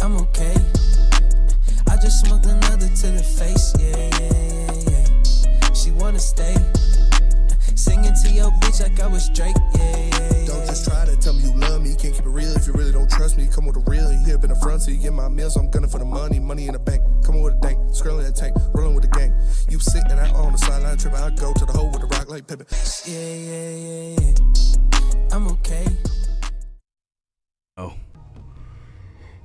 I'm okay. I just smoked another to the face, yeah. She wanna stay. Singing to your bitch like I was Drake, yeah. Don't just try to tell me you love me. Can't keep it real if you really don't trust me. Come with a real, you here up in the front, so you get my meals. I'm gunning for the money in the bank. Coming with a dank, scrolling that tank, rolling with the gang. You sitting out on the sideline tripping, I go to the hole with the rock like Pippin. Yeah. I'm okay. Oh.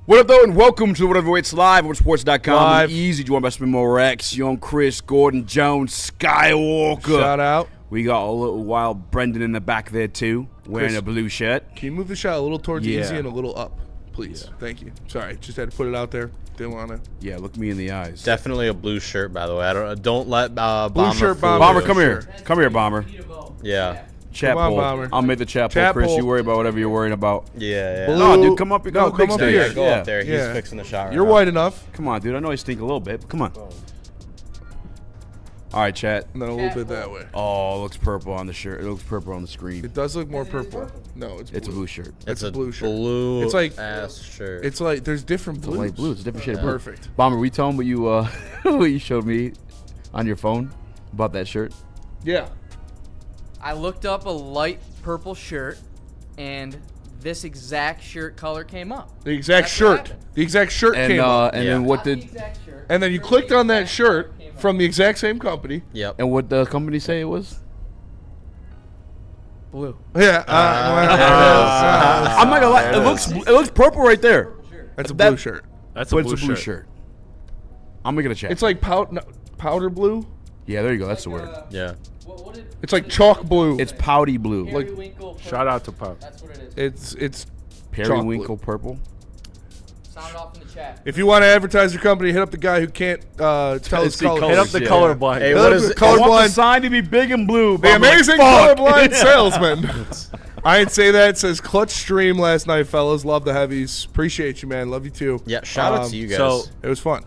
What up, though, and welcome to Whatever It's Live on sports.com. Easy, joined by Spinmore Rex, young Chris, Gordon Jones, Skywalker. Shout out. We got a little wild Brendan in the back there, too, wearing a blue shirt. Can you move the shot a little towards easy and a little up, please? Yeah. Thank you. Sorry, just had to put it out there. Didn't want to. Yeah, look me in the eyes. Definitely a blue shirt, by the way. Don't let blue shirt Bomber. Bomber, come here. Come here, Bomber. Yeah. Chat on, poll. Bomber. I'll make the chat poll, Chris. You worry about whatever you're worrying about. Yeah. Blue. No, dude, come up. Come up here. Yeah, go up there. He's fixing the shot right You're now. white enough. Come on, dude. I know I stink a little bit, but come on. All right, chat. And then a little bit that way. Oh, it looks purple on the shirt. It looks purple on the screen. It does look more purple. No, it's blue. It's a blue shirt. It's a blue shirt. Blue it's like ass shirt. It's like there's different It's blues. a light blue. It's a different shade of blue. Perfect. Bomber, we tell him what you what you showed me on your phone about that shirt. Yeah. I looked up a light purple shirt, and this exact shirt color came up. The exact shirt. The exact shirt And came up. and then what Not the did exact shirt, And then you but clicked the on that exact shirt color came up. from the exact same company. Yep. and what the company say it was? Blue. Yeah. I'm not gonna lie. It looks purple right there. That's a blue shirt. That's a blue shirt. I'm making a check. It's like powder blue. Yeah, there you go. That's the word. Yeah. What did It's like chalk blue. It's pouty blue. Periwinkle purple. Shout out to Pop. That's what it is. It's Periwinkle purple. Sound off in the chat. If you want to advertise your company, hit up the guy who can't tell his see colors. Hit up the Yeah. colorblind. Hey, Hit what up is the it? I want the colorblind. sign to be big and blue. The amazing colorblind salesman. I ain't say that. It says clutch stream last night, fellas. Love the heavies. Appreciate you, man. Love you too. Yeah. Shout out to you guys. So It was fun.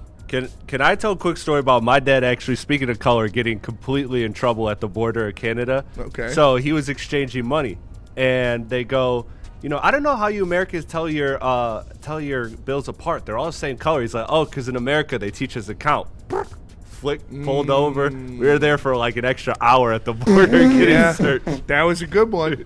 can I tell a quick story about my dad actually, speaking of color, getting completely in trouble at the border of Canada? Okay. So he was exchanging money, and they go, I don't know how you Americans tell your bills apart. They're all the same color. He's like, oh, because in America they teach us to count. Flick, pulled over. We were there for like an extra hour at the border getting searched. That was a good one.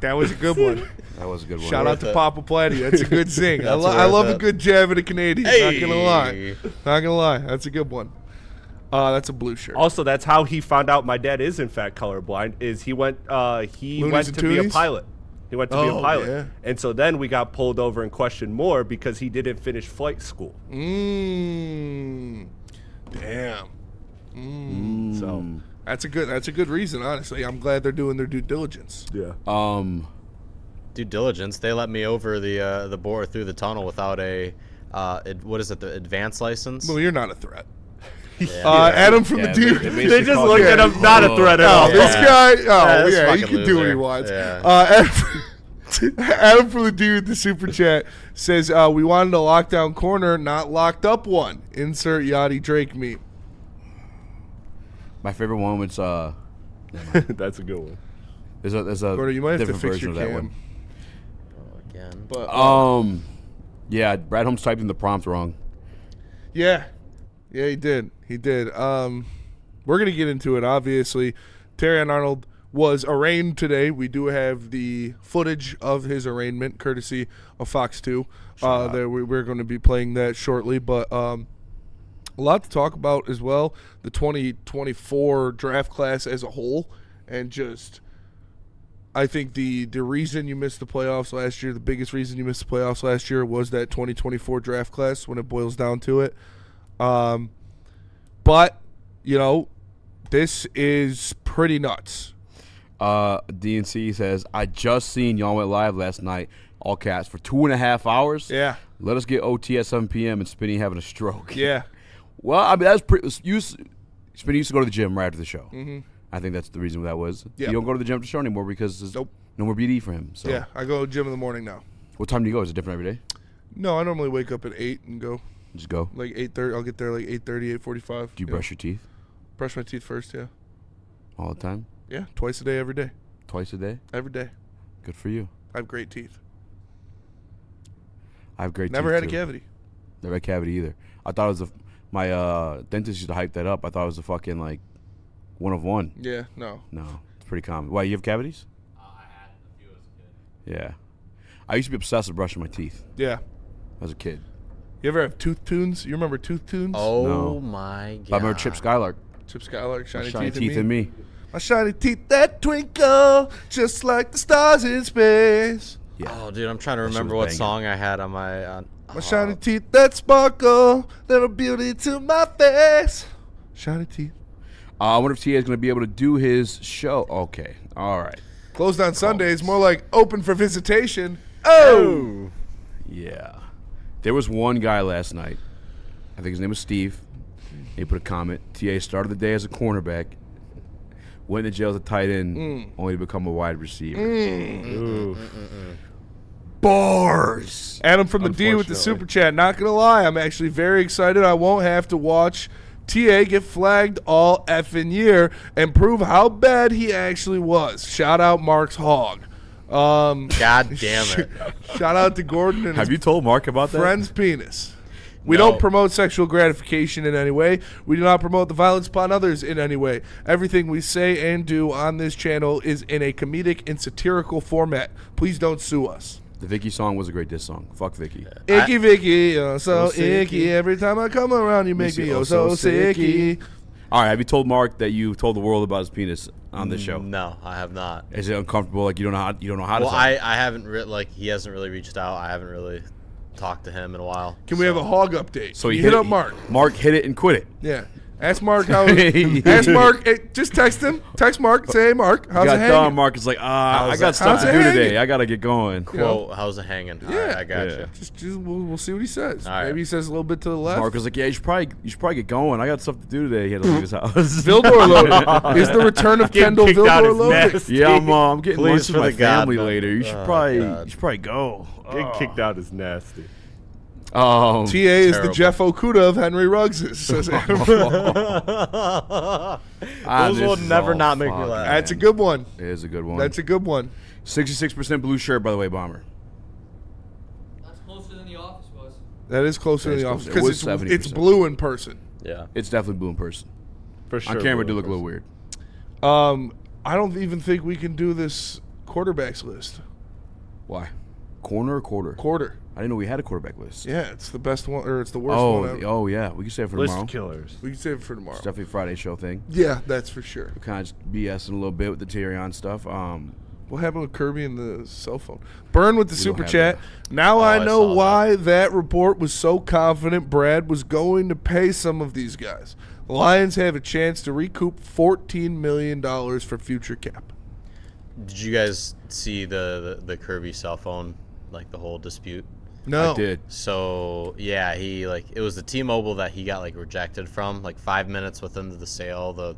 That was a good one. That was a good one. Shout out to Papa Platty. That's a good zing. I That's love worth a it. good jab at a Canadian. Hey. Not gonna lie. Not gonna lie. That's a good one. That's a blue shirt. Also, that's how he found out my dad is in fact colorblind. Is he went Loonies to and be a Toonies? pilot. He went to be a pilot, yeah. and so then we got pulled over and questioned more because he didn't finish flight school. Damn. So That's a good reason, honestly. I'm glad they're doing their due diligence. yeah. Due diligence. They let me over the border through the tunnel without a the advanced license. Well, you're not a threat. Yeah. Adam from the dude. They just looked at him, not a threat at all. This guy, this he fucking can do what he loser. wants. Yeah. Adam from the dude, the super chat says, "We wanted a lockdown corner, not locked up one." Insert Yachty Drake meme. My favorite one was That's a good one. there's a Gordon, you might have to different fix version your of that cam. one. Again. But Yeah, Brad Holmes typed in the prompt wrong. yeah, he did. We're gonna get into it. Obviously, Terrion Arnold was arraigned today. We do have the footage of his arraignment, courtesy of Fox 2. We're going to be playing that shortly, but a lot to talk about as well. The 2024 draft class as a whole, and just I think the reason you missed the playoffs last year, the biggest reason you missed the playoffs last year was that 2024 draft class when it boils down to it. But, this is pretty nuts. DNC says, I just seen y'all went live last night, all caps, for 2.5 hours. Yeah. Let us get OT at 7 p.m. and Spinny having a stroke. Yeah. Well, I mean, that's pretty. Spinny used to go to the gym right after the show. Mm-hmm. I think that's the reason that was. Yeah. You don't go to the gym after the show anymore because there's no more BD for him. So. Yeah, I go to gym in the morning now. What time do you go? Is it different every day? No, I normally wake up at 8 and go. Just go. Like 8:30. I'll get there like 8:30, 8:45. Do you brush your teeth Brush my teeth first, yeah. all the time? Yeah, twice a day, every day. Twice a day? Every day. Good for you. I have great teeth. I have great Never teeth, had a too. cavity. Never had cavity either. I thought it was my dentist used to hype that up. I thought it was a fucking like one of one. Yeah, no. No, it's pretty common. Why, you have cavities? I had a few as a kid. Yeah. I used to be obsessed with brushing my teeth Yeah. as a kid. You ever have tooth tunes? You remember tooth tunes? Oh No. my god! I remember Chip Skylark. Chip Skylark, shiny, Shiny teeth in me. My shiny teeth that twinkle just like the stars in space. Yeah. Oh, dude, I'm trying to That shit remember was what banging. song I had on my. My shiny teeth that sparkle, little beauty to my face. Shiny teeth. I wonder if TA is going to be able to do his show. Okay. All right. Closed on Sundays, more like open for visitation. Oh! Yeah. There was one guy last night. I think his name was Steve. He put a comment. TA started the day as a cornerback. Went to jail as a tight end, only to become a wide receiver. Bars. Adam from the D with the super chat. Not going to lie, I'm actually very excited. I won't have to watch TA get flagged all effing year and prove how bad he actually was. Shout out Mark's hog. God damn it! Shout out to Gordon and Have you told Mark about that? friend's penis. We No. don't promote sexual gratification in any way. We do not promote the violence upon others in any way. Everything we say and do on this channel is in a comedic and satirical format. Please don't sue us. The Vicky song was a great diss song. Fuck Vicky. Icky Vicky, oh so So icky. sicky. Every time I come around, you make me oh so sicky. All right. Have you told Mark that you told the world about his penis on this show? No, I have not. Is it uncomfortable? Like you don't know how to Well, say it? I haven't he hasn't really reached out. I haven't really talked to him in a while. Can we have a hog update? So Can he you hit up Mark. Mark hit it and quit it. Yeah. Ask Mark how. Ask Mark. Just text him. Text Mark. Say, hey, Mark, how's it Got hanging? done. Mark is like, I got stuff how's to it do hanging? today. I gotta get going. Quote, how's it hanging? All right, I got you. Just we'll see what he says. All right. Maybe he says a little bit to the left. Mark was like, yeah, you should probably get going. I got stuff to do today. He had to leave his house. Vildor loaded. Is the return of Kendall kicked out Vildor is loaded? nasty. Yeah, I'm getting Please lunch with for my the God, family no. later. You should Oh, probably God. go. Getting kicked out is nasty. TA is the Terrible. Jeff Okuda of Henry Ruggses, says Adam. Those will this is never all not make me fucking- laugh. That's a good one. It is a good one. That's a good one. 66% blue shirt, by the way, Bomber. That's closer than the office was. That is closer That to is the close. office It because was it's 70%. blue in person. Yeah. It's definitely blue in person. For sure. On camera, it blue do look a person. little weird. I don't even think we can do this quarterbacks list. Why? Corner or quarter? Quarter. I didn't know we had a quarterback list. Yeah, it's the best one, or it's the worst one. Ever. Oh yeah. We can save it for List tomorrow. killers. We can save it for tomorrow. It's definitely a Friday show thing. Yeah, that's for sure. We're kind of just BSing a little bit with the Terrion stuff. What happened with Kirby and the cell phone? Burn with the super have chat. Now I I know saw why that report was so confident Brad was going to pay some of these guys. The Lions have a chance to recoup $14 million for future cap. Did you guys see the Kirby cell phone, like the whole dispute? No. I did. So yeah, he it was the T-Mobile that he got rejected from 5 minutes within the sale. The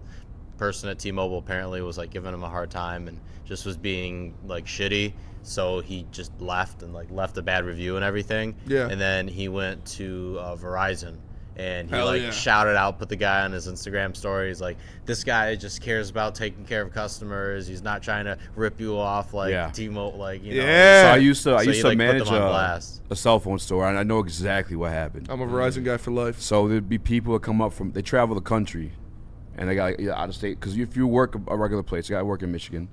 person at T-Mobile apparently was giving him a hard time and just was being shitty. So he just left and left a bad review and everything. Yeah. And then he went to Verizon. And he Hell yeah. shouted out, put the guy on his Instagram story. He's like, this guy just cares about taking care of customers. He's not trying to rip you off Yeah. T-Mobile, you know. Yeah. So I used to he, put manage them on blast. a cell phone store, and I know exactly what happened. I'm a Verizon guy for life. So there'd be people that come up they travel the country, and they got out of state. Because if you work a regular place, I work in Michigan,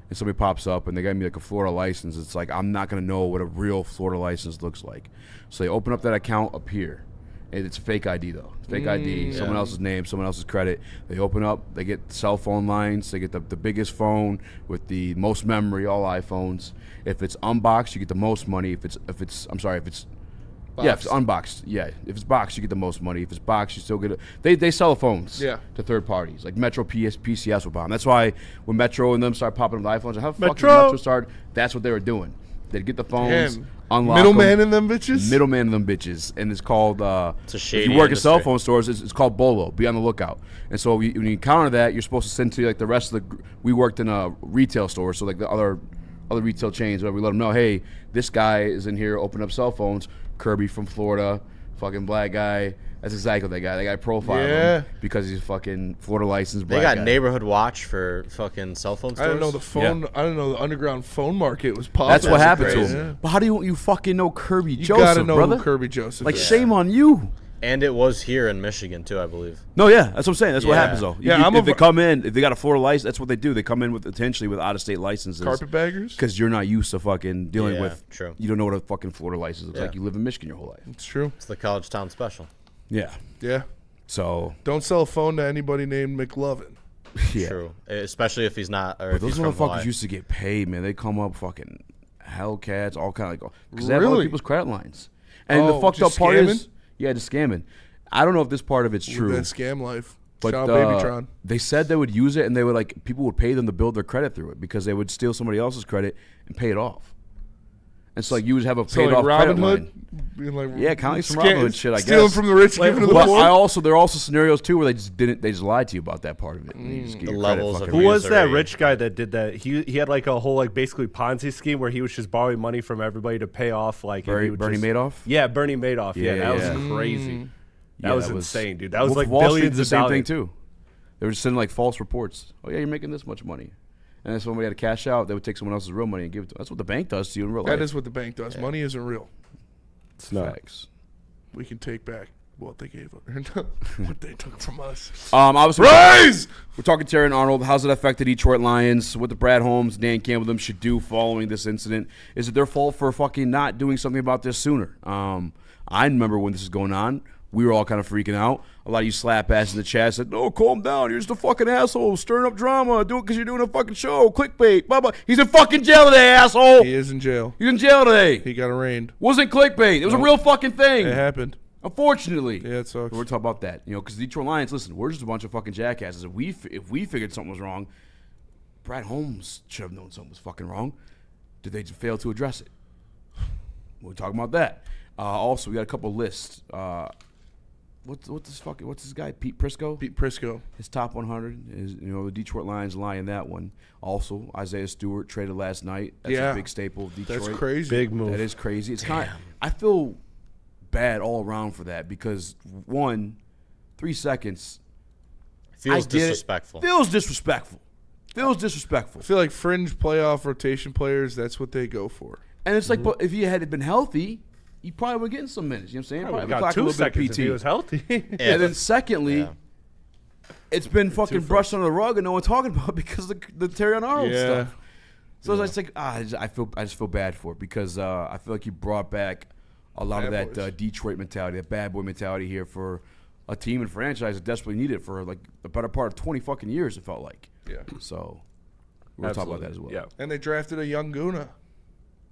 and somebody pops up and they got me a Florida license, it's I'm not gonna know what a real Florida license looks like. So they open up that account up here. And it's a fake ID though. Fake ID, someone else's name, someone else's credit. They open up, they get cell phone lines, they get the biggest phone with the most memory, all iPhones. If it's unboxed, you get the most money. If it's unboxed, yeah. If it's boxed, you get the most money. If it's boxed, you still get it. They sell the phones to third parties, like Metro, PCS will bomb. That's why when Metro and them start popping up the iPhones, how the fuck did Metro start? That's what they were doing. They'd get the phones, unlock Middleman them. in them bitches? Middleman in them bitches. And it's called, It's a if shady you work at cell industry. phone stores, it's called BOLO. Be on the lookout. And so when you encounter that, you're supposed to send to the rest of we worked in a retail store, so the other retail chains, where we let them know, hey, this guy is in here opening up cell phones. Kirby from Florida, fucking black guy, That's exactly what they got. They got profiled him because he's fucking Florida licensed. They got neighborhood watch for fucking cell phone stores. I didn't know the phone. Yeah. I didn't know the underground phone market was popular. That's what happened to crazy. him. But how do you fucking know Kirby You Joseph, gotta know brother? who Kirby Joseph. Like, is. shame on you. And it was here in Michigan too, I believe. No, yeah, that's what I'm saying. That's what Yeah. happens though. Yeah, if they come in, if they got a Florida license, that's what they do. They come in with potentially with out-of-state licenses. Carpetbaggers. Because you're not used to fucking dealing Yeah, with. true. You don't know what a fucking Florida license looks Yeah. like. You live in Michigan your whole life. It's true. It's the college town special. Yeah. Yeah. So. Don't sell a phone to anybody named McLovin. Yeah. True, especially if he's not. Or But if those he's from motherfuckers Hawaii. used to get paid, man. They come up fucking Hellcats, all kind of like because they have other Really? people's credit lines. And Oh, the fucked up just part scamming? is, just scamming. I don't know if this part of it's true. That scam life. But Shout out Babytron. they said they would use it, and they would like people would pay them to build their credit through it because they would steal somebody else's credit and pay it off. And so like you would have a So paid like off Robin credit Hood. line. Being like, Yeah, kind of like some Robin Hood shit, I guess. Stealing from the rich, giving to the But poor. there are also scenarios too where they just lied to you about that part of it. And you just get The your credit levels of fucking Who was that Misery. rich guy that did that? He had like a whole like basically Ponzi scheme where he was just borrowing money from everybody to pay off like and he would Bernie just- Madoff? Yeah, Bernie Madoff. Yeah, Yeah, that yeah. was crazy. That was insane, dude. That was Wolf like of Wall Street billions did the of same dollars. thing too. They were just sending like false reports. Oh yeah, you're making this much money, and then somebody had to cash out. They would take someone else's real money and give it to them. That's what the bank does to you in real life. That is what the bank does. Money isn't real. It's not. Facts. We can take back what they gave us, what they took from us. Obviously, Rise! we're talking Terrion Arnold. How's it affect the Detroit Lions? What the Brad Holmes, Dan Campbell, them should do following this incident? Is it their fault for fucking not doing something about this sooner? I remember when this was going on. We were all kind of freaking out. A lot of you slap ass in the chat said, "No, calm down. You're just a fucking asshole, stirring up drama. Do it because you're doing a fucking show. Clickbait. Blah blah." He's in fucking jail today, asshole. He is in jail. He's in jail today. He got arraigned. Wasn't clickbait. It was a real fucking thing. It happened. Unfortunately. Yeah, it sucks. We're talking about that, because the Detroit Lions. Listen, we're just a bunch of fucking jackasses. If we figured something was wrong, Brad Holmes should have known something was fucking wrong. Did they just fail to address it? We're talking about that. Also, we got a couple lists. What's this guy? Pete Prisco? Pete Prisco. His top 100 is, the Detroit Lions lie in that one. Also, Isaiah Stewart traded last night. That's a big staple of Detroit. That's crazy. Big move. That is crazy. It's kind of, I feel bad all around for that because 3 seconds. Feels I get it. disrespectful. Feels disrespectful. Feels disrespectful. I feel like fringe playoff rotation players, that's what they go for. And it's like, but if he had been healthy, he probably would get in some minutes. You know what I'm saying? Probably Probably got clock a 2 little bit of seconds if he PT. was healthy. And then secondly, Yeah. it's been fucking brushed under the rug and no one talking about it because of the Terrion Arnold stuff. So it's like, I just feel bad for it because I feel like he brought back a lot of Bad that boys. Detroit mentality, that bad boy mentality here for a team and franchise that desperately needed it for like the better part of 20 fucking years. It felt like. Yeah. So we're gonna talk about that as well. Yeah. And they drafted a young Guna.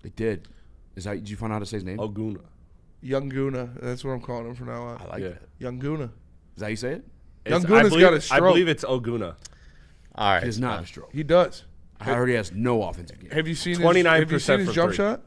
They did. Did you find out how to say his name? Oguna. Young Guna. That's what I'm calling him from now on. I like that. Young Guna. Is that how you say it? Young I Guna's believe- got a stroke. I believe it's Oguna. All right. He does not have a stroke. He does. I heard he has no offensive game. Have you seen 29% have you seen his from jump three. shot?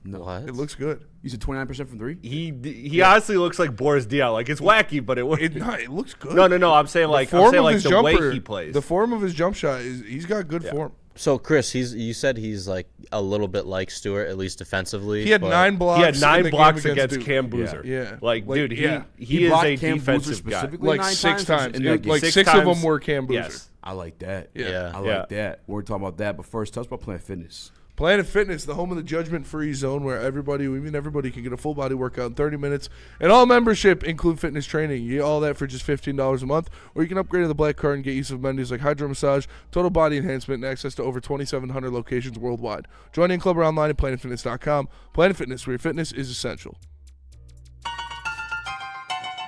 No. What? It looks good. You said 29% from three? He honestly looks like Boris Diaw. Like it's wacky, but it works. It looks good. No. I'm saying like the way he plays. The form of his jump shot he's got good form. So Chris, you said he's like a little bit like Stewart, at least defensively. He had but 9 blocks. He had in 9 the blocks game against Duke. Cam Boozer. Yeah. Like, dude, yeah. he is blocked a Cam Boozer defensive guy. specifically Like 9 6 times. in that game. Like 6 6 of them times. were Cam Boozer. Yes. I like that. Yeah. I like that. We're talking about that, but first, tell us about Planet Fitness. Planet Fitness, the home of the judgment-free zone where everybody can get a full body workout in 30 minutes. And all membership include fitness training. You get all that for just $15 a month. Or you can upgrade to the Black Card and get use of amenities like hydro massage, total body enhancement, and access to over 2,700 locations worldwide. Join in club or online at planetfitness.com. Planet Fitness, where your fitness is essential.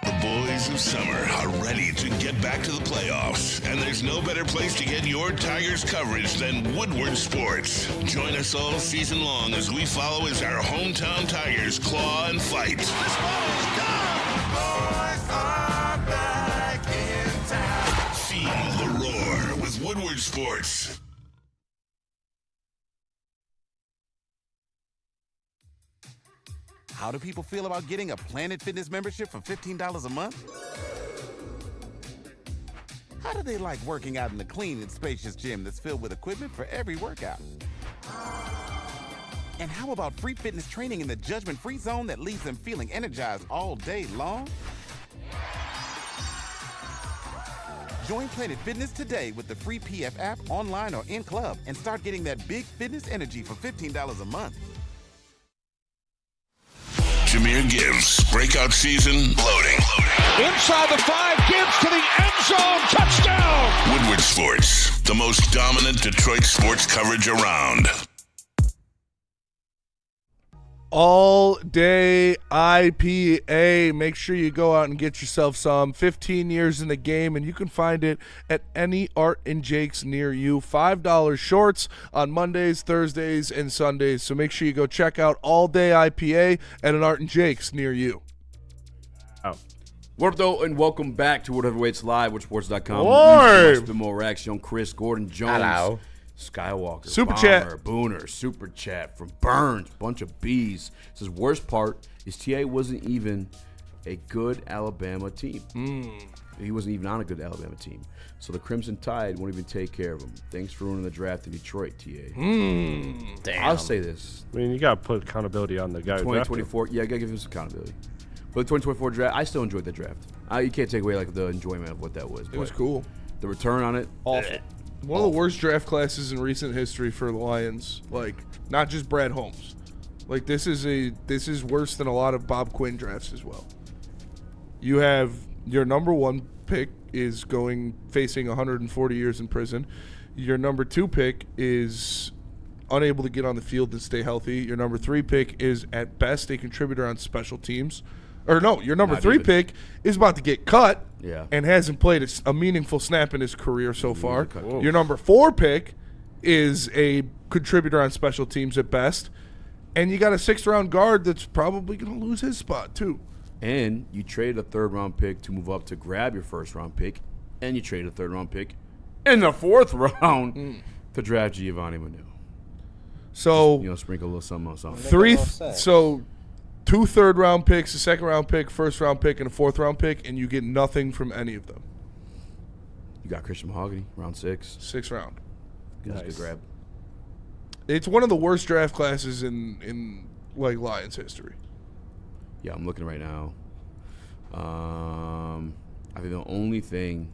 The boys of summer are ready to get back to the playoffs, and there's no better place to get your Tigers coverage than Woodward Sports. Join us all season long as we follow as our hometown Tigers claw and fight. This ball is gone. Boys are back in town. Feel the roar with Woodward Sports. How do people feel about getting a Planet Fitness membership for $15 a month? How do they like working out in the clean and spacious gym that's filled with equipment for every workout? And how about free fitness training in the judgment-free zone that leaves them feeling energized all day long? Join Planet Fitness today with the free PF app, online or in club, and start getting that big fitness energy for $15 a month. Jameer Gibbs, breakout season, loading. Inside the 5, Gibbs to the end zone, touchdown! Woodward Sports, the most dominant Detroit sports coverage around. All day IPA. Make sure you go out and get yourself some. 15 years in the game, and you can find it at any Art and Jake's near you. $5 shorts on Mondays, Thursdays, and Sundays. So make sure you go check out All Day IPA at an Art and Jake's near you. What up, though, and welcome back to World Heavyweights Live, WorldSports.com. Live. More Rex, Young Chris, Gordon Jones. Hello. Skywalker, Super Bomber, chat. Booner, Super Chat from Burns, bunch of B's. Says worst part is TA wasn't even a good Alabama team. He wasn't even on a good Alabama team. So the Crimson Tide won't even take care of him. Thanks for ruining the draft in Detroit, TA. Damn. I'll say this. I mean, you got to put accountability on the guy. 2024, yeah, I gotta give him some accountability. But the 2024 draft, I still enjoyed the draft. You can't take away like the enjoyment of what that was. It was cool. The return on it, Awful. One of the worst draft classes in recent history for the Lions. Like, not just Brad Holmes. Like, this is worse than a lot of Bob Quinn drafts as well. You have your number 1 pick is facing 140 years in prison. Your number 2 pick is unable to get on the field and stay healthy. Your number 3 pick is at best a contributor on special teams. Or no, your number 3 pick is about to get cut and hasn't played a meaningful snap in his career so far. Your number 4 pick is a contributor on special teams at best. And you got a 6th-round guard that's probably going to lose his spot too. and you traded a third-round pick to move up to grab your first-round pick, and you traded a third-round pick in the 4th round to draft Giovanni Manu. So Just, sprinkle a little something on something. So 2 third-round picks, a second-round pick, first-round pick, and a 4th-round pick, and you get nothing from any of them. You got Christian Mahogany, round 6. 6th round. That's a good grab. It's one of the worst draft classes in like Lions history. Yeah, I'm looking right now. I think the only thing,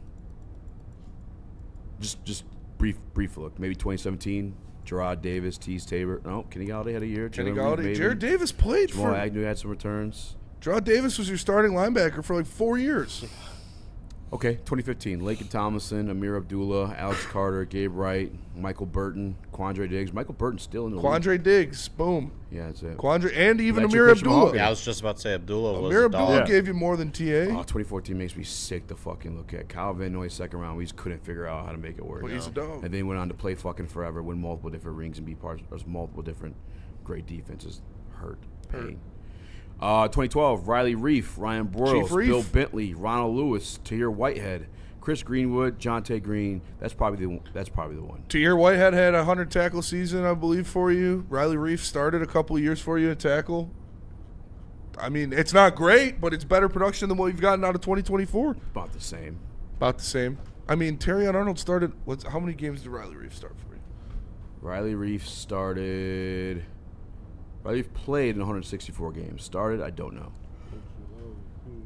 just brief look, maybe 2017, Gerard Davis, Tease Tabor. No, Kenny Galladay had a year. Kenny Galladay. Jared Davis played Jamal for. Agnew had some returns. Gerard Davis was your starting linebacker for like 4 years. Okay, 2015, Laken Tomlinson, Amir Abdullah, Alex Carter, Gabe Wright, Michael Burton, Quandre Diggs. Michael Burton's still in the league. Quandre Diggs, boom. Yeah, that's it. Quandre, and even That's Amir your Christian Abdullah. Mahogany. Yeah, I was just about to say Abdullah was Amir a dog. Abdullah gave you more than TA. Oh, 2014 makes me sick to fucking look at. Kyle Van Noy, 2nd round. We just couldn't figure out how to make it work. But he's a dog. And then he went on to play fucking forever, win multiple different rings, and be part of multiple different great defenses. Pain. 2012, Riley Reif, Ryan Broyles, Chief Reif. Bill Bentley, Ronald Lewis, Tahir Whitehead, Chris Greenwood, Jonte Green. That's probably the one. Tahir Whitehead had a 100 tackle season, I believe, for you. Riley Reif started a couple of years for you at tackle. I mean, it's not great, but it's better production than what you've gotten out of 2024. About the same. About the same. I mean, Terrion Arnold started. How many games did Riley Reif start for you? Riley Reif played in 164 games. Started, I don't know.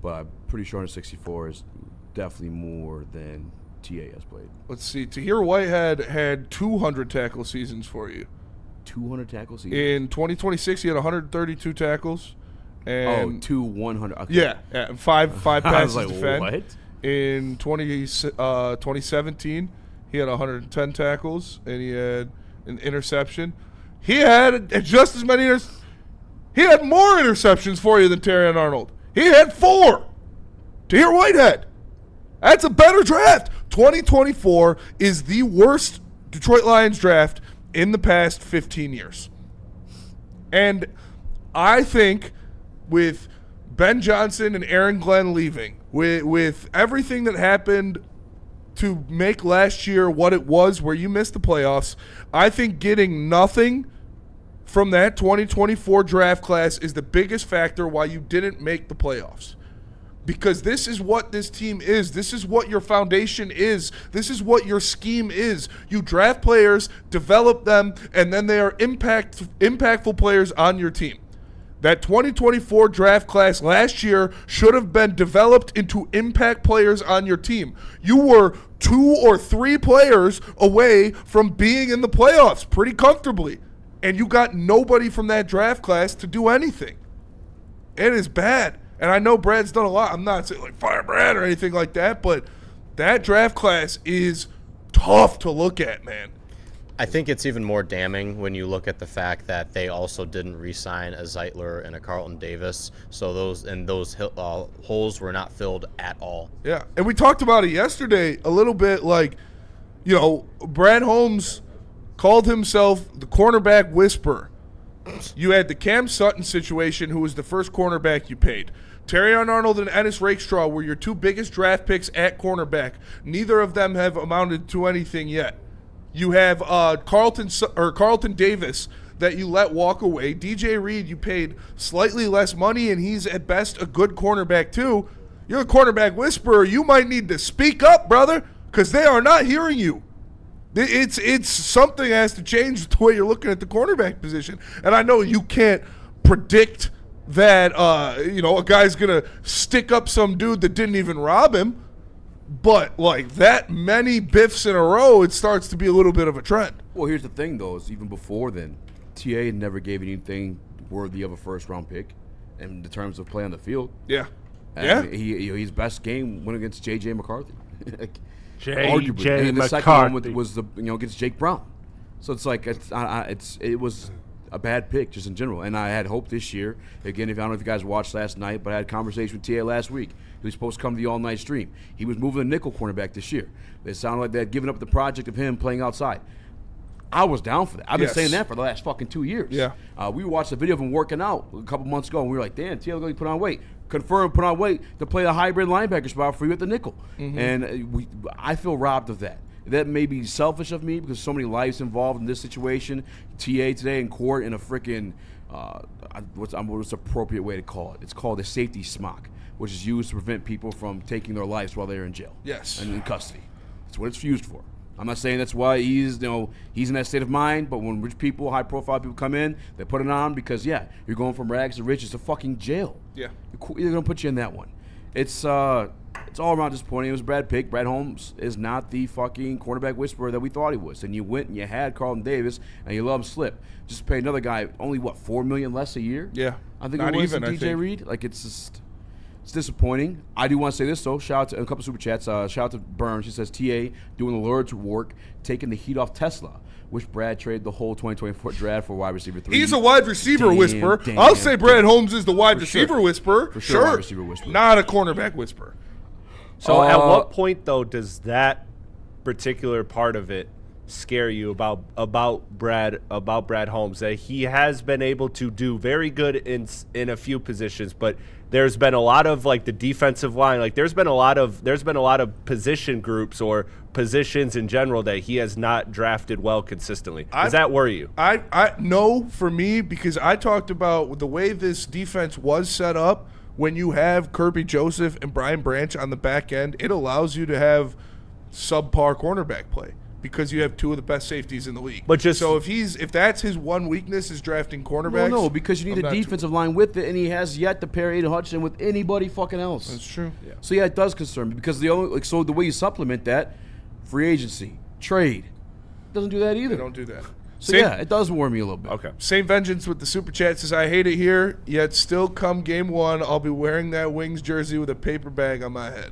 But I'm pretty sure 164 is definitely more than TA has played. Let's see. Tahir Whitehead had 200 tackle seasons for you. 200 tackle seasons? In 2026, he had 132 tackles. And 100. Okay. Yeah, and five I passes was like, defend. what? In 2017, he had 110 tackles, and he had an interception. He had just as many. He had more interceptions for you than Terrion Arnold. He had 4. Tahir Whitehead. That's a better draft. 2024 is the worst Detroit Lions draft in the past 15 years. And I think with Ben Johnson and Aaron Glenn leaving, with everything that happened to make last year what it was, where you missed the playoffs, I think getting nothing from that 2024 draft class is the biggest factor why you didn't make the playoffs. Because this is what this team is. This is what your foundation is. This is what your scheme is. You draft players, develop them, and then they are impactful players on your team. That 2024 draft class last year should have been developed into impact players on your team. You were 2 or 3 players away from being in the playoffs pretty comfortably, and you got nobody from that draft class to do anything. It is bad. And I know Brad's done a lot. I'm not saying like fire Brad or anything like that, but that draft class is tough to look at, man. I think it's even more damning when you look at the fact that they also didn't re-sign a Zeitler and a Carlton Davis, so those holes were not filled at all. Yeah, and we talked about it yesterday a little bit. Like, you know, Brad Holmes called himself the cornerback whisperer. You had the Cam Sutton situation, who was the first cornerback you paid. Terrion Arnold and Ennis Rakestraw were your 2 biggest draft picks at cornerback. Neither of them have amounted to anything yet. You have Carlton Davis that you let walk away. DJ Reed, you paid slightly less money, and he's at best a good cornerback too. You're a cornerback whisperer. You might need to speak up, brother, because they are not hearing you. It's something has to change the way you're looking at the cornerback position. And I know you can't predict that a guy's gonna stick up some dude that didn't even rob him. But, like, that many biffs in a row, it starts to be a little bit of a trend. Well, here's the thing, though, is even before then, TA never gave anything worthy of a first-round pick in the terms of play on the field. Yeah. And his best game went against J.J. McCarthy. J.J. And the second one was against Jake Brown. So it's like it was a bad pick just in general. And I had hope this year. Again, I don't know if you guys watched last night, but I had a conversation with TA last week. He was supposed to come to the all-night stream. He was moving a nickel cornerback this year. It sounded like they had given up the project of him playing outside. I was down for that. I've been saying that for the last fucking 2 years. Yeah. We watched a video of him working out a couple months ago, and we were like, damn, TA looks like he put on weight. Confirmed, put on weight to play a hybrid linebacker spot for you at the nickel. Mm-hmm. And I feel robbed of that. That may be selfish of me because so many lives involved in this situation. TA today in court in a freaking, what's the appropriate way to call it? It's called a safety smock, which is used to prevent people from taking their lives while they're in jail. Yes. And in custody. That's what it's used for. I'm not saying that's why he's in that state of mind, but when rich people, high-profile people come in, they put it on because, you're going from rags to riches to fucking jail. Yeah. They're going to put you in that one. It's all around disappointing. It was a bad pick. Brad Holmes is not the fucking cornerback whisperer that we thought he was. And you went and you had Carlton Davis, and you let him slip. Just pay another guy only, $4 million less a year? Yeah. I think not it was even, DJ Reed. Like, it's just... It's disappointing. I do want to say this, though. Shout out to a couple super chats. Shout out to Burns. She says, TA doing the Lord's work, taking the heat off Tesla. Wish Brad traded the whole 2024 draft for wide receiver 3. He's a wide receiver whisperer. I'll say Brad Holmes is the wide receiver whisperer. For sure. Wide receiver whisperer. Not a cornerback whisperer. So at what point, though, does that particular part of it scare you about Brad Holmes? That he has been able to do very good in a few positions, but there's been a lot of like the defensive line, like there's been a lot of position groups or positions in general that he has not drafted well consistently. Does that worry you? I no, for me, because I talked about the way this defense was set up. When you have Kirby Joseph and Brian Branch on the back end, it allows you to have subpar cornerback play because you have 2 of the best safeties in the league. But just so if that's his one weakness is drafting cornerbacks. No, because you need a defensive line with it, and he has yet to pair Aiden Hutchinson with anybody fucking else. That's true. Yeah. So it does concern me because the way you supplement that, free agency, trade, doesn't do that either. They don't do that. So it does worry me a little bit. Okay. Same Vengeance with the super chat says, I hate it here, yet still come game 1, I'll be wearing that Wings jersey with a paper bag on my head.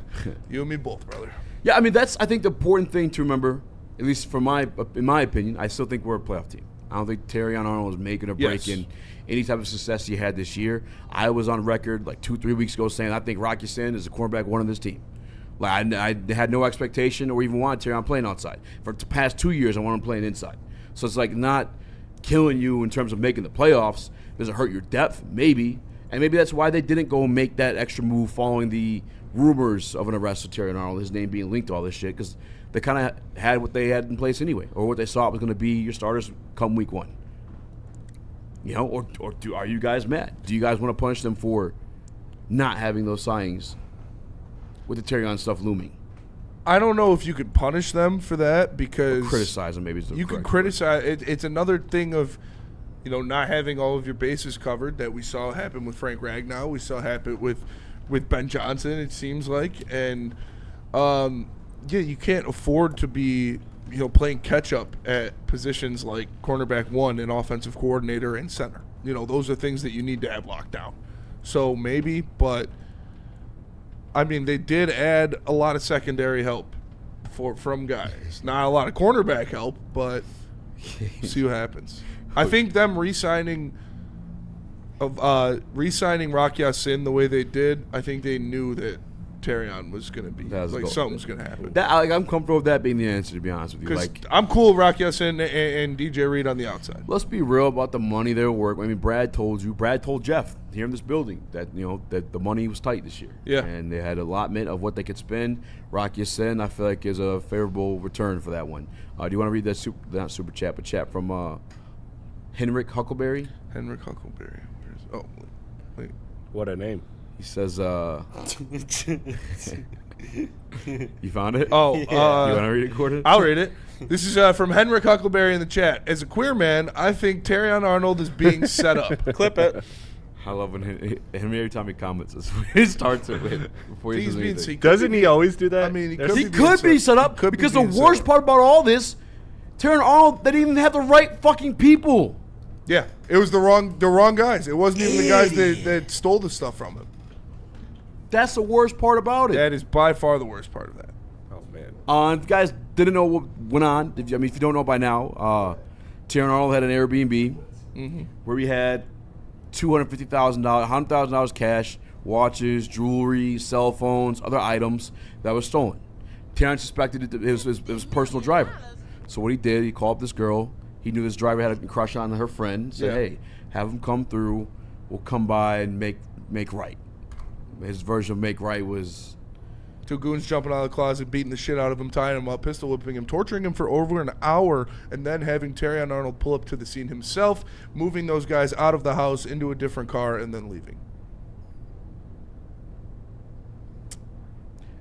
You and me both, brother. Yeah, I mean, that's, I think, the important thing to remember, at least in my opinion. I still think we're a playoff team. I don't think Terrion Arnold is making or breaking any type of success he had this year. I was on record like 2-3 weeks ago saying I think Rocky Sin is the cornerback 1 of this team. Like I had no expectation or even wanted Terrion playing outside. For the past 2 years, I want him playing inside. So it's like not killing you in terms of making the playoffs. Does it hurt your depth? Maybe. And maybe that's why they didn't go and make that extra move following the rumors of an arrest of Terrion Arnold, his name being linked to all this shit, because they kind of had what they had in place anyway, or what they thought was going to be your starters come week 1. Are you guys mad? Do you guys want to punish them for not having those signings with the Terrion stuff looming? I don't know if you could punish them for that because or criticize them maybe. You can criticize. It's another thing of not having all of your bases covered that we saw happen with Frank Ragnow. We saw happen with Ben Johnson, it seems like. And, you can't afford to be, playing catch-up at positions like cornerback 1 and offensive coordinator and center. Those are things that you need to have locked down. So maybe, but, they did add a lot of secondary help from guys. Not a lot of cornerback help, but see what happens. I think them re-signing Rock Ya-Sin the way they did, I think they knew that Terrion was going to be something was going to happen. I'm comfortable with that being the answer, to be honest with you. I'm cool with Rock Ya-Sin and DJ Reed on the outside. Let's be real about the money they're working. Brad told Jeff here in this building that that the money was tight this year. Yeah, and they had an allotment of what they could spend. Rock Ya-Sin, I feel like, is a favorable return for that one. Do you want to read that not super chat, but chat from Henrik Huckleberry? Henrik Huckleberry. Wait. What a name. He says, you found it? Oh, you want to read it, Gordon? I'll read it. This is from Henrik Huckleberry in the chat. As a queer man, I think Terrion Arnold is being set up. Clip it. I love when every time he comments this, he starts it with before he says anything. Doesn't he always do that? He could be set up because the worst part about all this, Terrion Arnold, they didn't even have the right fucking people. Yeah, it was the wrong guys. It wasn't even the guys that stole the stuff from him. That's the worst part about it. That is by far the worst part of that. Oh, man. If you guys didn't know what went on, if you don't know by now, Terrion Arnold had an Airbnb where we had $250,000, $100,000 cash, watches, jewelry, cell phones, other items that was stolen. Terrion suspected it was his personal driver. So what he did, he called up this girl. He knew this driver had a crush on her friend. Said, hey, have him come through. We'll come by and make right. His version of make right was 2 goons jumping out of the closet, beating the shit out of him, tying him up, pistol whipping him, torturing him for over an hour, and then having Terrion Arnold pull up to the scene himself, moving those guys out of the house into a different car, and then leaving.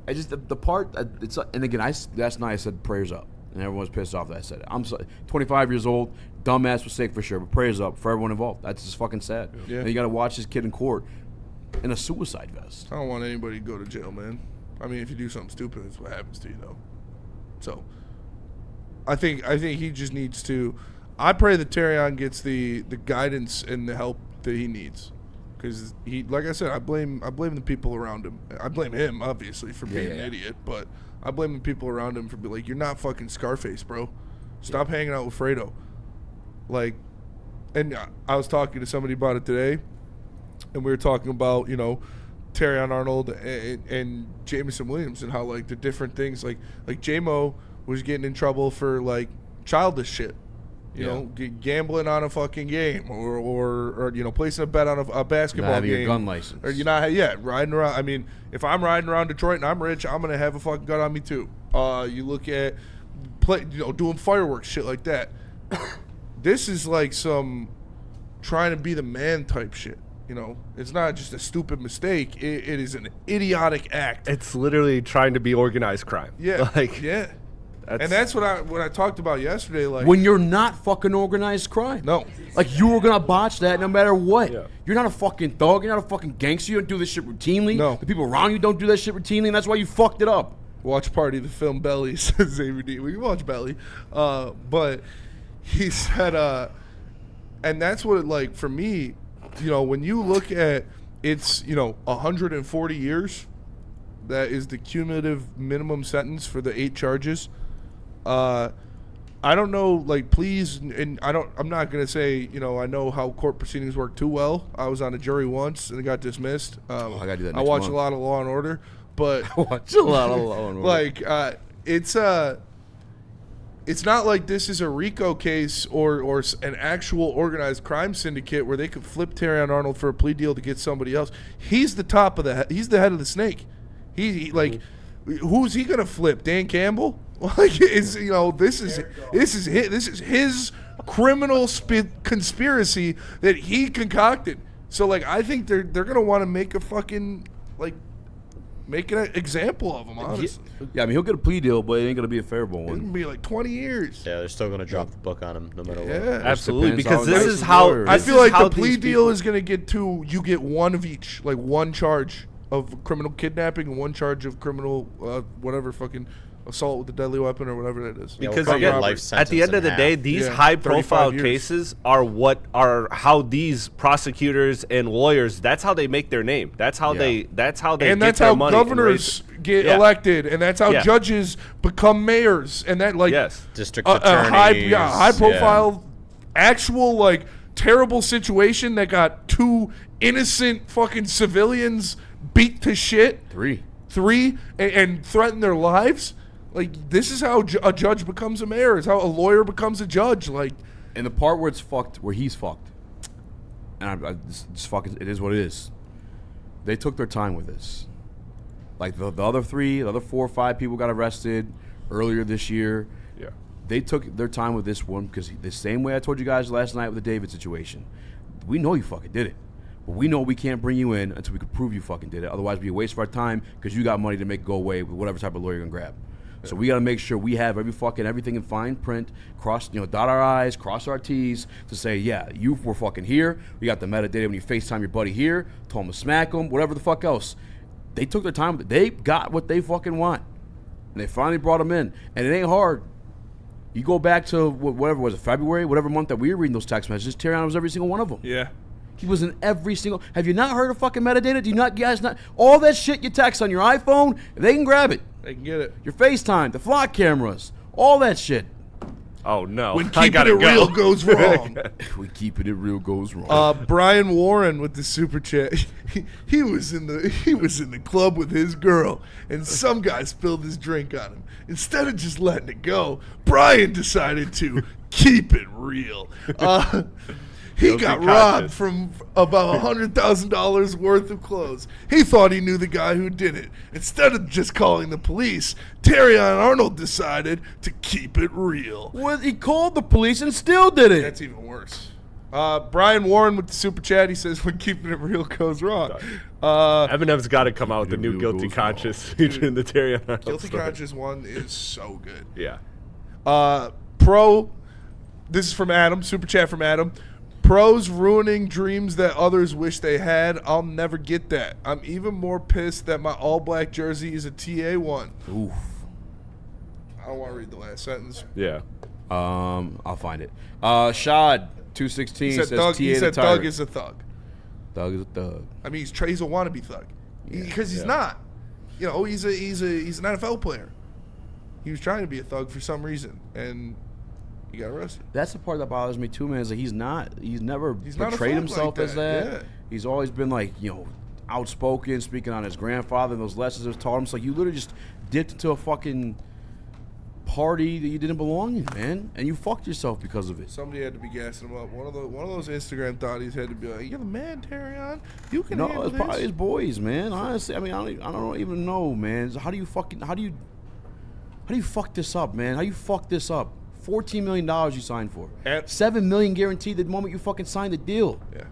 I just the part it's and again last night I said prayers up, and everyone was pissed off that I said it. I'm 25 years old, dumbass mistake for sure, but prayers up for everyone involved. That's just fucking sad. Yeah. And you got to watch this kid in court in a suicide vest. I don't want anybody to go to jail, man. If you do something stupid, that's what happens to you, though. So, I think he just needs to. I pray that Terrion gets the guidance and the help that he needs, because he, like I said, I blame the people around him. I blame him obviously for being an idiot, but I blame the people around him for being like, you're not fucking Scarface, bro. Stop hanging out with Fredo. And I was talking to somebody about it today. And we were talking about, Terrion Arnold and Jameson Williams and how, the different things, like J-Mo was getting in trouble for, childish shit. You know, gambling on a fucking game or placing a bet on a basketball having game. a gun license. Or riding around. If I'm riding around Detroit and I'm rich, I'm going to have a fucking gun on me too. You look at, doing fireworks, shit like that. This is some trying to be the man type shit. It's not just a stupid mistake. It is an idiotic act. It's literally trying to be organized crime. Yeah, and that's what I talked about yesterday. When you're not fucking organized crime. No. You were gonna botch that no matter what. Yeah. You're not a fucking thug. You're not a fucking gangster. You don't do this shit routinely. No. The people around you don't do that shit routinely, and that's why you fucked it up. Watch party the film Belly, says Xavier D. We can watch Belly, but he said, and that's what for me. When you look at it's 140 years, that is the cumulative minimum sentence for the 8 charges. I don't know, please, and I'm not gonna say I know how court proceedings work too well. I was on a jury once and it got dismissed. I gotta do that. I watch a lot of Law and Order, but I watch a lot of Law and Order. It's not like this is a RICO case or an actual organized crime syndicate where they could flip Terrion Arnold for a plea deal to get somebody else. He's the he's the head of the snake. Who's he gonna flip? Dan Campbell? This is his criminal conspiracy that he concocted. So I think they're gonna want to make a fucking make an example of him, honestly. Yeah, I mean, he'll get a plea deal, but it ain't gonna be a favorable It's going to one. be like 20 years. Yeah, they're still gonna drop the book on him no matter what. Yeah. Absolutely, Depends because how this nice is the how lawyer is. I this feel is like how the plea these deal people- is going to get you get one of each, like one charge of criminal kidnapping and one charge of criminal whatever fucking assault with a deadly weapon or whatever that is. Yeah, Because we'll cut your again, life at the sentence end of in the day, half. these Yeah, high-profile 35 years. cases are how these prosecutors and lawyers. That's how they make their name. That's how Yeah. they. That's how they. And get that's their how money and governors raise- get Yeah. elected, and that's how Yeah. judges become mayors, and that like Yes. District a attorneys. high profile, actual like terrible situation that got 2 innocent fucking civilians beat to shit. 3 and threaten their lives. Like this is how a judge becomes a mayor. Is how a lawyer becomes a judge. Like And the part where it's fucked, where he's fucked, and it's fucking, it is what it is. They took their time with this. Like the other 4 or 5 people got arrested earlier this year. yeah, They took their time with this one because the same way I told you guys last night with the David situation. We know you fucking did it. But we know we can't bring you in until we can prove you fucking did it. Otherwise, it'd be a waste of our time because you got money to make it go away with whatever type of lawyer you're going to grab. So we got to make sure we have everything in fine print, dot our I's, cross our T's to say, yeah, you were fucking here. We got the metadata when you FaceTime your buddy here, told him to smack him, whatever the fuck else. They took their time. They got what they fucking want. And they finally brought him in. And it ain't hard. You go back to whatever was it, February, whatever month that we were reading those text messages, Terrion was every single one of them. yeah. He was in every single. Have you not heard of fucking metadata? Do you not, guys, not all that shit you text on your iPhone? They can grab it. They can get it. Your FaceTime, the flock cameras, all that shit. Oh no! When I keeping gotta it go. real goes wrong. We keeping it real goes wrong. Brian Warren with the super chat. He was in the club with his girl, and some guy spilled his drink on him. Instead of just letting it go, Brian decided to keep it real. He Guilty got conscience. robbed from about $100,000 worth of clothes. He thought he knew the guy who did it. Instead of just calling the police, Terrion Arnold decided to keep it real. Well, he called the police and still did it. That's even worse. Brian Warren with the super chat. He says, "When keeping it real goes wrong." Eminem's got to come out with the new Real Guilty goes Conscious featuring the Terrion Arnold Guilty story. Conscious one is so good. Yeah. Pro. This is from Adam. Super chat from Adam. Pros ruining dreams that others wish they had. I'll never get that. I'm even more pissed that my all-black jersey is a TA one. Oof. I don't want to read the last sentence. Yeah. I'll find it. Shad 216 He says said Thug. TA He the said tyrant. Thug is a thug. Thug is a thug. I mean, he's a wannabe thug because he's not. You know, he's an NFL player. He was trying to be a thug for some reason, and he got arrested. That's the part that bothers me too, man. Is that he's never not a portrayed thug himself like as that, that. yeah. He's always been like, outspoken, speaking on his grandfather and those lessons that was taught him. So you literally just dipped into a fucking party that you didn't belong in, man, and you fucked yourself because of it. Somebody had to be gassing him up. One of those Instagram thotties had to be like, "You're the man, Terrion. You can No, handle it's probably his this." boys, man. Honestly, I mean, I don't even know, man. So how do you fuck this up, man? How you fuck this up? $14 million you signed for. $7 million guaranteed the moment you fucking signed the deal. Yeah.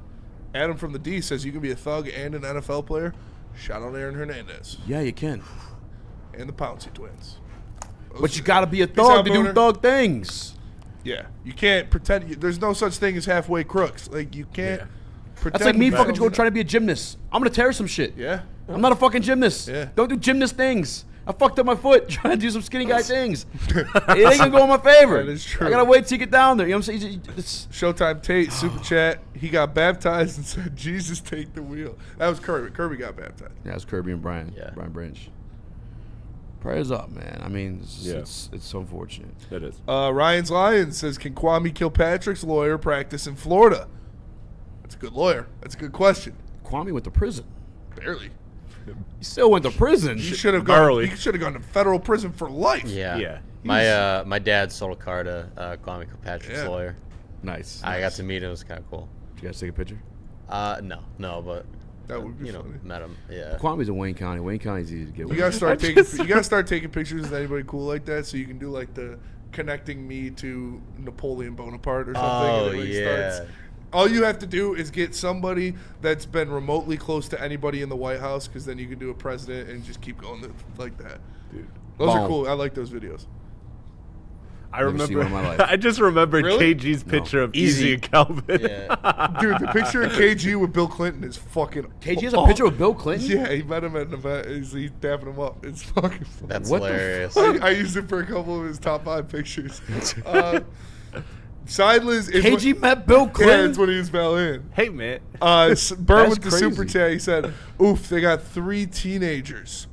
Adam from the D says you can be a thug and an NFL player. Shout out Aaron Hernandez Yeah, you can. and the Pouncey twins. But you got to be a Peace thug out, to do Boner. thug things. Yeah, you can't pretend. There's no such thing as halfway crooks. Like you can't pretend. That's like me to be fucking something- trying to be a gymnast. I'm going to tear some shit. Yeah. I'm not a fucking gymnast. Yeah. Don't do gymnast things. I fucked up my foot trying to do some skinny guy things. It ain't gonna go in my favor. That is true. I gotta wait till you get down there. You know what I'm saying? It's, Showtime Tate super chat. He got baptized and said, "Jesus, take the wheel." That was Kirby. Kirby got baptized. yeah, it's Kirby and Brian. Yeah. Brian Branch. Prayers up, man. I mean, Yeah. it's so unfortunate. It is. Ryan's Lions says, "Can Kwame Kilpatrick's lawyer practice in Florida?" That's a good lawyer. That's a good question. Kwame went to prison. Barely. He still went to prison. You should have gone. Barely. You should have gone to federal prison for life. Yeah. Yeah. My dad sold a car to Kwame Kilpatrick's Yeah. lawyer. Nice. I got to meet him. It was kind of cool. Did you guys take a picture? No, but That would be you know, funny. met him. Yeah. Kwame's in Wayne County. Wayne County's easy to get You with. gotta start taking. You gotta start taking pictures with anybody cool like that, so you can do like the connecting me to Napoleon Bonaparte or something. Oh, and everybody yeah. starts All you have to do is get somebody that's been remotely close to anybody in the White House, because then you can do a president and just keep going like that. Dude. Those are cool. I like those videos. I remember. one in my life. I just remembered Really? KG's picture of Easy. Easy and Calvin. Yeah. Dude, the picture of KG with Bill Clinton is fucking. KG has a picture of Bill Clinton? Yeah, he met him at an event. He's dapping him up. It's fucking funny. That's What the hilarious. I used it for a couple of his top 5 pictures. Sideless is KG met Bill Yeah, Clinton? it's when he was fell in. Hey man. Burn That's with the crazy. super chat. He said, "Oof, they got 3 teenagers.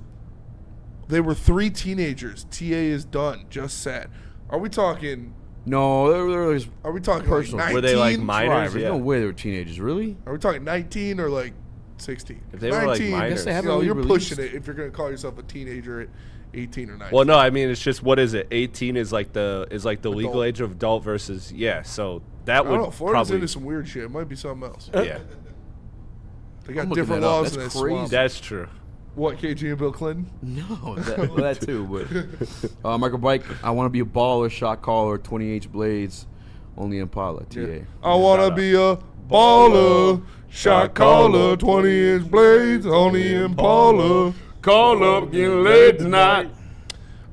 They were 3 teenagers. TA is done. Just sad. Are we talking? No, there Are we talking Personal. like 19? Were they like minors? drivers. Yeah. No way they were teenagers. Really? Are we talking 19 or like 16? If they were, like, 19, minors. Guess they you haven't know, really you're released. pushing it if you're gonna call yourself a teenager at 18 or 19. Well, no, I mean it's just what is it? 18 is like the legal Adult. age of adult versus so that I would don't know. Florida's probably into some weird shit. It might be something else. yeah. They got I'm looking different that up. laws in That's that crazy. swamp. That's true. What, KG and Bill Clinton? No, that too. But Michael Bike, I want to be a baller, shot caller, 20H blades, only Impala, TA. I wanna be a baller, shot caller, 20-inch blades, only Impala. Call up, getting laid tonight.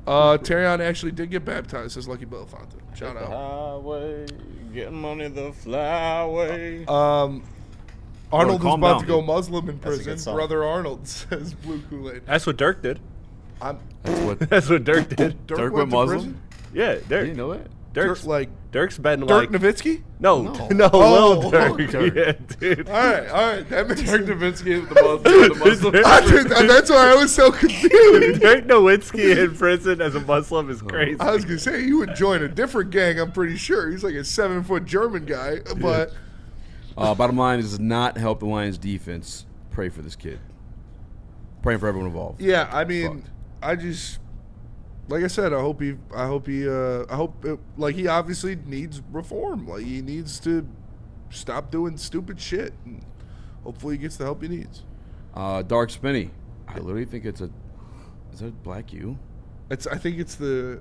Terrion actually did get baptized, says Lucky Belafonte. Shout out. Highway, getting money the flyway. Arnold is calm about down, to go dude. Muslim in That's a good prison. song. Brother Arnold, says Blue Kool-Aid. That's what Dirk did. I'm, That's what That's what Dirk did. Dirk went went to Muslim? prison? Yeah, You Dirk. didn't know that? Dirk's like Dirk's been Dirk like Nowitzki? no, Oh, Lil Dirk. Dirk. Yeah, dude. All right. That makes Dirk Nowitzki is the Muslim. That's why I was so confused. Dirk Nowitzki in prison as a Muslim is crazy. I was gonna say you would join a different gang. I'm pretty sure he's like a 7-foot German guy, but Bottom line is not help the Lions defense. Pray for this kid. Praying for everyone involved. yeah, I mean, Fucked. I just like I said, I hope he like he obviously needs reform. Like he needs to stop doing stupid shit, and hopefully he gets the help he needs. Dark Spinny. I literally think it's a. Is that Black U? I think it's the.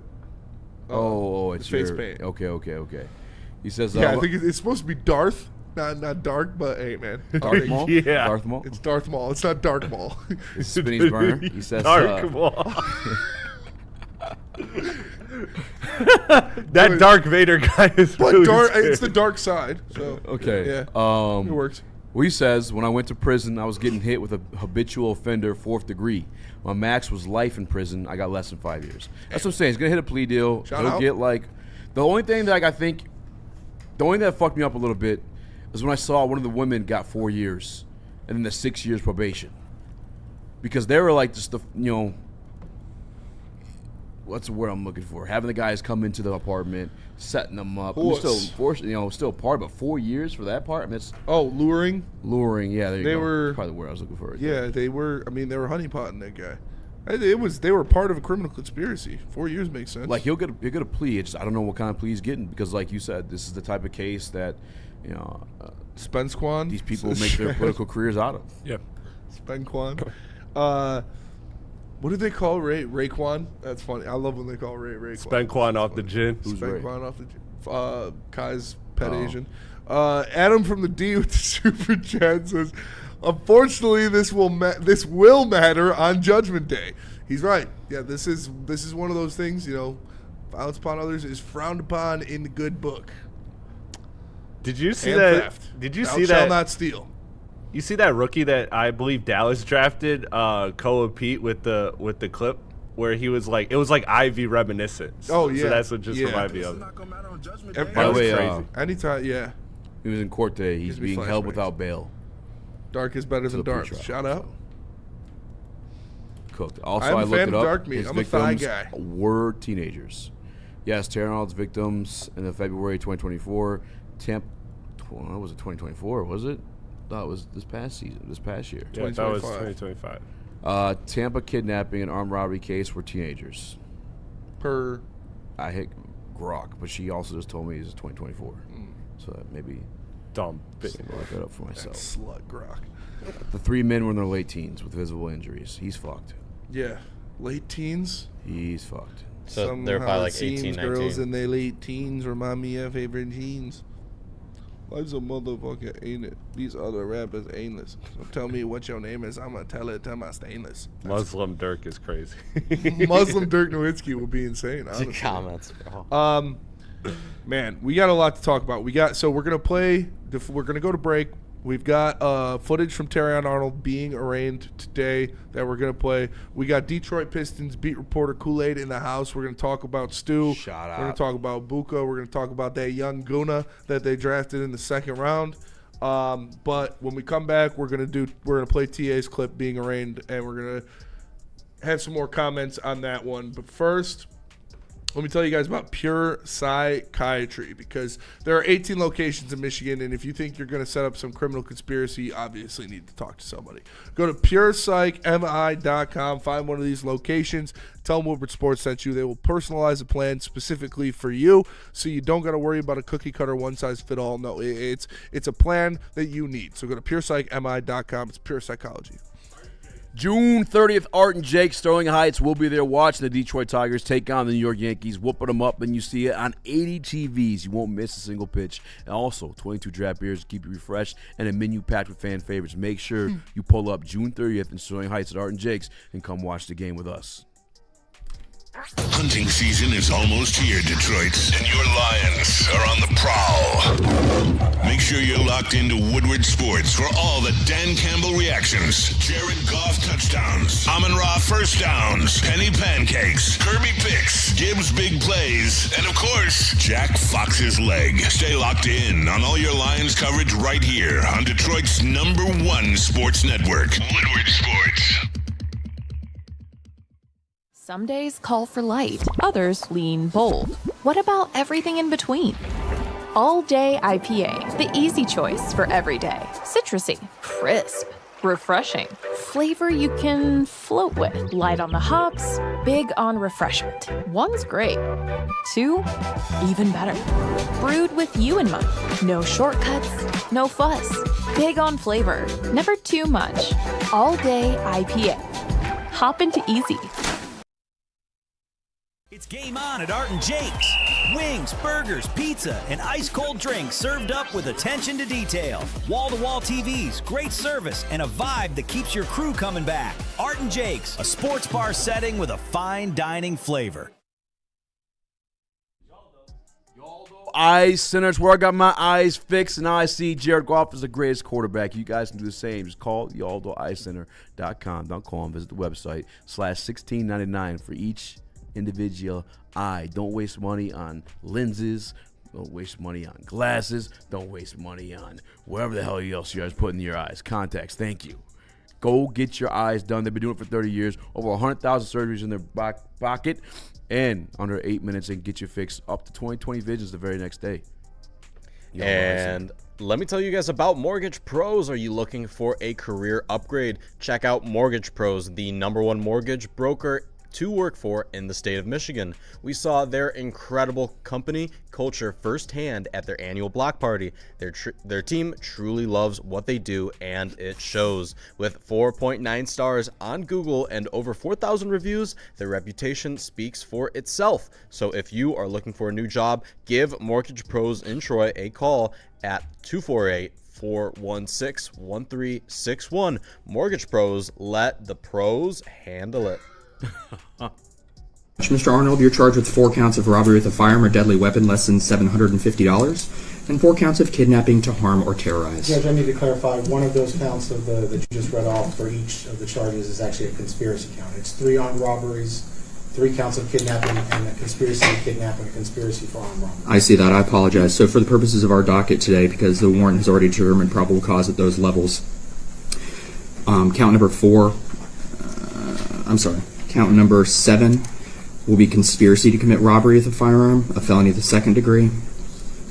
It's face your, paint. Okay. He says. Yeah, I think it's supposed to be Darth, not Dark, but hey, man, Darth Maul. Yeah. Darth Maul. it's Darth Maul. It's not Dark Maul. It's Spinny's burner. He says. Dark Maul. That Dark Vader guy is But really dark, scary. it's the dark side. So Okay. yeah, it works. Well, he says, when I went to prison, I was getting hit with a habitual offender, 4th degree. My max was life in prison. I got less than 5 years. That's what I'm saying. He's going to hit a plea deal. Shout He'll out. get, like, the only thing that the only thing that fucked me up a little bit is when I saw one of the women got 4 years and then the 6 years probation. Because they were like, just the, what's the word I'm looking for? Having the guys come into the apartment, setting them up. Still part, but 4 years for that part. I mean, it's Luring. luring. Yeah, there you They go. were- Probably the word I was looking for. Right Yeah, they were. I mean, they were honeypotting that guy. They were part of a criminal conspiracy. 4 years makes sense. Like he'll get a plea. It's just, I don't know what kind of plea he's getting because, like you said, this is the type of case that Spence Quan. these people make their political careers out of. Yep. Spence Quan. What did they call Raekwon? That's funny. I love when they call Raekwon. Ben Quan off the gin. Who's Spence Ray? Quan off the Kai's pet Oh. Asian. Adam from the D with the super chat says, "Unfortunately, this will matter on Judgment Day." He's right. Yeah, this is one of those things. Violence upon others is frowned upon in the good book. Did you see And that? theft. Did you Thou see shalt that? not steal. You see that rookie that I believe Dallas drafted, Koa Pete with the clip where he was like, it was like Ivy reminiscent. Oh, yeah. So that's what just Yeah. reminded me of. By the way, crazy. Anytime, yeah. he was in court today. He's Gives me being held flashbacks. without bail. Dark is better than the dark. pre-trial, Shout out. Cooked. Also, I'm a I fan looked of it up. dark meat. His I'm a thigh victims guy. were teenagers. Yes, Terrion Arnold's victims in the February 2024 what was it? 2024 was it? No, it was this past year. Yeah, that was 2025. Tampa kidnapping and armed robbery case were teenagers. Per I hit Grok, but she also just told me it's 2024. So that maybe Dumb. I'll look that up for myself. slut grok. The 3 men were in their late teens with visible injuries. He's fucked. Yeah. Late teens. He's fucked. So they're Somehow probably it like seems 18, girls 19. in their late teens remind me of favorite teens. Why's a motherfucker ain't it? These other rappers ain't this. So tell me what your name is. I'm going to tell it to my stainless. Muslim Dirk is crazy. Muslim Dirk Nowitzki would be insane, honestly. Comments, bro. Man, we got a lot to talk about. We're going to go to break. We've got footage from Terrion Arnold being arraigned today that we're going to play. We got Detroit Pistons beat reporter Kool-Aid in the house. We're going to talk about Stu. We're going to talk about Buka. We're going to talk about that young Guna that they drafted in the second round. But when we come back, we're going to play TA's clip being arraigned, and we're going to have some more comments on that one. But first, let me tell you guys about Pure Psychiatry, because there are 18 locations in Michigan, and if you think you're going to set up some criminal conspiracy, you obviously need to talk to somebody. Go to PurePsychMI.com, find one of these locations, tell them Woodward Sports sent you. They will personalize a plan specifically for you, so you don't got to worry about a cookie-cutter, one-size-fit-all. No, it's a plan that you need. So go to PurePsychMI.com. It's pure psychology. June 30th, Art and Jake, Sterling Heights will be there watching the Detroit Tigers take on the New York Yankees, whooping them up, and you see it on 80 TVs. You won't miss a single pitch. And also, 22 draft beers to keep you refreshed and a menu packed with fan favorites. Make sure you pull up June 30th in Sterling Heights at Art and Jake's and come watch the game with us. Hunting season is almost here, Detroit, and your Lions are on the prowl. Make sure you're locked into Woodward Sports for all the Dan Campbell reactions, Jared Goff touchdowns, Amon-Ra first downs, Penny pancakes, Kirby picks, Gibbs big plays, and of course, Jack Fox's leg. Stay locked in on all your Lions coverage right here on Detroit's #1 sports network, Woodward Sports. Some days call for light, others lean bold. What about everything in between? All Day IPA, the easy choice for every day. Citrusy, crisp, refreshing. Flavor you can float with. Light on the hops, big on refreshment. One's great. Two, even better. Brewed with you in mind. No shortcuts, no fuss. Big on flavor, never too much. All Day IPA. Hop into easy. It's game on at Art and Jake's. Wings, burgers, pizza, and ice-cold drinks served up with attention to detail. Wall-to-wall TVs, great service, and a vibe that keeps your crew coming back. Art and Jake's, a sports bar setting with a fine dining flavor. Eyes Centers, where I got my eyes fixed, and now I see Jared Goff is the greatest quarterback. You guys can do the same. Just call YaldoEyeCenter.com. Don't call them. Visit the website /16.99 for each individual eye. Don't waste money on lenses. Don't waste money on glasses. Don't waste money on whatever the hell else you guys put in your eyes. Contacts. Thank you. Go get your eyes done. They've been doing it for 30 years. Over 100,000 surgeries in their pocket. And under 8 minutes, they can get you fixed up to 20/20 visions the very next day. And let me tell you guys about Mortgage Pros. Are you looking for a career upgrade? Check out Mortgage Pros, the #1 mortgage broker to work for in the state of Michigan. We saw their incredible company culture firsthand at their annual block party. Their team truly loves what they do, and it shows. With 4.9 stars on Google and over 4,000 reviews, their reputation speaks for itself. So if you are looking for a new job, give Mortgage Pros in Troy a call at 248-416-1361. Mortgage Pros, let the pros handle it. Mr. Arnold, you're charged with 4 counts of robbery with a firearm or deadly weapon less than $750 and 4 counts of kidnapping to harm or terrorize. Judge, I need to clarify, one of those counts that you just read off for each of the charges is actually a conspiracy count. It's 3 armed robberies, 3 counts of kidnapping, and a conspiracy to kidnap and a conspiracy for armed robbery. I see that. I apologize. So for the purposes of our docket today, because the warrant has already determined probable cause at those levels, count number 7 will be conspiracy to commit robbery with a firearm, a felony of the 2nd degree.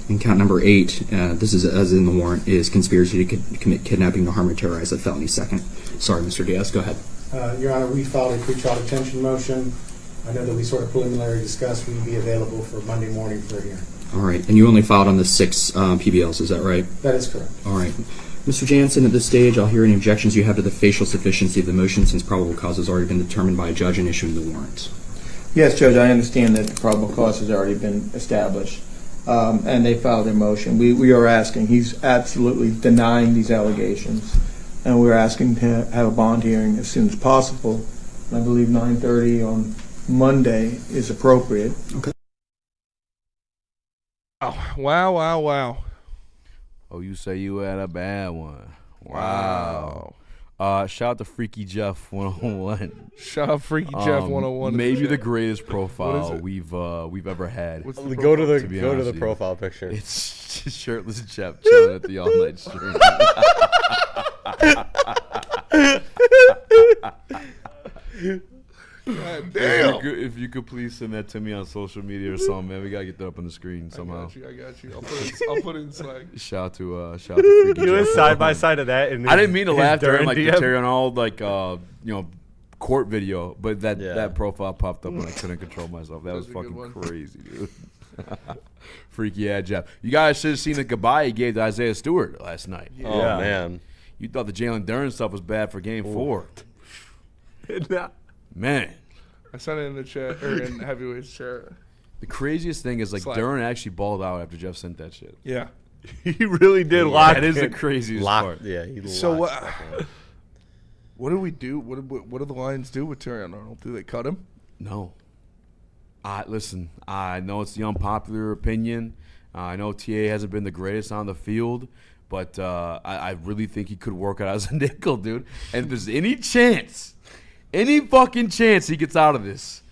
And count number 8, this is as in the warrant, is conspiracy to commit kidnapping to harm or terrorize, a felony 2nd. Sorry, Mr. Diaz, go ahead. Your Honor, we filed a pretrial detention motion. I know that we sort of preliminarily discussed we'd be available for Monday morning for a hearing. All right, and you only filed on the 6 PBLs, is that right? That is correct. All right. Mr. Jansen, at this stage, I'll hear any objections you have to the facial sufficiency of the motion, since probable cause has already been determined by a judge in issuing the warrant. Yes, Judge, I understand that the probable cause has already been established. and they filed their motion. We are asking. He's absolutely denying these allegations, and we're asking to have a bond hearing as soon as possible. I believe 9:30 on Monday is appropriate. Okay. Wow. Oh, you say you had a bad one. Wow. Shout out to Freaky Jeff 101. Shout out Freaky Jeff 101. Maybe the greatest profile we've ever had. Go to the profile picture. It's just shirtless Jeff chilling at the all night stream. God damn. If you could please send that to me on social media or something, man. We gotta get that up on the screen somehow. I got you. I'll put it in Slack. Shout out to Freaky You were Jeff. side by side of that. And I didn't mean to laugh during like the DM. Terrion Arnold court video, but that profile popped up and I couldn't control myself. That was fucking crazy, dude. Freaky Jeff. You guys should have seen the goodbye he gave to Isaiah Stewart last night. Yeah. Oh man, you thought the Jalen Duren stuff was bad for Game 4. Man, I sent it in the chat or in Heavyweight's chat. The craziest thing is Duren actually balled out after Jeff sent that shit. Yeah, he really did lock. That is the craziest part. Yeah, he so what do we do? What do the Lions do with Terrion Arnold? Do they cut him? No. Listen, I know it's the unpopular opinion. I know TA hasn't been the greatest on the field, but I really think he could work out as a nickel, dude. And if there's any fucking chance he gets out of this,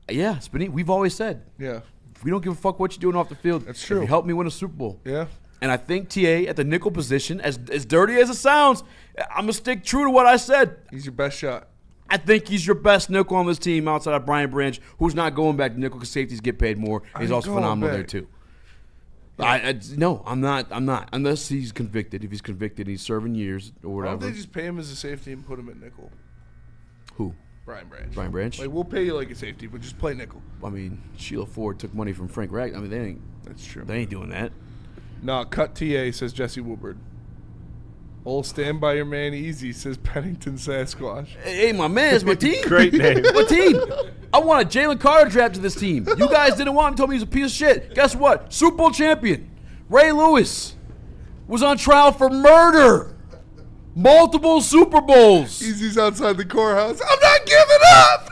yeah, Spinny, we've always said, yeah, we don't give a fuck what you're doing off the field. That's true. If you help me win a Super Bowl. Yeah. And I think TA at the nickel position, as dirty as it sounds, I'm going to stick true to what I said. He's your best shot. I think he's your best nickel on this team outside of Brian Branch, who's not going back to nickel because safeties get paid more. He's also phenomenal there, too. No, I'm not. Unless he's convicted. If he's convicted, he's serving years or Why whatever. don't they just pay him as a safety and put him at nickel? Who? Brian Branch. Brian Branch? Like, we'll pay you like a safety, but just play nickel. I mean, Sheila Ford took money from Frank Ragg. I mean, they ain't. That's true. They ain't doing that. No, cut TA, says Jesse Woodward. Old stand by your man easy, says Pennington Sasquatch. Hey, my man, it's my team. Great name. My team. I wanted Jalen Carter draft to this team. You guys didn't want him, told me he was a piece of shit. Guess what? Super Bowl champion. Ray Lewis was on trial for murder. Multiple Super Bowls. Easy's outside the courthouse. I'm not giving up.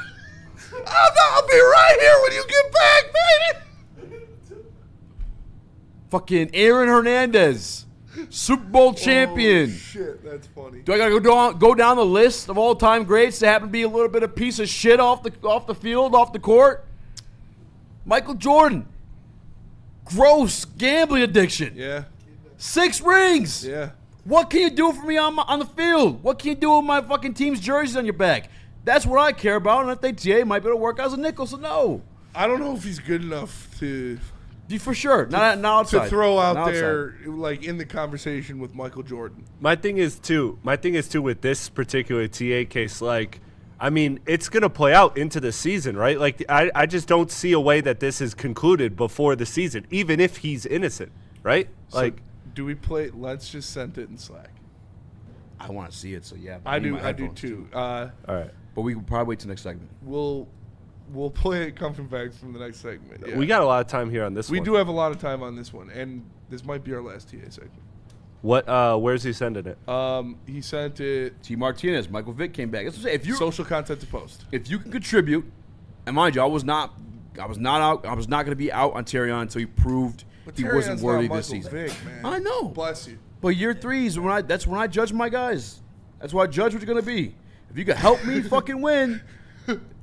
I'll be right here when you get back, baby. Fucking Aaron Hernandez, Super Bowl champion. Oh, shit, that's funny. Do I gotta go down the list of all-time greats that happen to be a little bit of piece of shit off the field, off the court? Michael Jordan, gross gambling addiction. Yeah. 6 rings. Yeah. What can you do for me on the field? What can you do with my fucking team's jerseys on your back? That's what I care about, and I think TA might be able to work out as a nickel, so no. I don't know if he's good enough to... For sure. Not outside. To throw out Not there, like, in the conversation with Michael Jordan. My thing is, too, with this particular TA case, like, I mean, it's going to play out into the season, right? Like, I just don't see a way that this is concluded before the season, even if he's innocent, right? So like, do we play? Let's just send it in Slack. I want to see it, so yeah. I do too. all right. But we can probably wait till next segment. We'll play it coming back from the next segment. Yeah. We got a lot of time here on this one. We do have a lot of time on this one, and this might be our last TA segment. What? Where's he sending it? He sent it. T. Martinez, Michael Vick came back. That's what I'm saying. If you social content to post, if you can contribute, and mind you, I was not going to be out on Terrion until he proved he wasn't worthy this season. Vick, man. I know. Bless you. But year 3 is that's when I judge my guys. That's why I judge what you're going to be. If you can help me fucking win,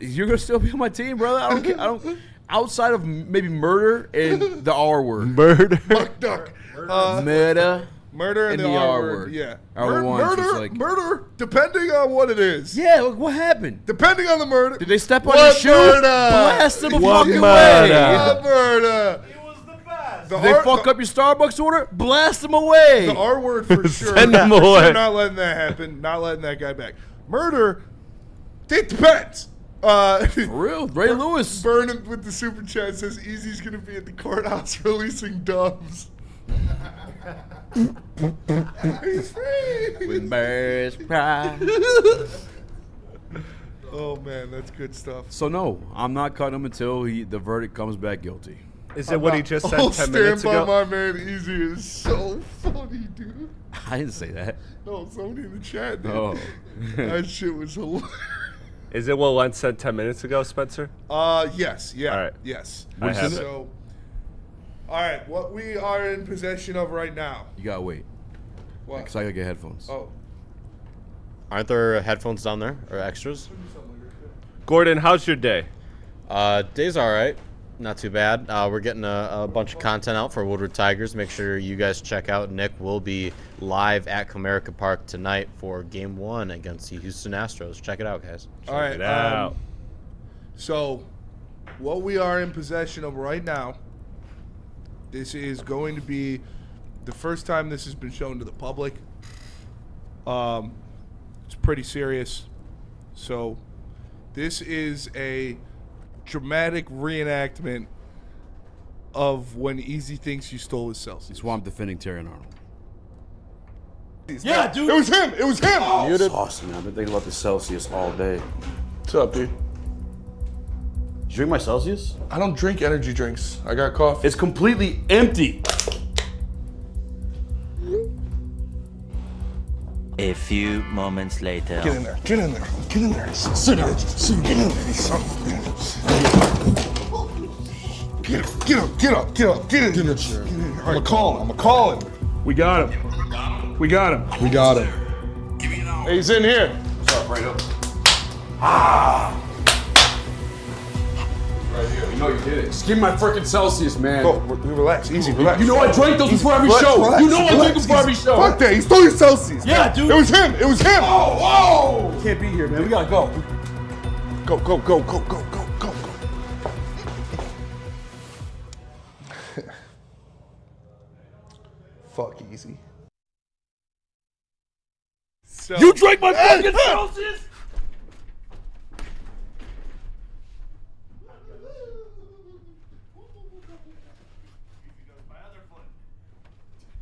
you're going to still be on my team, brother. I don't care. Outside of maybe murder and the R word. Murder. Fuck duck. Murder and the R word. Yeah. Murder, depending on what it is. Yeah, look, what happened? Depending on the murder. Did they step on your shoe? Blast them a fucking way. What murder? He was the best. Did they fuck up your Starbucks order? Blast them away. The R word for sure. Send them away. Sure, not letting that happen. Not letting that guy back. Murder, it depends. For real, Ray Lewis. Burning with the super chat says Easy's going to be at the courthouse releasing doves. He's free. With birds cry. Oh man, that's good stuff. So no, I'm not cutting him until the verdict comes back guilty. Is it what he just said 10 Stand minutes by ago? my man Easy is so funny, dude. I didn't say that. No, somebody in the chat did. Oh. That shit was hilarious. Is it what Len said 10 minutes ago, Spencer? Yes. Yeah. All right. Yes. I have it. So, all right, what we are in possession of right now. You gotta wait. What? Because I gotta get headphones. Oh. Aren't there headphones down there or extras? Gordon, how's your day? Day's all right. Not too bad. We're getting a bunch of content out for Woodward Tigers. Make sure you guys check out. Nick will be live at Comerica Park tonight for Game 1 against the Houston Astros. Check it out, guys. All right. it out. So, what we are in possession of right now, this is going to be the first time this has been shown to the public. It's pretty serious. So, this is a dramatic reenactment of when Easy thinks you stole his Celsius. That's why I'm defending Terrion Arnold. Yeah, dude. It was him. It was him. That's awesome, man. I've been thinking about the Celsius all day. What's up, dude? You drink my Celsius? I don't drink energy drinks. I got coffee. It's completely empty. A few moments later. Get in there. Get in there. Get in there. Sit down. Get in there. Get up. Get up. Get up. Get up. Get in there. I'm gonna call him. I'm gonna call him. We got him. We got him. We got him. Hey, he's in here. What's up, right up? Right here. You know you did it. Just give me my freaking Celsius, man. Go. Relax. Easy. Relax. You know I drank those before every show. Relax, You know I relax. drink them before every show. Fuck that. He stole your Celsius. Yeah, dude. It was him. It was him. Oh, whoa. Can't be here, man. We gotta go. Go, go, go, go, go, go, go, go. Fuck Easy. So, You drank my fucking Celsius?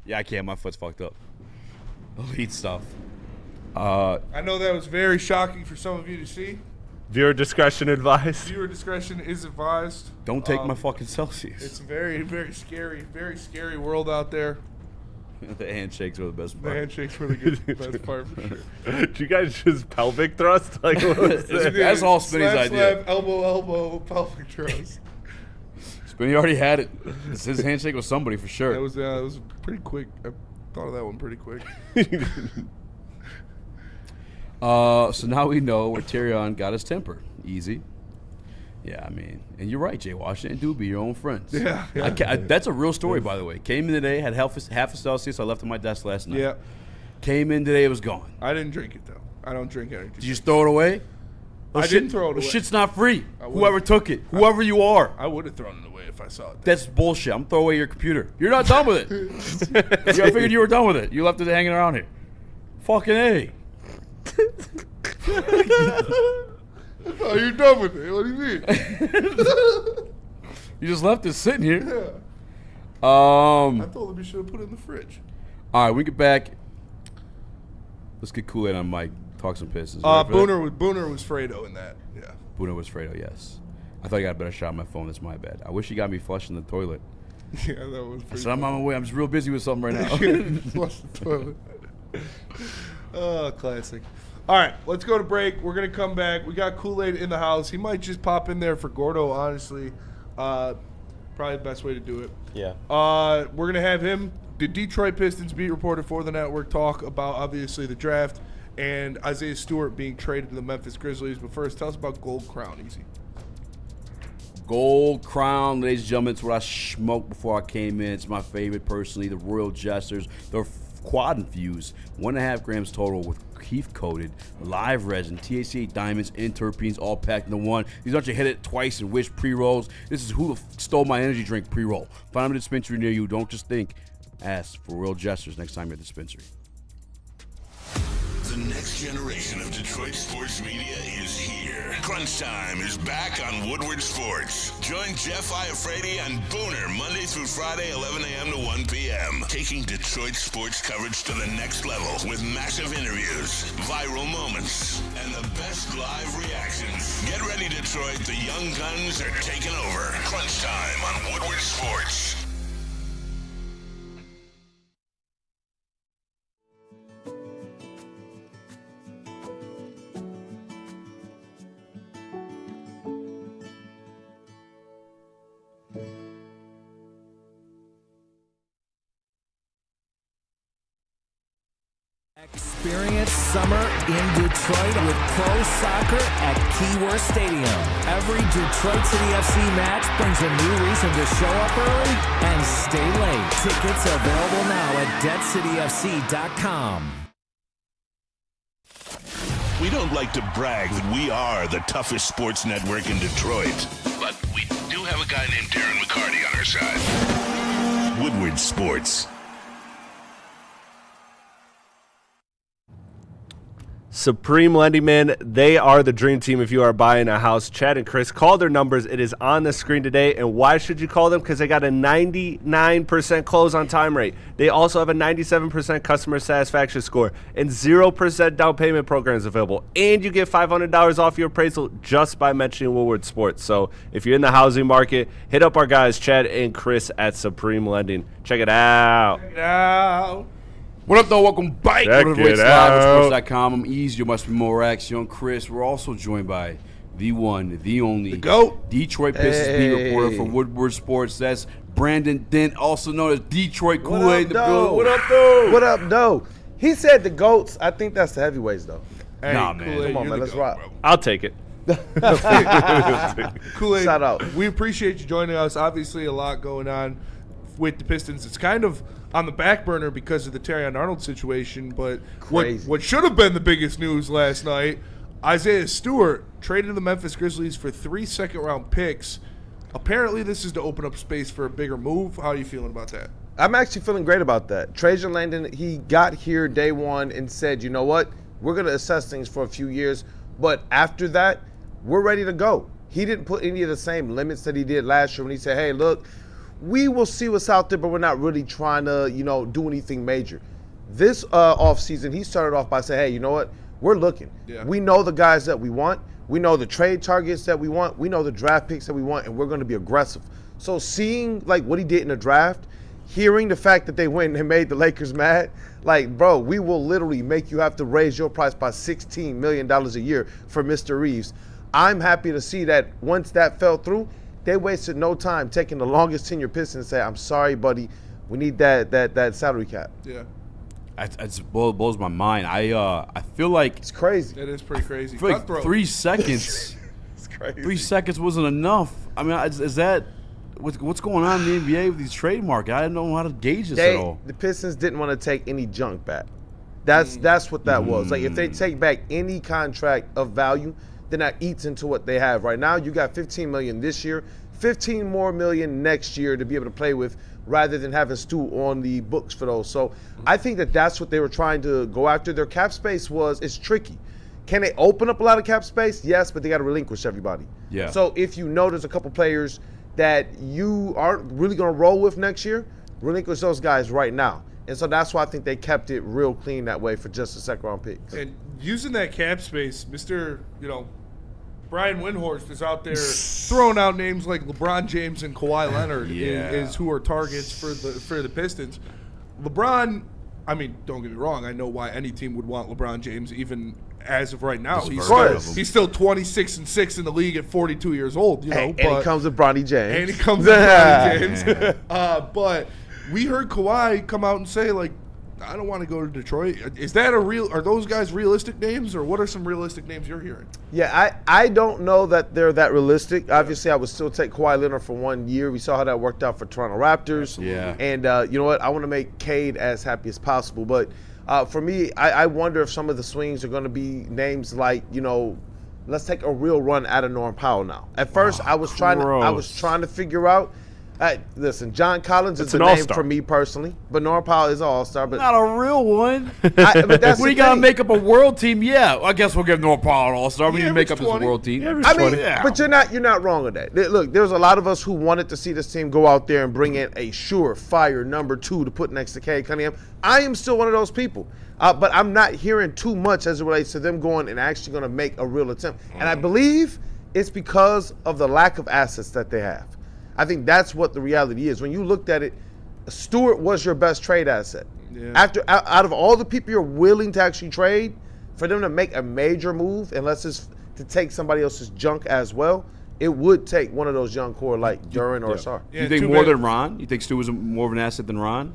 Yeah, I can't. My foot's fucked up. I'll eat stuff. I know that was very shocking for some of you to see. Viewer discretion advised. Viewer discretion is advised. Don't take my fucking Celsius. It's a very, very scary world out there. The handshakes were the best The part. handshakes were the good, best part for sure. Did you guys just pelvic thrust? Like, what was that? That's all Spinny's slap, idea. Slap, elbow, pelvic thrust. Spinny already had it. His handshake was somebody for sure. That was pretty quick. I thought of that one pretty quick. So now we know where Terrion got his temper. Easy. Yeah, I mean, and you're right, Jay Washington. Do be your own friends. Yeah. That's a real story, by the way. Came in today, had half a Celsius. I left on my desk last night. Yeah. Came in today, it was gone. I didn't drink it though. I don't drink energy. Did you just throw it away? I didn't throw it away. Shit's not free. I would've- Whoever took it, whoever you are. I would have thrown it away if I saw it. That's bullshit. I'm throwing away your computer. You're not done with it. I figured you were done with it. You left it hanging around here. Fucking A. Oh, you're done with it. What do you mean? You just left it sitting here. Yeah. I told him you should have put it in the fridge. All right, we get back. Let's get Kool-Aid on Mike. Talk some pisses. Ready for that? Booner was Fredo in that. Yeah. Booner was Fredo, yes. I thought I got a better shot on my phone. That's my bad. I wish you got me flushing the toilet. Yeah, that was pretty So I'm on my way. I'm just real busy with something right now. Flush the toilet. Oh, classic. All right, let's go to break. We're going to come back. We got Kool-Aid in the house. He might just pop in there for Gordo, honestly. Probably the best way to do it. Yeah. We're going to have him, the Detroit Pistons beat reporter for the network, talk about, obviously, the draft and Isaiah Stewart being traded to the Memphis Grizzlies. But first, tell us about Gold Crown, Easy. Gold Crown, ladies and gentlemen, it's what I smoked before I came in. It's my favorite, personally. The Royal Jesters. They're quad infused, 1.5 grams total with Keef coated, live resin, THC diamonds, and terpenes all packed into one. These aren't your hit it twice and wish pre-rolls. This is who stole my energy drink pre-roll. Find them at a dispensary near you. Don't just think. Ask for Royal Jesters next time you're at the dispensary. The next generation of Detroit sports media is here. Crunch Time is back on Woodward Sports. Join Jeff Iafrate and Booner Monday through Friday, 11 a.m. to 1 p.m. Taking Detroit sports coverage to the next level with massive interviews, viral moments, and the best live reactions. Get ready, Detroit. The young guns are taking over. Crunch Time on Woodward Sports. Experience summer in Detroit with pro soccer at Keyworth Stadium. Every Detroit City FC match brings a new reason to show up early and stay late. Tickets available now at deadcityfc.com. We don't like to brag that we are the toughest sports network in Detroit, but we do have a guy named Darren McCarty on our side. Woodward Sports. Supreme Lending, man, they are the dream team if you are buying a house. Chad and Chris, call their numbers. It is on the screen today. And why should you call them? Because they got a 99% close on time rate. They also have a 97% customer satisfaction score and 0% down payment programs available. And you get $500 off your appraisal just by mentioning Woodward Sports. So if you're in the housing market, hit up our guys, Chad and Chris at Supreme Lending. Check it out. Check it out. What up, though? Welcome back Check to the Voice it Live on out. Sports.com. I'm Easy. You must be Morax, young Chris. We're also joined by the one, the only, GOAT, Detroit Pistons beat reporter for Woodward Sports. That's Brandon Dent, also known as Detroit Kool-Aid. What up, though? What up, though? He said the GOATs. I think that's the heavyweights, though. Hey, nah, man. Kool-Aid, Come on, man. Let's rock. bro. I'll take it. Kool-Aid, Shout out. we appreciate you joining us. Obviously, a lot going on with the Pistons. It's kind of on the back burner because of the Terrion Arnold situation, but what should have been the biggest news last night, Isaiah Stewart traded to the Memphis Grizzlies for 3 second-round picks. Apparently, this is to open up space for a bigger move. How are you feeling about that? I'm actually feeling great about that. Trajan Langdon, he got here day one and said, you know what? We're going to assess things for a few years, but after that, we're ready to go. He didn't put any of the same limits that he did last year when he said, hey, look, we will see what's out there, but we're not really trying to, do anything major. This offseason, he started off by saying, hey, you know what? We're looking. Yeah. We know the guys that we want. We know the trade targets that we want. We know the draft picks that we want, and we're going to be aggressive. So seeing, what he did in the draft, hearing the fact that they went and made the Lakers mad, bro, we will literally make you have to raise your price by $16 million a year for Mr. Reeves. I'm happy to see that once that fell through, they wasted no time taking the longest tenure Pistons and say, I'm sorry, buddy, we need that salary cap. Yeah. It blows my mind. I feel like it's crazy. That is pretty crazy. I feel like 3 seconds. It's crazy. 3 seconds wasn't enough. I mean, is that what's going on in the NBA with these trade market? I don't know how to gauge this at all. The Pistons didn't want to take any junk back. That's what that was. If they take back any contract of value, then that eats into what they have right now. You got $15 million this year, $15 more million next year to be able to play with, rather than having Stu on the books for those. So I think that's what they were trying to go after. Their cap space is tricky. Can they open up a lot of cap space? Yes, but they got to relinquish everybody. Yeah. So if you know there's a couple players that you aren't really going to roll with next year, relinquish those guys right now. And so that's why I think they kept it real clean that way for just a second-round pick. And using that cap space, Mr. Brian Windhorst is out there throwing out names like LeBron James and Kawhi Leonard is who are targets for the Pistons. LeBron, I mean, don't get me wrong, I know why any team would want LeBron James even as of right now. He's still 26-6 in the league at 42 years old, And he comes with Bronny James. And he comes with Bronny James. But we heard Kawhi come out and say, I don't want to go to Detroit. Is that are those guys realistic names, or what are some realistic names you're hearing? Yeah, I don't know that they're that realistic. Obviously, I would still take Kawhi Leonard for 1 year. We saw how that worked out for Toronto Raptors. Yeah. And you know what? I want to make Cade as happy as possible. But for me, I wonder if some of the swings are going to be names like, let's take a real run out of Norm Powell now. At first, I was trying to figure out Listen, John Collins It's is an the name all-star. for me personally, but Norm Powell is an all-star. But Not a real one. but that's When the you gotta thing. make up a world team, yeah, I guess we'll give North Powell an all-star. We Yeah, need to make up average this 20. world team. I mean, but you're not wrong on that. Look, there's a lot of us who wanted to see this team go out there and bring in a surefire number 2 to put next to Cade Cunningham. I am still one of those people, but I'm not hearing too much as it relates to them going and actually going to make a real attempt. And I believe it's because of the lack of assets that they have. I think that's what the reality is. When you looked at it, Stewart was your best trade asset. Yeah. Out of all the people you're willing to actually trade, for them to make a major move, unless it's to take somebody else's junk as well, it would take one of those young core like Duran or Sarr. You think more than Ron? You think Stu was more of an asset than Ron?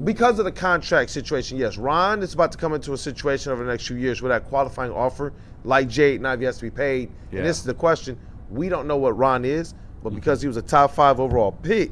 Because of the contract situation, yes. Ron is about to come into a situation over the next few years where that qualifying offer, like Jade Ivey, has to be paid. Yeah. And this is the question. We don't know what Ron is, but because he was a top 5 overall pick,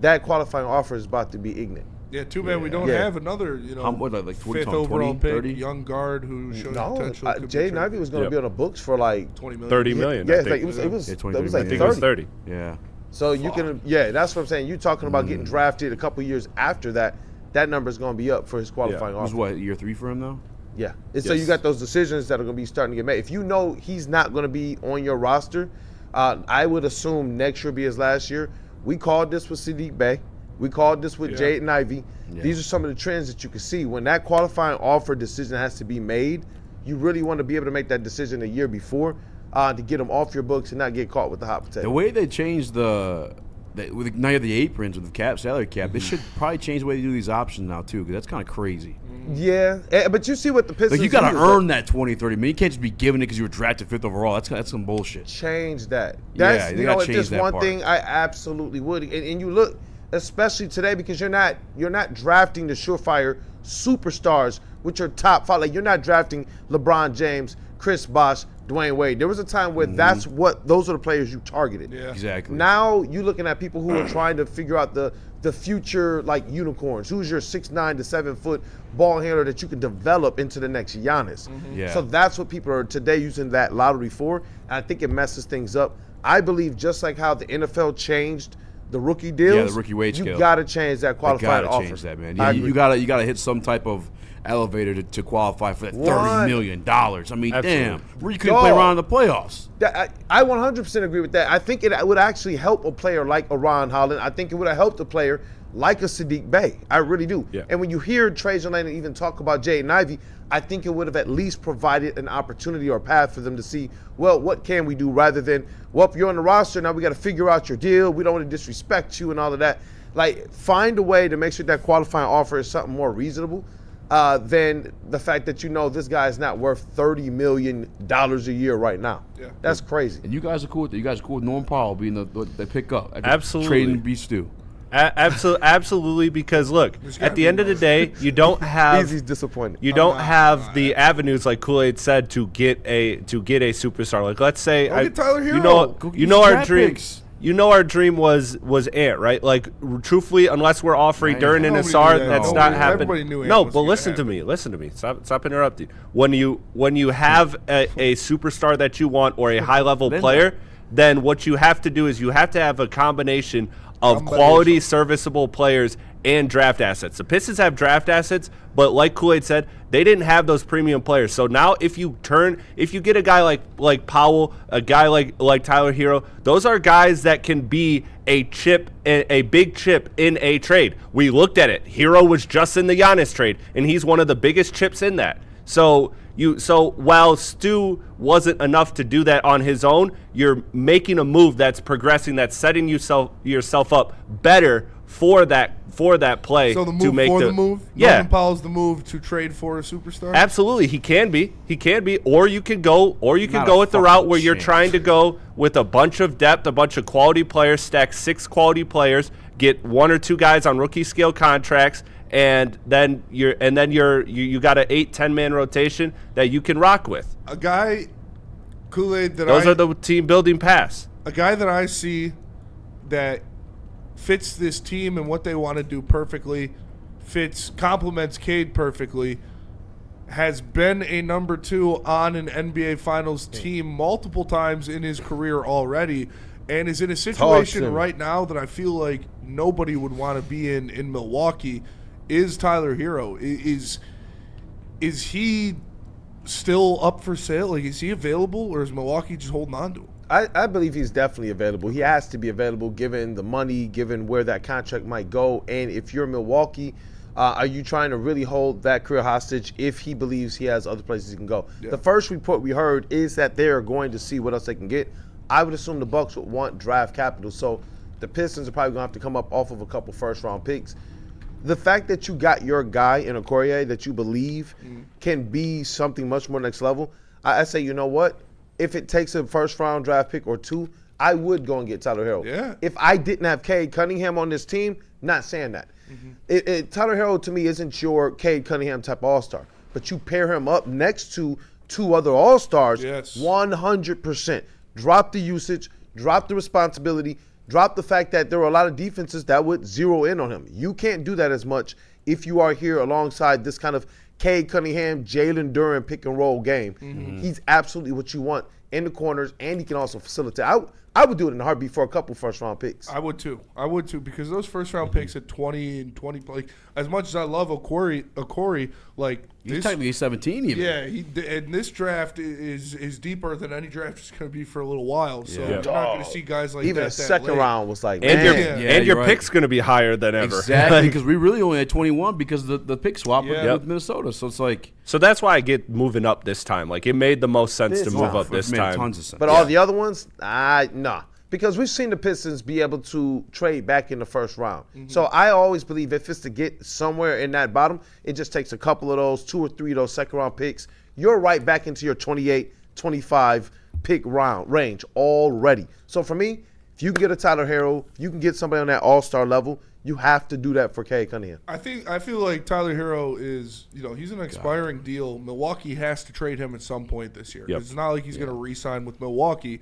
that qualifying offer is about to be ignorant. Yeah, too bad we don't Yeah. have another, What, like 20, 5th 20, overall pick, 30? young guard who showed No, potential. could be Jade Ivey traded. was going to be on the books for like 20 million. 30 million. Yeah, I it's like, think. it was Yeah, it was 23 like I think 30. it was 30. Yeah. So you can, that's what I'm saying. You're talking about getting drafted a couple years after that. That number is going to be up for his qualifying It was offer. what, year 3 for him though? Yeah. And so you got those decisions that are going to be starting to get made. If you know he's not going to be on your roster, I would assume next year will be his last year. We called this with Sadiq Bey. We called this with Jaden Ivey. Yeah. These are some of the trends that you can see. When that qualifying offer decision has to be made, you really want to be able to make that decision a year before to get them off your books and not get caught with the hot potato. The way they changed with now you have the aprons with the salary cap, they should probably change the way they do these options now too, because that's kind of crazy. Yeah, but you see what the Pistons Like you got to do is earn that 20, 30 million. You can't just be giving it because you were drafted 5th overall. That's some bullshit. change that. Yeah, That's they you know gotta what, change there's that one part. thing I absolutely would. And you look, especially today, because you're not drafting the surefire superstars with your top 5. Like you're not drafting LeBron James, Chris Bosh, Dwayne Wade. There was a time where those are the players you targeted. Yeah. Exactly. Now you're looking at people who are trying to figure out the future like unicorns. Who's your 6'9" to 7 foot ball handler that you can develop into the next Giannis? Yeah. So that's what people are today using that lottery for. And I think it messes things up. I believe just like how the NFL changed the rookie deals, Yeah, the rookie wage you scale. got to change that They qualifying gotta offer. change that, man. I You agree. gotta hit some type of elevator to qualify for that $30 One. million. I mean, Absolutely. damn, where you couldn't play around in the playoffs. I 100% agree with that. I think it would actually help a player like a Ron Holland. I think it would have helped a player like a Sadiq Bey. I really do. Yeah. And when you hear Trajan Lane even talk about Jaden Ivey, I think it would have at least provided an opportunity or a path for them to see, well, what can we do rather than, well, you're on the roster, now we got to figure out your deal. We don't want to disrespect you and all of that. Like, find a way to make sure that qualifying offer is something more reasonable than the fact that you know this guy is not worth $30 million a year right now. Yeah. That's crazy. And you guys are cool with it. You guys are cool with Norm Powell being the pickup. Absolutely. Trading B Stu. Absolutely, because look, at the end of the day, you don't have Easy's disappointed. You don't have the avenues like Kool-Aid said to get a superstar. Like let's say get Tyler Hero. you know our draft dream. picks. You know our dream was Ant, right? Like truthfully, unless we're offering Right. Duran and Nobody Asar, knew that. that's Nobody- not happening. everybody knew Ant No, was but gonna listen to me. Listen to me. Stop interrupting. When you have a superstar that you want or a high level player, then what you have to do is you have to have a combination of quality, serviceable players and draft assets. The Pistons have draft assets, but like Kool-Aid said, they didn't have those premium players. So now if you get a guy like Powell, a guy like Tyler Hero, those are guys that can be a big chip in a trade. We looked at it. Hero was just in the Giannis trade, and he's one of the biggest chips in that. So while Stu wasn't enough to do that on his own, you're making a move that's progressing, that's setting yourself up better for that play. So the to move make the move? Yeah. Norman Powell's the move to trade for a superstar? Absolutely, he can be, or you can go Not with a the route where fucking you're chance. trying to go with a bunch of depth, a bunch of quality players, stack 6 quality players, get 1 or 2 guys on rookie scale contracts, and then you got an 8-10 man rotation that you can rock with. A guy, Kool-Aid, Those are the team building paths. a guy that I see that fits this team and what they want to do perfectly, complements Cade perfectly, has been a number 2 on an NBA Finals team multiple times in his career already, and is in a situation right now that I feel like nobody would want to be in Milwaukee, is Tyler Hero. Is he still up for sale? Like, is he available, or is Milwaukee just holding on to him? I believe he's definitely available. He has to be available given the money, given where that contract might go. And if you're Milwaukee, are you trying to really hold that career hostage if he believes he has other places he can go? Yeah. The first report we heard is that they're going to see what else they can get. I would assume the Bucks would want draft capital. So the Pistons are probably going to have to come up off of a couple first-round picks. The fact that you got your guy in Okorie that you believe can be something much more next level, I say, you know what? If it takes a first-round draft pick or two, I would go and get Tyler Hero. Yeah. If I didn't have Cade Cunningham on this team, not saying that. Tyler Hero, to me, isn't your Cade Cunningham type all-star. But you pair him up next to two other all-stars, 100%. Drop the usage, drop the responsibility, drop the fact that there are a lot of defenses that would zero in on him. You can't do that as much if you are here alongside this kind of Cade Cunningham, Jalen Duren pick-and-roll game. He's absolutely what you want in the corners, and he can also facilitate. I would do it in a heartbeat for a couple first-round picks. I would too, because those first-round picks at 20 and 20, like, as much as I love Okorie, like, he's technically 17 even. Yeah, and this draft is deeper than any draft is going to be for a little while. So you're not going to see guys like even that. Even a second round was like, and your pick's going to be higher than ever. Exactly, because we really only had 21 because of the pick swap with Minnesota. So it's like, so that's why I get moving up this time. Like, it made the most sense to move up this time. Tons of sense. But all the other ones, nah. Because we've seen the Pistons be able to trade back in the first round. So I always believe if it's to get somewhere in that bottom, it just takes a couple of those, 2 or 3 of those second-round picks. You're right back into your 28, 25 pick round range already. So for me, if you can get a Tyler Hero, if you can get somebody on that all-star level, you have to do that for Cade Cunningham. I feel like Tyler Hero is, he's an expiring deal. Milwaukee has to trade him at some point this year. It's not like he's going to re-sign with Milwaukee.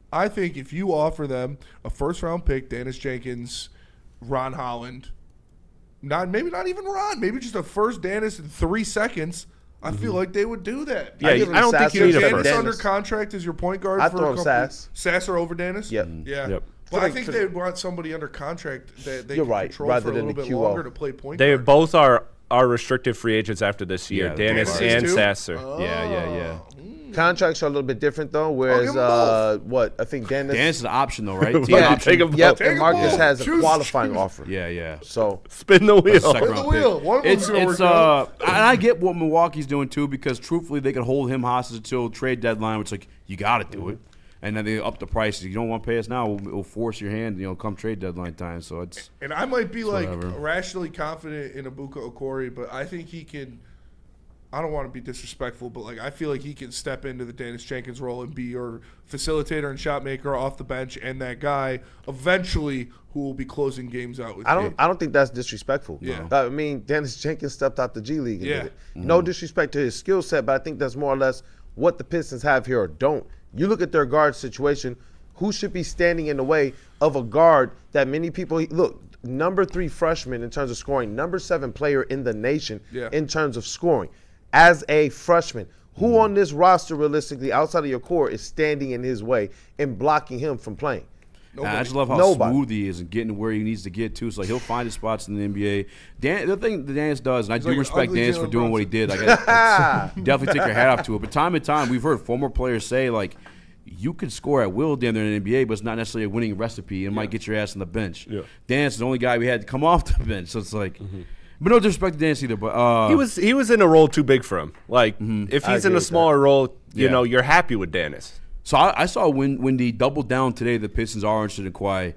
I think if you offer them a first-round pick, Dennis Jenkins, Ron Holland, maybe not even Ron, maybe just a first Dennis in 3 seconds, I feel like they would do that. Yeah, I don't think you need a first. Dennis under contract as your point guard I'd for throw a couple. Sass. Sasser over Dennis? Yep. Yeah. Yep. But I think they would want somebody under contract that they can control rather for a than little the bit QO. longer to play point They guard. both are restricted free agents after this year. Dennis and too? Sasser. Yeah. Contracts are a little bit different though. Whereas I think Dennis is an option though, right? Take them both. Yep, and Marcus has a qualifying offer. Yeah. So spin the wheel. Spin the wheel. One of them's gonna work out. And I get what Milwaukee's doing too, because truthfully they could hold him hostage until trade deadline, which like you got to do it, and then they up the prices. You don't want to pay us now, we'll force your hand, come trade deadline time. So it's. And I might be like whatever. rationally confident in Ibuka Okorie, but I think he can. I don't want to be disrespectful, but like I feel like he can step into the Dennis Jenkins role and be your facilitator and shot maker off the bench, and that guy eventually who will be closing games out with. I don't think that's disrespectful. Yeah. I mean, Dennis Jenkins stepped out the G League and did it. No disrespect to his skill set, but I think that's more or less what the Pistons have here or don't. You look at their guard situation, who should be standing in the way of a guard that many people look, number 3 freshman in terms of scoring, number 7 player in the nation in terms of scoring. As a freshman, who on this roster realistically outside of your core is standing in his way and blocking him from playing? I just love how smooth he is and getting where he needs to get to. So like he'll find his spots in the NBA. The thing that Dennis does, and I do respect Dennis for doing what he did. Like, I definitely take your hat off to it. But time and time, we've heard former players say like, you can score at will down there in the NBA, but it's not necessarily a winning recipe. It might get your ass on the bench. Dennis is the only guy we had to come off the bench. So it's like. But no disrespect to Dennis either. But he was in a role too big for him. Like if he's in a smaller role, you know, you're happy with Dennis. So I saw when they doubled down today, the Pistons are interested in Kawhi,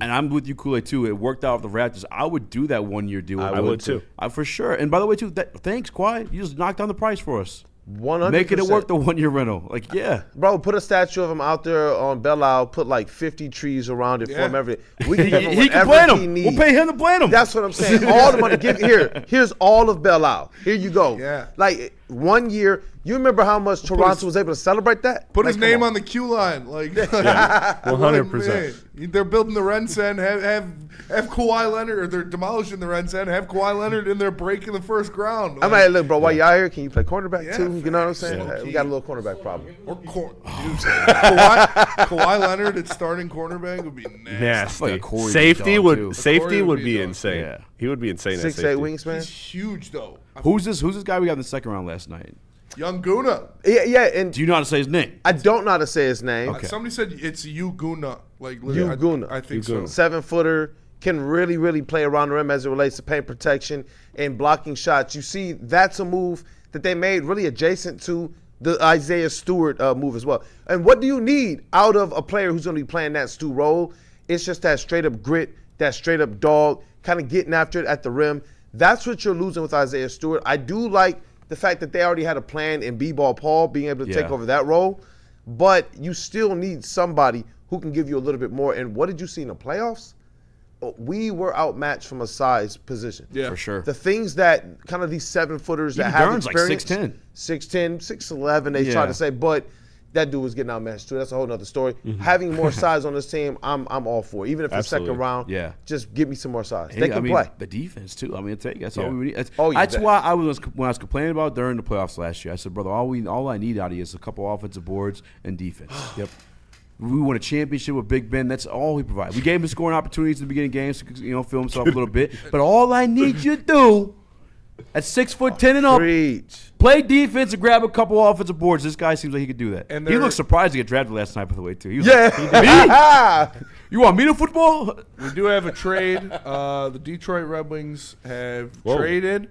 and I'm with you, Kool-Aid too. It worked out with the Raptors. I would do that 1-year deal. I would too, for sure. And by the way, too, thanks Kawhi. You just knocked down the price for us. 100%. Making it work the 1-year rental. Like, yeah. Bro, put a statue of him out there on Belle Isle, put like 50 trees around it for him everything. We can give him he can plant them. We'll pay him to plant them. That's what I'm saying. All the money. Here's all of Belle Isle. Here you go. Yeah. Like, 1 year. You remember how much Toronto was able to celebrate that? Put his name on the queue line, like 100%. They're building the RenCen. Have Kawhi Leonard, or they're demolishing the RenCen. Have Kawhi Leonard in there breaking the first ground. I'm like, look, bro, while y'all here, can you play cornerback too? You know what I'm saying? Yeah. We got a little cornerback problem. Or Kawhi Leonard at starting cornerback would be nasty. Safety would be insane. Yeah. He would be insane. 6'8" wingspan. He's huge though. Who's this guy we got in the second round last night? Young Guna. Yeah. And do you know how to say his name? I don't know how to say his name. Okay. Somebody said it's Uguna. Like Uguna. I think so. 7-footer, can really, really play around the rim as it relates to paint protection and blocking shots. You see, that's a move that they made really adjacent to the Isaiah Stewart move as well. And what do you need out of a player who's going to be playing that Stu role? It's just that straight up grit, that straight up dog, kind of getting after it at the rim. That's what you're losing with Isaiah Stewart. I do like the fact that they already had a plan in B-Ball Paul being able to take over that role, but you still need somebody who can give you a little bit more. And what did you see in the playoffs? We were outmatched from a size position. Yeah, for sure. The things that kind of these 7-footers that have Dern's experience, like 6'10", 6'11", they try to say, but that dude was getting outmatched too. That's a whole nother story. Having more size on this team, I'm all for. Even if it's second round, just give me some more size. They can play. The defense too. I mean, that's all we need. That's that. why when I was complaining about during the playoffs last year, I said, brother, all I need out of you is a couple offensive boards and defense. Yep. We won a championship with Big Ben. That's all we provide. We gave him scoring opportunities in the beginning of games to fill himself a little bit. But all I need you to do at 6'10" and up, play defense and grab a couple offensive boards. This guy seems like he could do that. And he looked surprised to get drafted last night, by the way, too. He was like, me? You want me to football? We do have a trade. The Detroit Red Wings have traded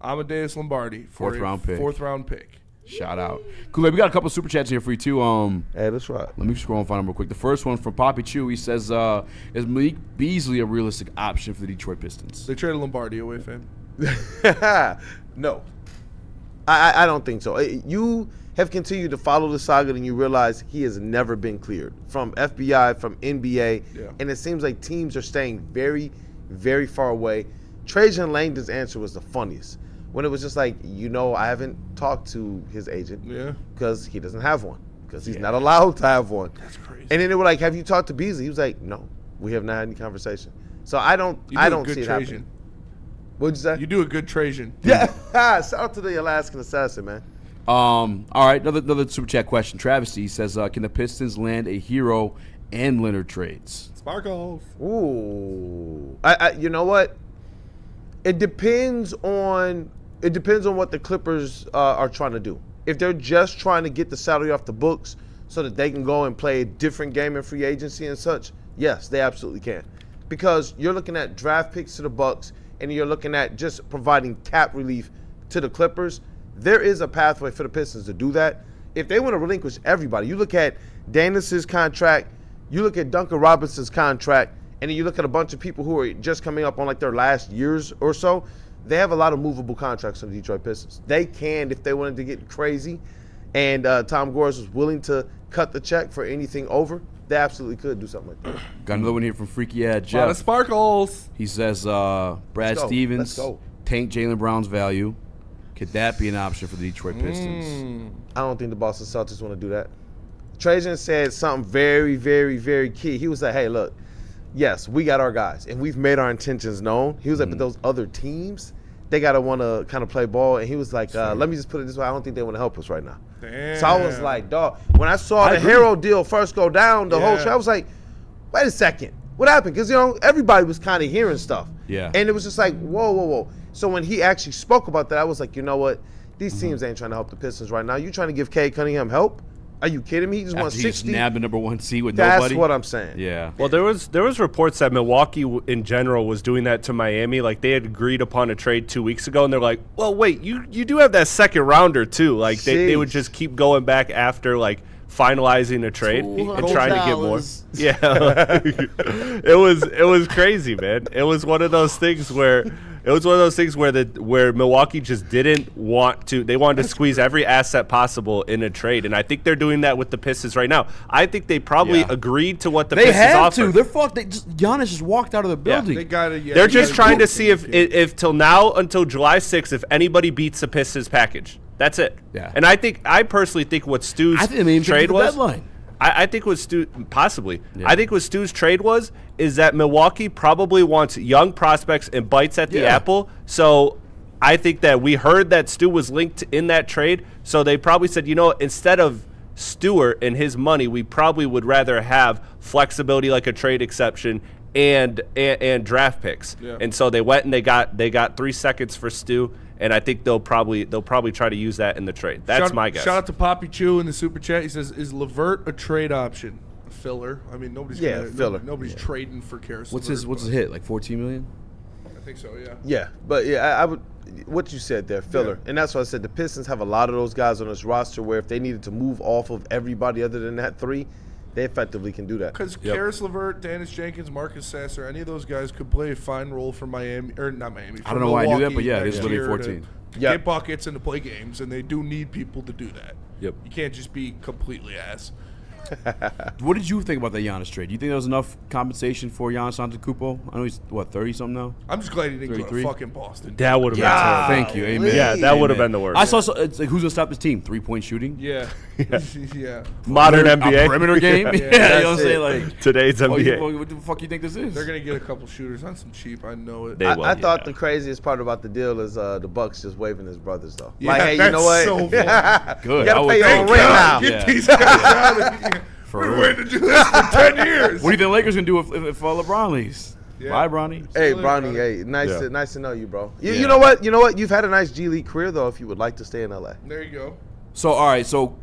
Amadeus Lombardi for fourth round pick. Shout out. Cool. We got a couple of super chats here for you, too. Hey, that's right. Let me scroll and find them real quick. The first one from Poppy Chew. He says, is Malik Beasley a realistic option for the Detroit Pistons? They traded Lombardi away, fam. No. I don't think so. You have continued to follow the saga and you realize he has never been cleared from FBI, from NBA, and it seems like teams are staying very, very far away. Trajan Langdon's answer was the funniest. When it was just like, I haven't talked to his agent because he doesn't have one, because he's not allowed to have one. That's crazy. And then they were like, have you talked to Beasley? He was like, no, we have not had any conversation. So I don't see it happening. What'd you say? You do a good Trajan. Yeah. Shout out to the Alaskan Assassin, man. All right, another super chat question. Travis D says, can the Pistons land a Hero and Leonard trades? Sparkles. Ooh. You know what? It depends on what the Clippers are trying to do. If they're just trying to get the salary off the books so that they can go and play a different game in free agency and such, yes, they absolutely can. Because you're looking at draft picks to the Bucks and you're looking at just providing cap relief to the Clippers. There is a pathway for the Pistons to do that. If they want to relinquish everybody, you look at Danis's contract, you look at Duncan Robinson's contract, and then you look at a bunch of people who are just coming up on like their last years or so, they have a lot of movable contracts on the Detroit Pistons. They can, if they wanted to get crazy, and Tom Gores was willing to cut the check for anything over, they absolutely could do something like that. Got another one here from Freaky Jeff. A lot of sparkles. He says, Brad Stevens tanked Jaylen Brown's value. Could that be an option for the Detroit Pistons? I don't think the Boston Celtics want to do that. Trajan said something very, very, very key. He was like, hey, look, yes, we got our guys, and we've made our intentions known. He was like, but those other teams, they got to want to kind of play ball. And he was like, let me just put it this way. I don't think they want to help us right now. Damn. So I was like, dog, when I saw the Hero deal first go down, the whole show, I was like, wait a second. What happened? Because, everybody was kind of hearing stuff. Yeah. And it was just like, whoa. So when he actually spoke about that, I was like, you know what? These teams ain't trying to help the Pistons right now. You trying to give Cade Cunningham help? Are you kidding me? He just won 60. He just nabbed the number 1 seed with That's nobody. That's what I'm saying. Yeah. Well, there was reports that Milwaukee in general was doing that to Miami. Like they had agreed upon a trade 2 weeks ago, and they're like, well, wait, you do have that second rounder too. Like they would just keep going back after like finalizing a trade and trying to get more. Yeah. It was crazy, man. It was one of those things where it It was one of those things where Milwaukee just didn't want to. They wanted to squeeze every asset possible in a trade, and I think they're doing that with the Pistons right now. I think they probably agreed to what the Pistons offered. They have to. They're fucked. Giannis just walked out of the building. They got to. They're just trying to see if till now until July 6th, if anybody beats the Pistons package. That's it. Yeah. And I personally think what Stu's trade was. Deadline. I think what Stu possibly. Yeah. I think what Stu's trade is that Milwaukee probably wants young prospects and bites at the apple. So I think that we heard that Stu was linked in that trade. So they probably said, instead of Stewart and his money, we probably would rather have flexibility like a trade exception and draft picks. Yeah. And so they went and they got 3 seconds for Stu. And I think they'll probably try to use that in the trade. That's my guess. Shout out to Poppy Chu in the super chat. He says, "Is LeVert a trade option? A filler? I mean, nobody's filler. Nobody's trading for Karis. What's his hit? Like 14 million? I think so. Yeah. Yeah, but I would. What you said there, filler, and that's why I said the Pistons have a lot of those guys on this roster where if they needed to move off of everybody other than that 3. They effectively can do that. Because Karis LeVert, Dennis Jenkins, Marcus Sasser, any of those guys could play a fine role for Miami, or not Miami. I don't know why I knew that, but yeah, it is literally 14. Get buckets and to play games, and they do need people to do that. Yep. You can't just be completely ass. What did you think about the Giannis trade? Do you think there was enough compensation for Giannis Antetokounmpo? I know he's 30-something now. I'm just glad he didn't go to fucking Boston. That would have been terrible. Thank you, amen. Yeah, that would have been the worst. I saw. It's like, who's gonna stop this team? 3-point shooting. Yeah. Yeah. Modern NBA. Perimeter game. Yeah, you know what I'm saying? Like today's NBA. What the fuck you think this is? They're gonna get a couple shooters on some cheap. I know it. I thought the craziest part about the deal is the Bucks just waving his brothers though. Yeah, like, hey, that's you know what? So good. You gotta pay your own rent now. Get these guys out of here. We're waiting to do this for 10 years. What do you think Lakers gonna do if LeBron leaves? Yeah. Bye, Bronny. Hey, Bronny. Hey, nice to know you, bro. You know what? You know what? You've had a nice G League career though. If you would like to stay in LA. There you go. So all right, so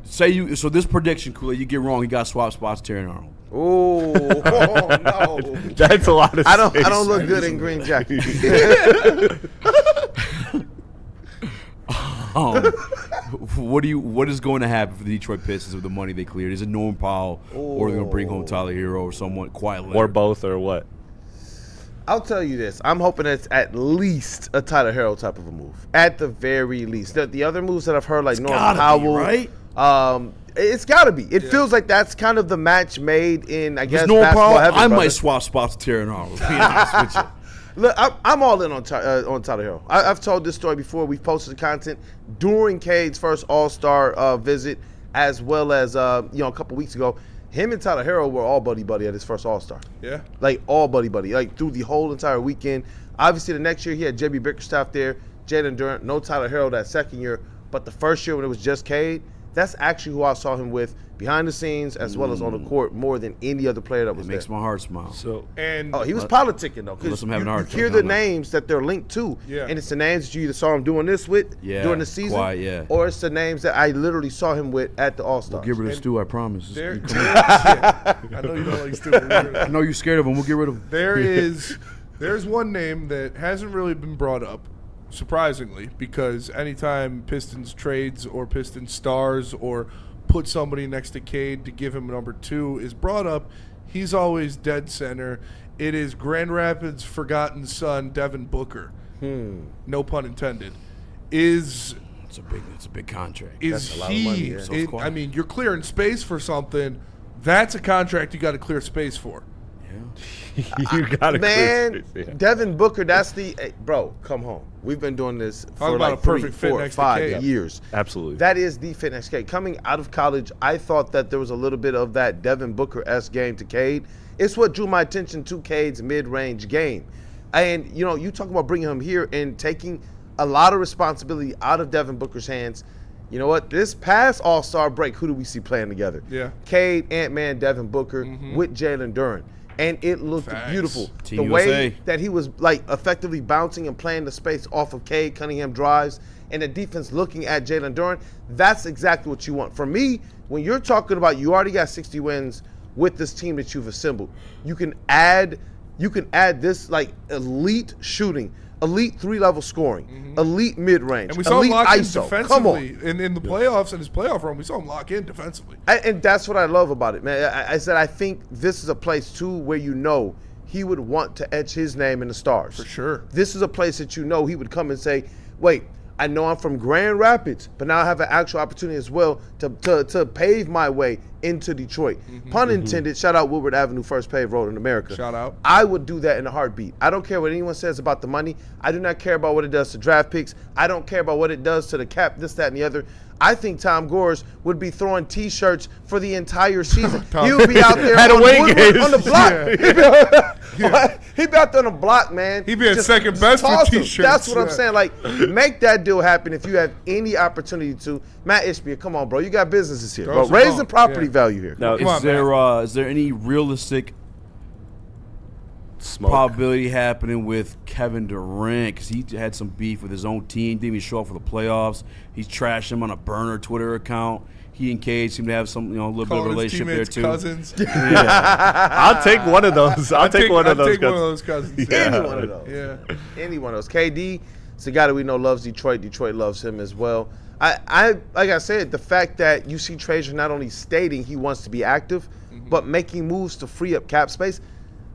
this prediction, Kool-Aid, you get wrong. He got swap spots, Terrion Arnold. Oh no, that's a lot of. I don't look good in green jacket. What is going to happen for the Detroit Pistons with the money they cleared? Is it Norman Powell, or are they going to bring home Tyler Hero or someone quietly? Or both, or what? I'll tell you this. I'm hoping it's at least a Tyler Hero type of a move. At the very least. The other moves that I've heard, like Norman Powell. Right? It's got to be. It feels like that's kind of the match made in, I guess, Norman basketball Powell, heaven, I brother. might swap spots with Terrion Arnold. To be honest with you. Look, I'm all in on Tyler Hero. I've told this story before. We've posted content during Cade's first All-Star visit, as well as a couple weeks ago. Him and Tyler Hero were all buddy at his first All-Star. Yeah. Like all buddy, like through the whole entire weekend. Obviously, the next year he had JB Bickerstaff there, Jalen Durant, no Tyler Hero that second year. But the first year when it was just Cade, that's actually who I saw him with behind the scenes as well as on the court more than any other player that was there. It makes my heart smile. He was politicking though, because you hear the names that they're linked to, and it's the names that you either saw him doing this with during the season, or it's the names that I literally saw him with at the All-Stars. We'll get rid of Stu, I promise. I know you don't like Stu. I know you're scared of him. We'll get rid of him. There's one name that hasn't really been brought up, surprisingly, because anytime Pistons trades or Pistons stars or put somebody next to Cade to give him a number 2 is brought up, he's always dead center. It is Grand Rapids' forgotten son, Devin Booker. No pun intended. It's a big contract. That's a lot of money. Yeah. I mean, you're clearing space for something. That's a contract you got to clear space for. You got to man, Devin Booker, that's bro, come home. We've been doing this for like 3, 4, 5 years. Absolutely. That is the fit next Cade. Coming out of college, I thought that there was a little bit of that Devin Booker-esque game to Cade. It's what drew my attention to Cade's mid-range game. And, you talk about bringing him here and taking a lot of responsibility out of Devin Booker's hands. You know what? This past All-Star break, who do we see playing together? Yeah. Cade, Ant-Man, Devin Booker with Jalen Durant. And it looked beautiful. Team the way USA. that he was effectively bouncing and playing the space off of Cade Cunningham drives, and the defense looking at Jalen Durant, that's exactly what you want. For me, when you're talking about you already got 60 wins with this team that you've assembled, you can add this elite shooting, elite 3-level scoring, elite mid-range, and we saw him lock in ISO. defensively in the playoffs, in his playoff run. We saw him lock in defensively. And that's what I love about it, man. I said I think this is a place, too, where he would want to etch his name in the stars. For sure. This is a place that he would come and say, wait, I know I'm from Grand Rapids, but now I have an actual opportunity as well to pave my way into Detroit. Pun intended, shout out Woodward Avenue, first paved road in America. Shout out. I would do that in a heartbeat. I don't care what anyone says about the money. I do not care about what it does to draft picks. I don't care about what it does to the cap, this, that, and the other. I think Tom Gores would be throwing T-shirts for the entire season. He would be out there on the block. He'd be out there on the block, man. He'd be at second best for T-shirts. That's what I'm saying. Like, make that deal happen if you have any opportunity to. Matt Ishbia, come on, bro. You got businesses here, bro. Raise the property value here. Now, is there any realistic probability happening with Kevin Durant? Because he had some beef with his own team. Didn't even show up for the playoffs. He's trashed him on a burner Twitter account. He and Cade seem to have some, a little bit of a relationship there too. Cousins. I'll take one of those. I'll take one of those cousins. Any one of those. Yeah. Any one of those. KD, it's a guy that we know loves Detroit. Detroit loves him as well. I like I said, the fact that you see Trajan not only stating he wants to be active, but making moves to free up cap space.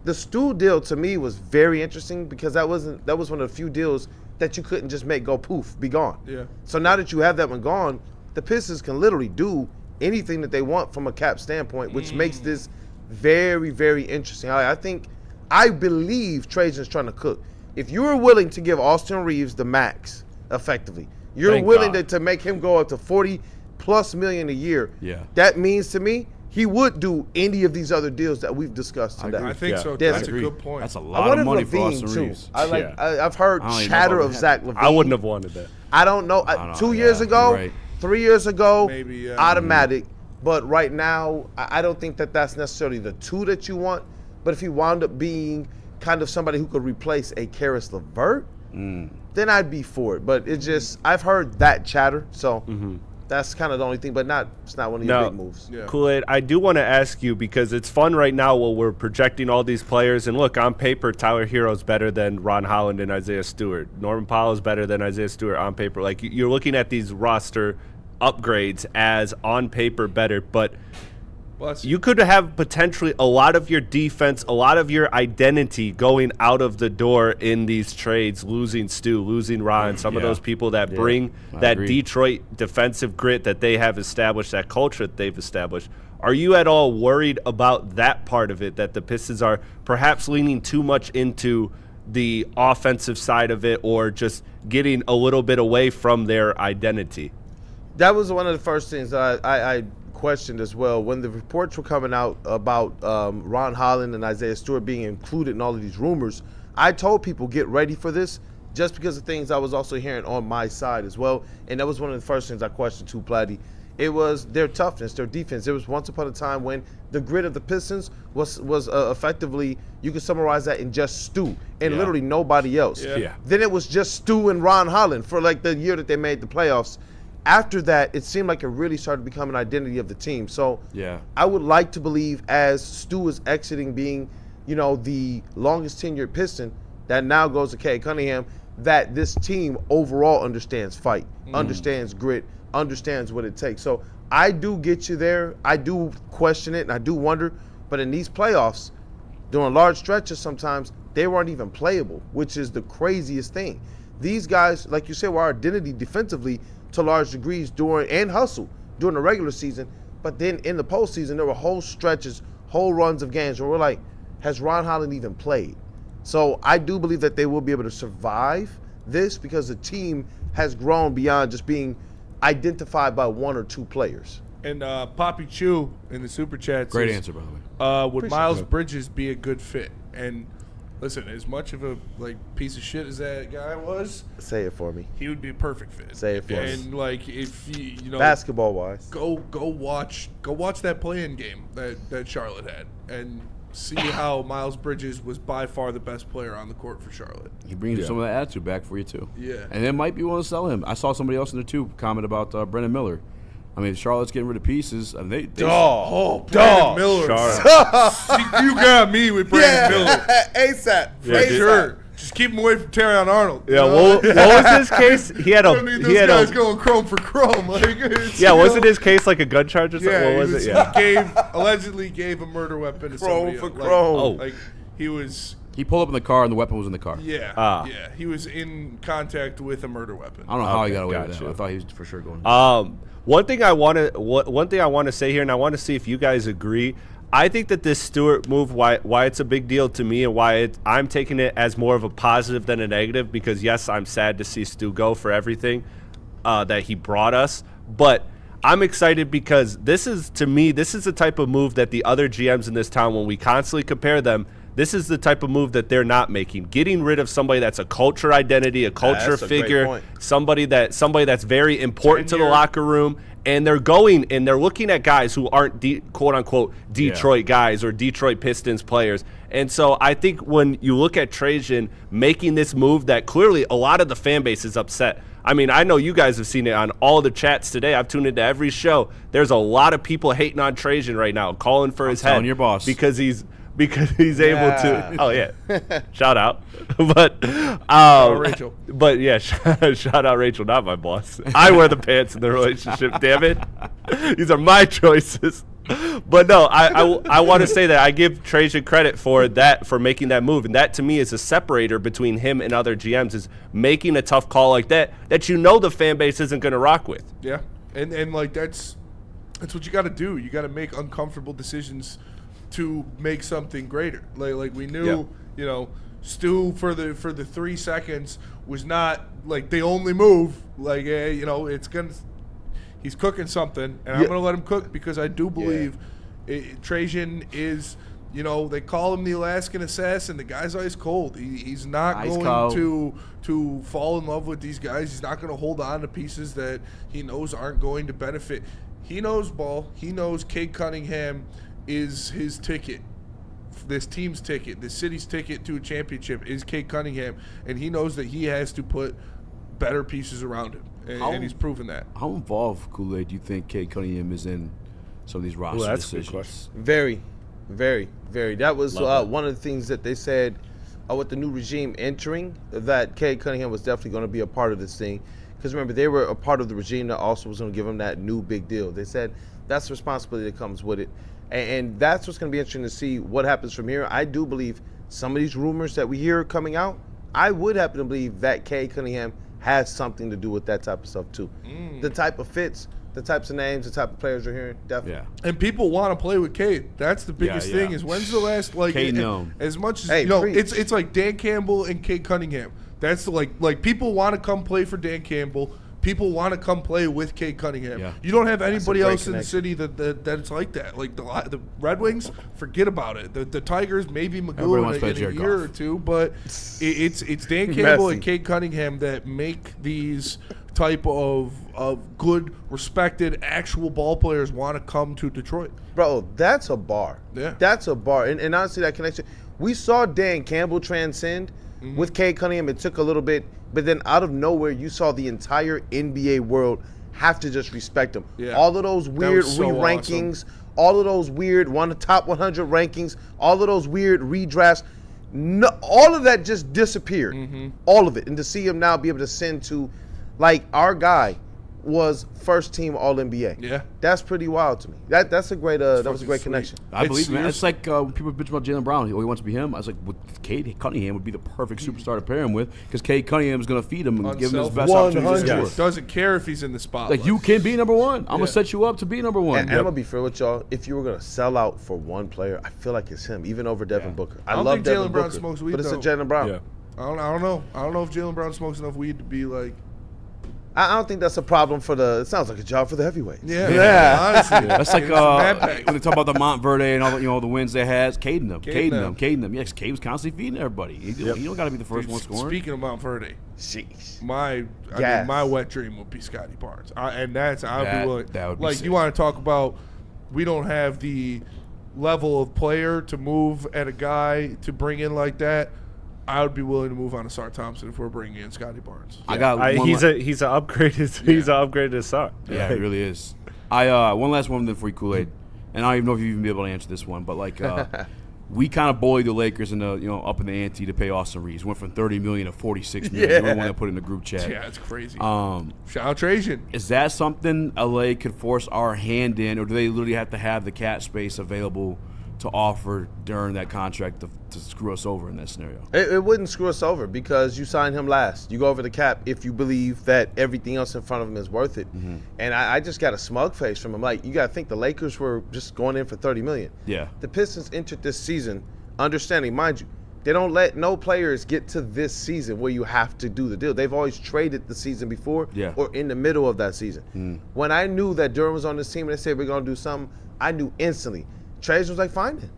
The Stu deal to me was very interesting because that was one of the few deals that you couldn't just make go poof, be gone. Yeah. So now that you have that one gone, the Pistons can literally do anything that they want from a cap standpoint, which makes this very, very interesting. I believe Trajan's trying to cook. If you were willing to give Austin Reeves the max, effectively, you're willing to make him go up to $40+ million a year. Yeah. That means to me, he would do any of these other deals that we've discussed today. I think so. That's a good point. That's a lot of money for Austin Reeves. I've heard chatter of Zach LaVine. I wouldn't have wanted that. I don't know. 2 years ago, 3 years ago, maybe automatic. But right now, I don't think that that's necessarily the two that you want. But if he wound up being kind of somebody who could replace a Karis LeVert, then I'd be for it. But it's just, I've heard that chatter. So that's kind of the only thing, but it's not one of your big moves. Yeah. Kool-Aid, I do want to ask you, because it's fun right now while we're projecting all these players. And look, on paper, Tyler Hero's better than Ron Holland and Isaiah Stewart. Norman Powell's better than Isaiah Stewart on paper. Like, you're looking at these roster upgrades as on paper better, but you could have potentially a lot of your defense, a lot of your identity going out of the door in these trades, losing Stu, losing Ron, some of those people that bring that Detroit defensive grit that they have established, that culture that they've established. Are you at all worried about that part of it, that the Pistons are perhaps leaning too much into the offensive side of it, or just getting a little bit away from their identity? That was one of the first things I questioned as well. When the reports were coming out about Ron Holland and Isaiah Stewart being included in all of these rumors, I told people, get ready for this, just because of things I was also hearing on my side as well. And that was one of the first things I questioned too, Platty. It was their toughness, their defense. There was once upon a time when the grit of the Pistons was effectively, you could summarize that in just Stu and literally nobody else. Then it was just Stu and Ron Holland for like the year that they made the playoffs. After that, it seemed like it really started to become an identity of the team. So I would like to believe, as Stu is exiting being, the longest tenured Piston, that now goes to Cade Cunningham, that this team overall understands fight, understands grit, understands what it takes. So I do get you there. I do question it, and I do wonder. But in these playoffs, during large stretches sometimes, they weren't even playable, which is the craziest thing. These guys, like you said, were our identity defensively to large degrees and hustle during the regular season. But then in the postseason, there were whole stretches, whole runs of games where we're like, has Ron Holland even played? So I do believe that they will be able to survive this because the team has grown beyond just being identified by one or two players. And Poppy Chu in the Super Chat Great says, answer, by the way. Would Miles Bridges be a good fit? And listen, as much of a piece of shit as that guy was, say it for me. He would be a perfect fit. Say it for me. And if you know, basketball wise, go watch that play-in game that Charlotte had, and see how Miles Bridges was by far the best player on the court for Charlotte. He brings some of that attitude back for you too. Yeah. And they might be willing to sell him. I saw somebody else in there too comment about Brendan Miller. I mean, Charlotte's getting rid of pieces. And they Brandon Miller. You got me with Brandon Miller. ASAP. For sure. Just keep him away from Terrion Arnold. Yeah, what was his case? He had guys going chrome for chrome. Wasn't his case like a gun charge or something? Yeah, what was it? He allegedly gave a murder weapon to somebody. Chrome for chrome. Like, he was. He pulled up in the car and the weapon was in the car. Yeah, yeah. He was in contact with a murder weapon. I don't know how he got away with that. I thought he was for sure going. One thing I want to say here, and I want to see if you guys agree. I think that this Stewart move, why it's a big deal to me, and why I'm taking it as more of a positive than a negative. Because yes, I'm sad to see Stu go for everything that he brought us, but I'm excited because this is the type of move that the other GMs in this town, when we constantly compare them, this is the type of move that they're not making. Getting rid of somebody that's a culture identity, a culture figure, somebody that's very important to the locker room, and they're going and they're looking at guys who aren't quote unquote Detroit guys or Detroit Pistons players. And so I think when you look at Trajan making this move, that clearly a lot of the fan base is upset. I mean, I know you guys have seen it on all the chats today. I've tuned into every show. There's a lot of people hating on Trajan right now, calling for his head. Your boss. Because he's able to. Oh yeah, shout out. But Rachel. But yeah, shout out Rachel, not my boss. I wear the pants in the relationship. Damn it, these are my choices. But no, I want to say that I give Trajan credit for that, for making that move, and that to me is a separator between him and other GMs, is making a tough call like that the fan base isn't going to rock with. Yeah, and like that's what you got to do. You got to make uncomfortable decisions to make something greater. Like we knew, you know, Stu for the 3 seconds was not like the only move. Like you know, he's cooking something, and I'm gonna let him cook because I do believe Trajan is. You know, they call him the Alaskan assassin. The guy's ice cold. He's not going to fall in love with these guys. He's not going to hold on to pieces that he knows aren't going to benefit. He knows ball. He knows Cade Cunningham is his ticket. This team's ticket, this city's ticket to a championship is Cade Cunningham, and he knows that he has to put better pieces around him, and he's proven that. How involved, Kool-Aid, do you think Cade Cunningham is in some of these roster decisions? Very, very, very. That was one of the things that they said with the new regime entering, that Cade Cunningham was definitely going to be a part of this thing. Because remember, they were a part of the regime that also was going to give him that new big deal. They said that's the responsibility that comes with it. And that's what's going to be interesting to see what happens from here. I do believe some of these rumors that we hear coming out, I would happen to believe that Cade Cunningham has something to do with that type of stuff too. The type of fits, the types of names, the type of players you're hearing, definitely. Yeah. And people want to play with Cade. That's the biggest thing. Is when's the last as much as it's like Dan Campbell and Cade Cunningham. That's like people want to come play for Dan Campbell. People want to come play with Cade Cunningham. Yeah. You don't have anybody else in the city that it's like that. Like the Red Wings, forget about it. The Tigers, maybe Magoo in a year or two, but it's Dan Campbell and Cade Cunningham that make these type of good, respected, actual ball players want to come to Detroit. Bro, that's a bar. Yeah. That's a bar. And honestly, that connection. We saw Dan Campbell transcend with Cade Cunningham. It took a little bit, but then out of nowhere, you saw the entire NBA world have to just respect him. Yeah. All of those weird re-rankings, all of those weird top 100 rankings, all of those weird redrafts, all of that just disappeared. All of it. And to see him now be able to send to, like, our guy was first team All-NBA. Yeah. That's pretty wild to me. That's a great that was a great connection. I believe it, man. It's like when people bitch about Jaylen Brown. He wants to be him. I was like, Cade Cunningham would be the perfect superstar to pair him with, because Cade Cunningham is going to feed him and give him his best opportunity to score. Doesn't care if he's in the spotlight. Like, you can be number one. I'm going to set you up to be number one. And I'm going to be fair with y'all. If you were going to sell out for one player, I feel like it's him, even over Devin Booker. I don't love think Devin Jaylen Brown Booker, smokes weed, but it's a though. Jaylen Brown. Yeah. I don't know. I don't know if Jaylen Brown smokes enough weed to be like. I don't think that's a problem for it sounds like a job for the heavyweights. Yeah. Honestly. That's like when they talk about the Montverde and all the wins they had, cading them. Yes, Cade was constantly feeding everybody. He don't got to be the first one scoring. Speaking of Montverde, jeez, my wet dream would be Scotty Barnes, I'd be willing. That would be like sick. You want to talk about? We don't have the level of player to move at a guy to bring in like that. I would be willing to move on to Sar Thompson if we're bringing in Scotty Barnes. He's an upgraded Sar. Yeah, he really is. One last one then for you, Kool-Aid, and I don't even know if you even be able to answer this one, but like we kind of bullied the Lakers into up in the ante to pay Austin Reeves. Went from $30 million to $46 million. The only one that put in the group chat. Yeah, it's crazy. Shout out Trajan. Is that something LA could force our hand in, or do they literally have to have the cap space available to offer during that contract to screw us over in that scenario? It wouldn't screw us over because you signed him last. You go over the cap if you believe that everything else in front of him is worth it. Mm-hmm. And I just got a smug face from him. Like, you got to think the Lakers were just going in for $30 million. Yeah. The Pistons entered this season understanding, mind you, they don't let no players get to this season where you have to do the deal. They've always traded the season before or in the middle of that season. When I knew that Durham was on this team and they said we're going to do something, I knew instantly. Trajan was like, fine then.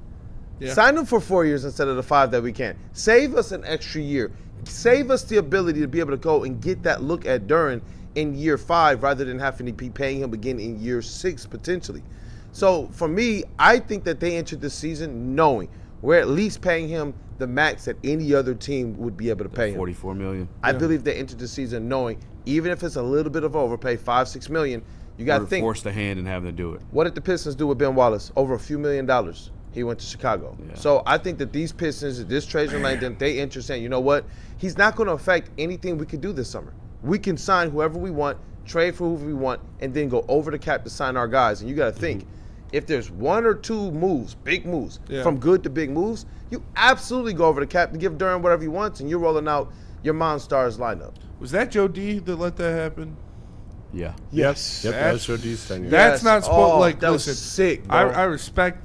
Yeah. Sign him for 4 years instead of the 5 that we can. Save us an extra year. Save us the ability to be able to go and get that look at Duran in year 5 rather than having to be paying him again in year 6 potentially. So for me, I think that they entered this season knowing we're at least paying him the max that any other team would be able to pay him. $44 million. I believe they entered the season knowing even if it's a little bit of overpay, $5-6 million, you got to think. Force the hand and having to do it. What did the Pistons do with Ben Wallace? Over a few $1 million. He went to Chicago. Yeah. So I think that these Pistons, this Trajan Langdon, they interested saying, you know what? He's not going to affect anything we could do this summer. We can sign whoever we want, trade for whoever we want, and then go over the cap to sign our guys. And you got to think, if there's 1 or 2 moves, big moves, from good to big moves, you absolutely go over the cap to give Durham whatever he wants, and you're rolling out your Monstars lineup. Was that Joe D that let that happen? Yeah. Yes. Yep, that's Joe D's tenure. That's not supposed that listen, was sick, bro. I respect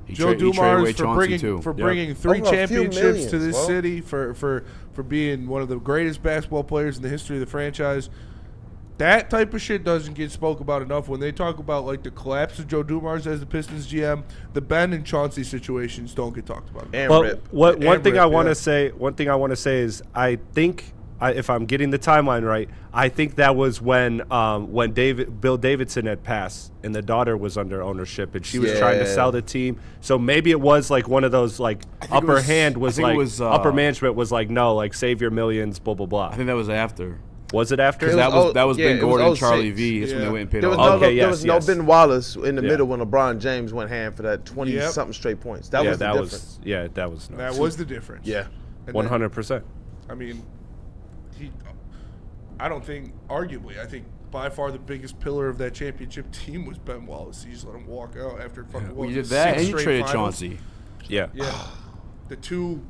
Joe Dumars for bringing 3 championships to this city, for being one of the greatest basketball players in the history of the franchise. That type of shit doesn't get spoke about enough. When they talk about like the collapse of Joe Dumars as the Pistons GM, the Ben and Chauncey situations don't get talked about. One thing I want to say is I think if I'm getting the timeline right, I think that was when Bill Davidson had passed and the daughter was under ownership and she was trying to sell the team. So maybe it was like one of those like upper management was like, no, like save your millions, blah blah blah. I think that was after. Was it after? That was Ben Gordon and Charlie V. That's when they went and paid off. There was no Ben Wallace in the middle when LeBron James went hand for that 20-something straight points. That was the difference. That was nuts. That was the difference. Yeah. 100%. I mean, I don't think, arguably, I think by far the biggest pillar of that championship team was Ben Wallace. You just let him walk out after fucking you did that, and you traded Chauncey. Yeah. The 2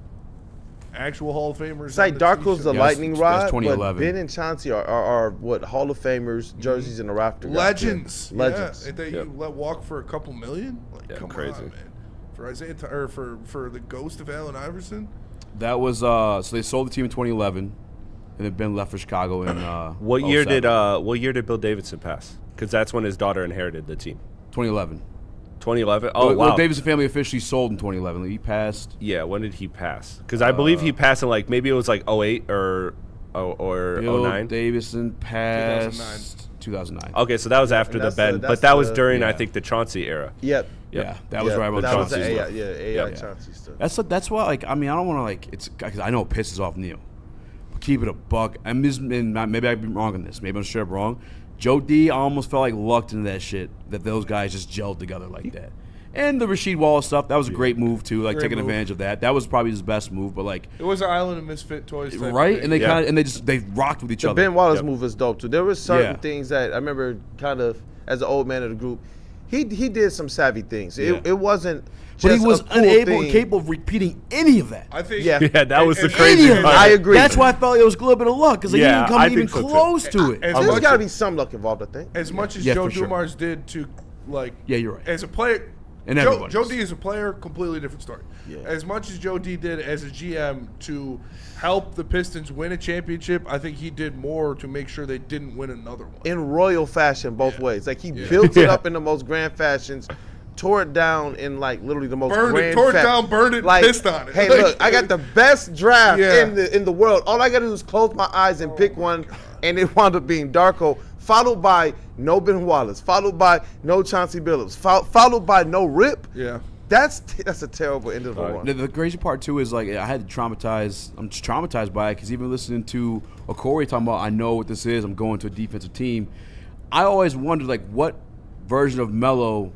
actual Hall of Famers. It's like Darko's the lightning rod, but 2011. Ben and Chauncey are what Hall of Famers, jerseys in the rafter. Legends. Legends. And that you let walk for a couple million? Like, come crazy. on, man. For Isaiah or for the ghost of Allen Iverson? That was so they sold the team in 2011, and then Ben left for Chicago in What year did Bill Davidson pass? Because that's when his daughter inherited the team. 2011. 2011. Oh, wow. The Davidson family officially sold in 2011. He passed. Yeah, when did he pass? Because I believe he passed in like maybe it was like 08 or Bill 09. Davidson passed 2009. Okay, so that was after the Ben, but that was during I think the Chauncey era. Yep. Yeah, that was right when Chauncey left. Chauncey stuff. That's why, like, I mean, I don't want to, like, it's because I know it pisses off Neil. But keep it a buck. And maybe I've been wrong on this. Maybe I'm sure I'm wrong. Joe D almost felt like lucked into that shit, that those guys just gelled together like that. And the Rasheed Wallace stuff, that was a great move too, like taking advantage of that. That was probably his best move, but like it was an Island of Misfit Toys, right? And they they rocked with each other. The Ben Wallace move was dope too. There were certain things that I remember, kind of as an old man of the group, he did some savvy things. It wasn't. But he was unable and capable of repeating any of that. I think. Yeah, that was the crazy part. I agree. That's why I felt it was a little bit of luck because he didn't come even close to it. There's got to be some luck involved, I think. As much as Joe Dumars did to, like, you're right. As a player, and Joe D is a player, completely different story. Yeah. As much as Joe D did as a GM to help the Pistons win a championship, I think he did more to make sure they didn't win another one. In royal fashion, both ways. Like he built it up in the most grand fashions. Tore it down in like literally the most burned it, like, pissed on it. Hey, look, I got the best draft in the world. All I got to do is close my eyes and pick one, and it wound up being Darko, followed by no Ben Wallace, followed by no Chauncey Billups, followed by no Rip. Yeah. That's a terrible end of the run. The crazy part too is like I had to traumatize. I'm just traumatized by it because even listening to Okori talking about I know what this is. I'm going to a defensive team. I always wondered like what version of Melo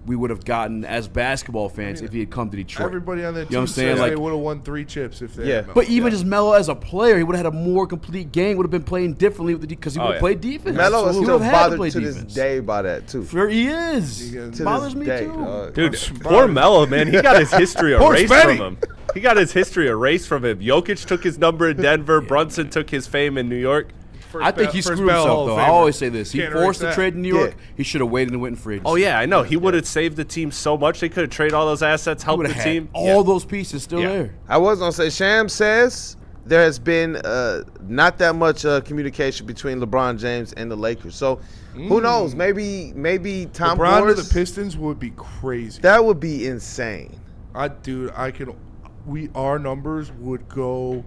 we would have gotten as basketball fans if he had come to Detroit. Everybody on that You know team what I'm saying? says Like, they would have won 3 chips if they had Melo. but even just Melo as a player, he would have had a more complete game. Would have been playing differently because he would have played defense. Melo is He still would have had to bothered play to this defense. day by that too. He is. To Bothers this me day, too. Dude, poor Melo, man. He got his history Poor erased Spenny. from him. He got his history erased from him. Jokic took his number in Denver. Brunson took his fame in New York. I think he screwed himself, though. I always say this. He forced the trade in New York. He should have waited and went in free agency. Oh, yeah, I know. He would have saved the team so much. They could have traded all those assets, helped the team. All those pieces still there. I was going to say, Sham says there has been not that much communication between LeBron James and the Lakers. So who knows? Maybe Tom LeBron Morris. to the Pistons would be crazy. That would be insane. Our numbers would go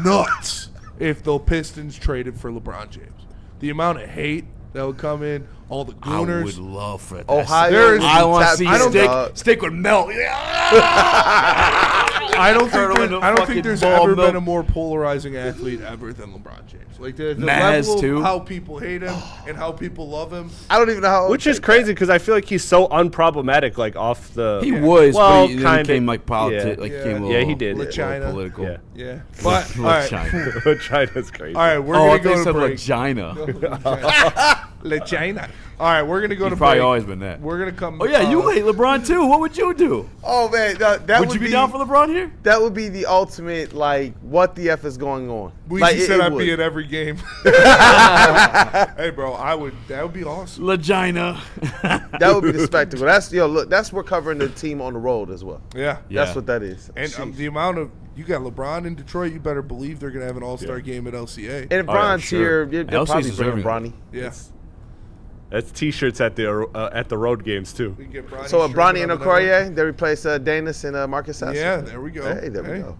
nuts if the Pistons traded for LeBron James. The amount of hate that would come in, all the gooners. I would love for that. Ohio. I want to see stick with Mel. I don't think there's ever been a more polarizing athlete ever than LeBron James. Like the level of how people hate him and how people love him. I don't even know how. Which is crazy because I feel like he's so unproblematic, like off the. He was, well, but he kind became of like politics. Like came a yeah, little, he did. Little political. Yeah. But all right. China's crazy. All right, we're gonna go to break. Vagina. Vagina. All right, we're gonna go to break. Probably always been that. We're gonna come. Oh yeah, you hate LeBron too. What would you do? Oh man, that would you be down for LeBron here? That would be the ultimate. Like, what the f is going on? We said I'd be at every game. Hey, bro, I would. That would be awesome. Vagina. That would be the spectacle. That's look. That's we're covering the team on the road as well. Yeah, that's what that is. And the amount of you got LeBron in Detroit, you better believe they're gonna have an All-Star game at LCA. And if Bron's here, they'll probably bring Bronny. Yes. That's T-shirts at the road games too. So with Bronny and Okoye, they replace Danis and Marcus Sasser. Yeah, there we go. Hey, there we go.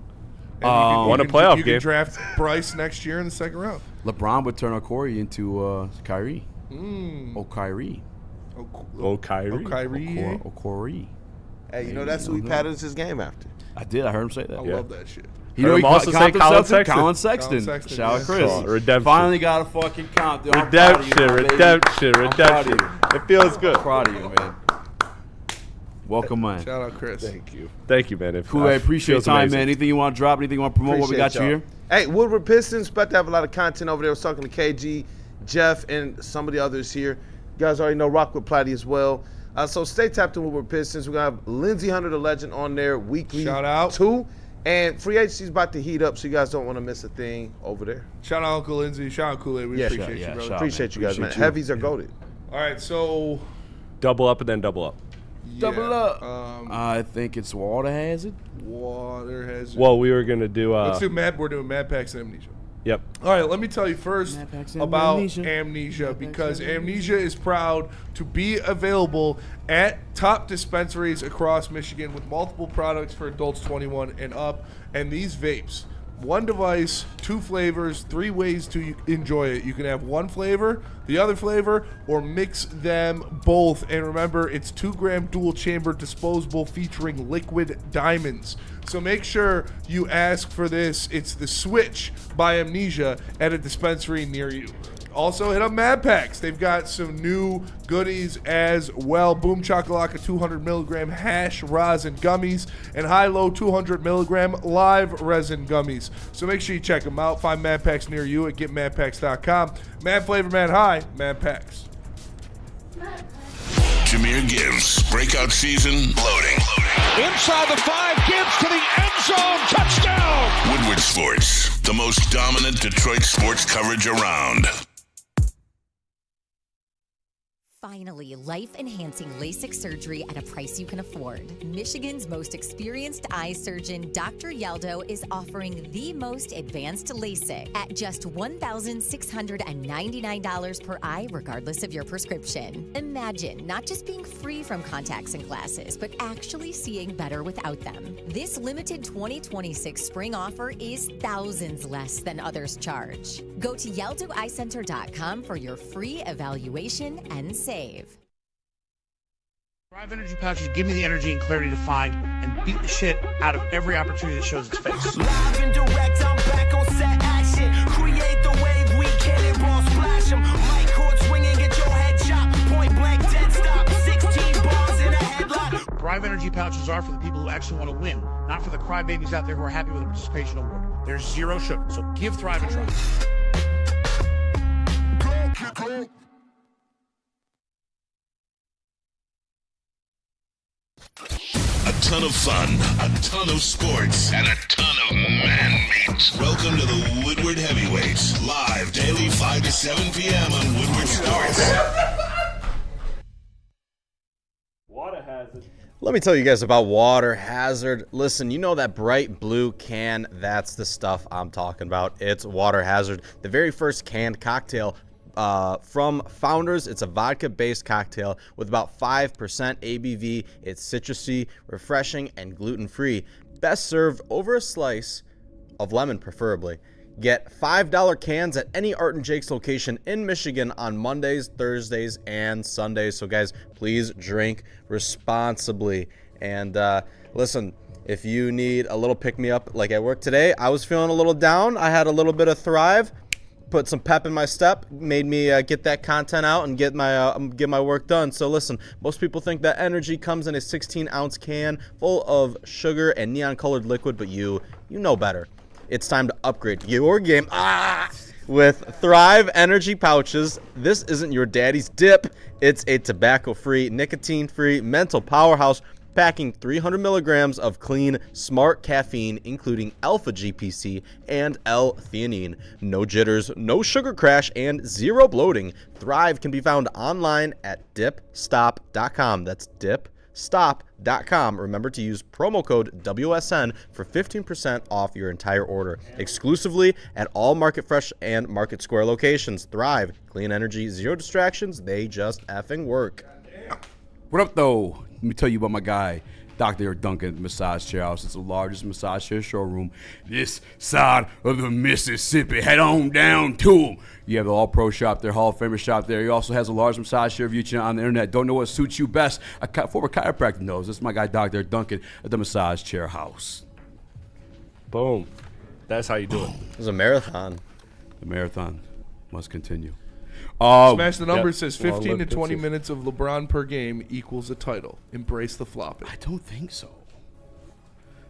Won a playoff game. You can draft Bryce next year in the second round. LeBron would turn Okoye into Kyrie. Kyrie. Okoye. Hey, you know that's who he patterns his game after. I did. I heard him say that. I love that shit. You know, he also say Colin Sexton. Colin Sexton. Shout out Chris. Redemption. Finally got a fucking count. Dude, Redemption. It feels good. I'm proud of you, man. Welcome, man. Shout out Chris. Thank you, man. Cool. I appreciate your time, man. Anything you want to drop? Anything you want to promote? What we got you here? Hey, Woodward Pistons, about to have a lot of content over there. I was talking to KG, Jeff, and some of the others here. You guys already know Rockwood Platty as well. So stay tapped in Woodward Pistons. We're going to have Lindsey Hunter, the legend, on there weekly. Shout out. Too. And free agency's about to heat up, so you guys don't want to miss a thing over there. Shout out Uncle Lindsey. Shout out Kool-Aid. We appreciate you, brother. Appreciate you guys, man. Heavies are goated. All right, so double up and then double up. Double up. I think it's Water Hazard. Water Hazard. Well, we were gonna do. Let's do Mad. We're doing Mad Packs and Amnesia. Yep. All right, let me tell you first about Amnesia because Amnesia is proud to be available at top dispensaries across Michigan with multiple products for adults 21 and up. And these vapes, one device, 2 flavors, 3 ways to enjoy it. You can have one flavor, the other flavor, or mix them both. And remember, it's 2-gram dual chamber disposable featuring liquid diamonds. So make sure you ask for this. It's the Switch by Amnesia at a dispensary near you. Also, hit up Mad Packs. They've got some new goodies as well. Boom Chakalaka 200 milligram hash rosin gummies and high-low 200 milligram live resin gummies. So make sure you check them out. Find Mad Packs near you at getmadpacks.com. Mad Flavor, Mad High, Mad Packs. Jameer Gibbs, breakout season, loading. Inside the 5, Gibbs to the end zone, touchdown! Woodward Sports, the most dominant Detroit sports coverage around. Finally, life-enhancing LASIK surgery at a price you can afford. Michigan's most experienced eye surgeon, Dr. Yaldo, is offering the most advanced LASIK at just $1,699 per eye, regardless of your prescription. Imagine not just being free from contacts and glasses, but actually seeing better without them. This limited 2026 spring offer is thousands less than others charge. Go to YaldoEyeCenter.com for your free evaluation and save. Drive Energy pouches give me the energy and clarity to find and beat the shit out of every opportunity that shows its face. Live and direct, I'm back on set action. Create the wave, we can it, ball splash 'em. Mic cord swinging, get your head chopped. Point blank, dead stop. 16 bars in energy pouches are for the people who actually want to win, not for the crybabies out there who are happy with a participation award. There's 0 sugar, so give Thrive a try. A ton of fun, a ton of sports, and a ton of man meat. Welcome to the Woodward Heavyweights, live daily 5 to 7 p.m. on Woodward Sports. Water hazard. Let me tell you guys about Water Hazard. Listen, you know that bright blue can? That's the stuff I'm talking about. It's Water Hazard, the very first canned cocktail from Founders. It's a vodka-based cocktail with about 5% ABV. It's citrusy, refreshing, and gluten-free. Best served over a slice of lemon, preferably. Get $5 cans at any Art & Jake's location in Michigan on Mondays, Thursdays, and Sundays. So, guys, please drink responsibly. And listen, if you need a little pick-me-up like at work today, I was feeling a little down. I had a little bit of Thrive. Put some pep in my step, made me get that content out and get my work done. So listen, most people think that energy comes in a 16-ounce can full of sugar and neon-colored liquid, but you know better. It's time to upgrade your game with Thrive Energy Pouches. This isn't your daddy's dip. It's a tobacco-free, nicotine-free mental powerhouse packing 300 milligrams of clean, smart caffeine, including alpha-GPC and L-theanine. No jitters, no sugar crash, and 0 bloating. Thrive can be found online at dipstop.com. That's dipstop.com. Remember to use promo code WSN for 15% off your entire order. Exclusively at all Market Fresh and Market Square locations. Thrive, clean energy, 0 distractions. They just effing work. What up, though? Let me tell you about my guy, Dr. Duncan Massage Chair House. It's the largest massage chair showroom this side of the Mississippi. Head on down to him. You have the All-Pro shop there, Hall of Famer shop there. He also has a large massage chair view on the internet. Don't know what suits you best? A former chiropractor knows. This is my guy, Dr. Duncan, at the Massage Chair House. Boom. That's how you do it. It was a marathon. The marathon must continue. Smash the number. Says 15 to 20 minutes of LeBron per game equals a title. Embrace the flopping. I don't think so.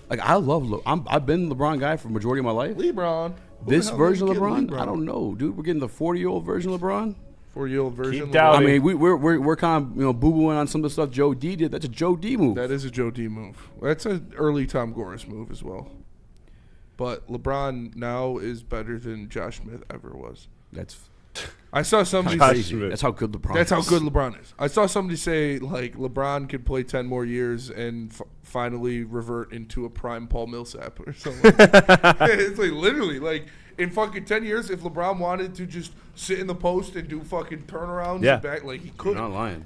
Like, I love I've been the LeBron guy for the majority of my life. LeBron. This version of LeBron? I don't know, dude. We're getting the 40-year-old version of LeBron. 40-year-old version. Keep doubting. I mean, we're kind of boo-booing on some of the stuff Joe D did. That's a Joe D move. That is a Joe D move. That's an early Tom Gores move as well. But LeBron now is better than Josh Smith ever was. I saw somebody say that's how good LeBron That's how good LeBron is. I saw somebody say, like, LeBron could play 10 more years and finally revert into a prime Paul Millsap or something. It's like literally, like, in fucking 10 years, if LeBron wanted to just sit in the post and do fucking turnarounds and back, like, he could. You're not lying.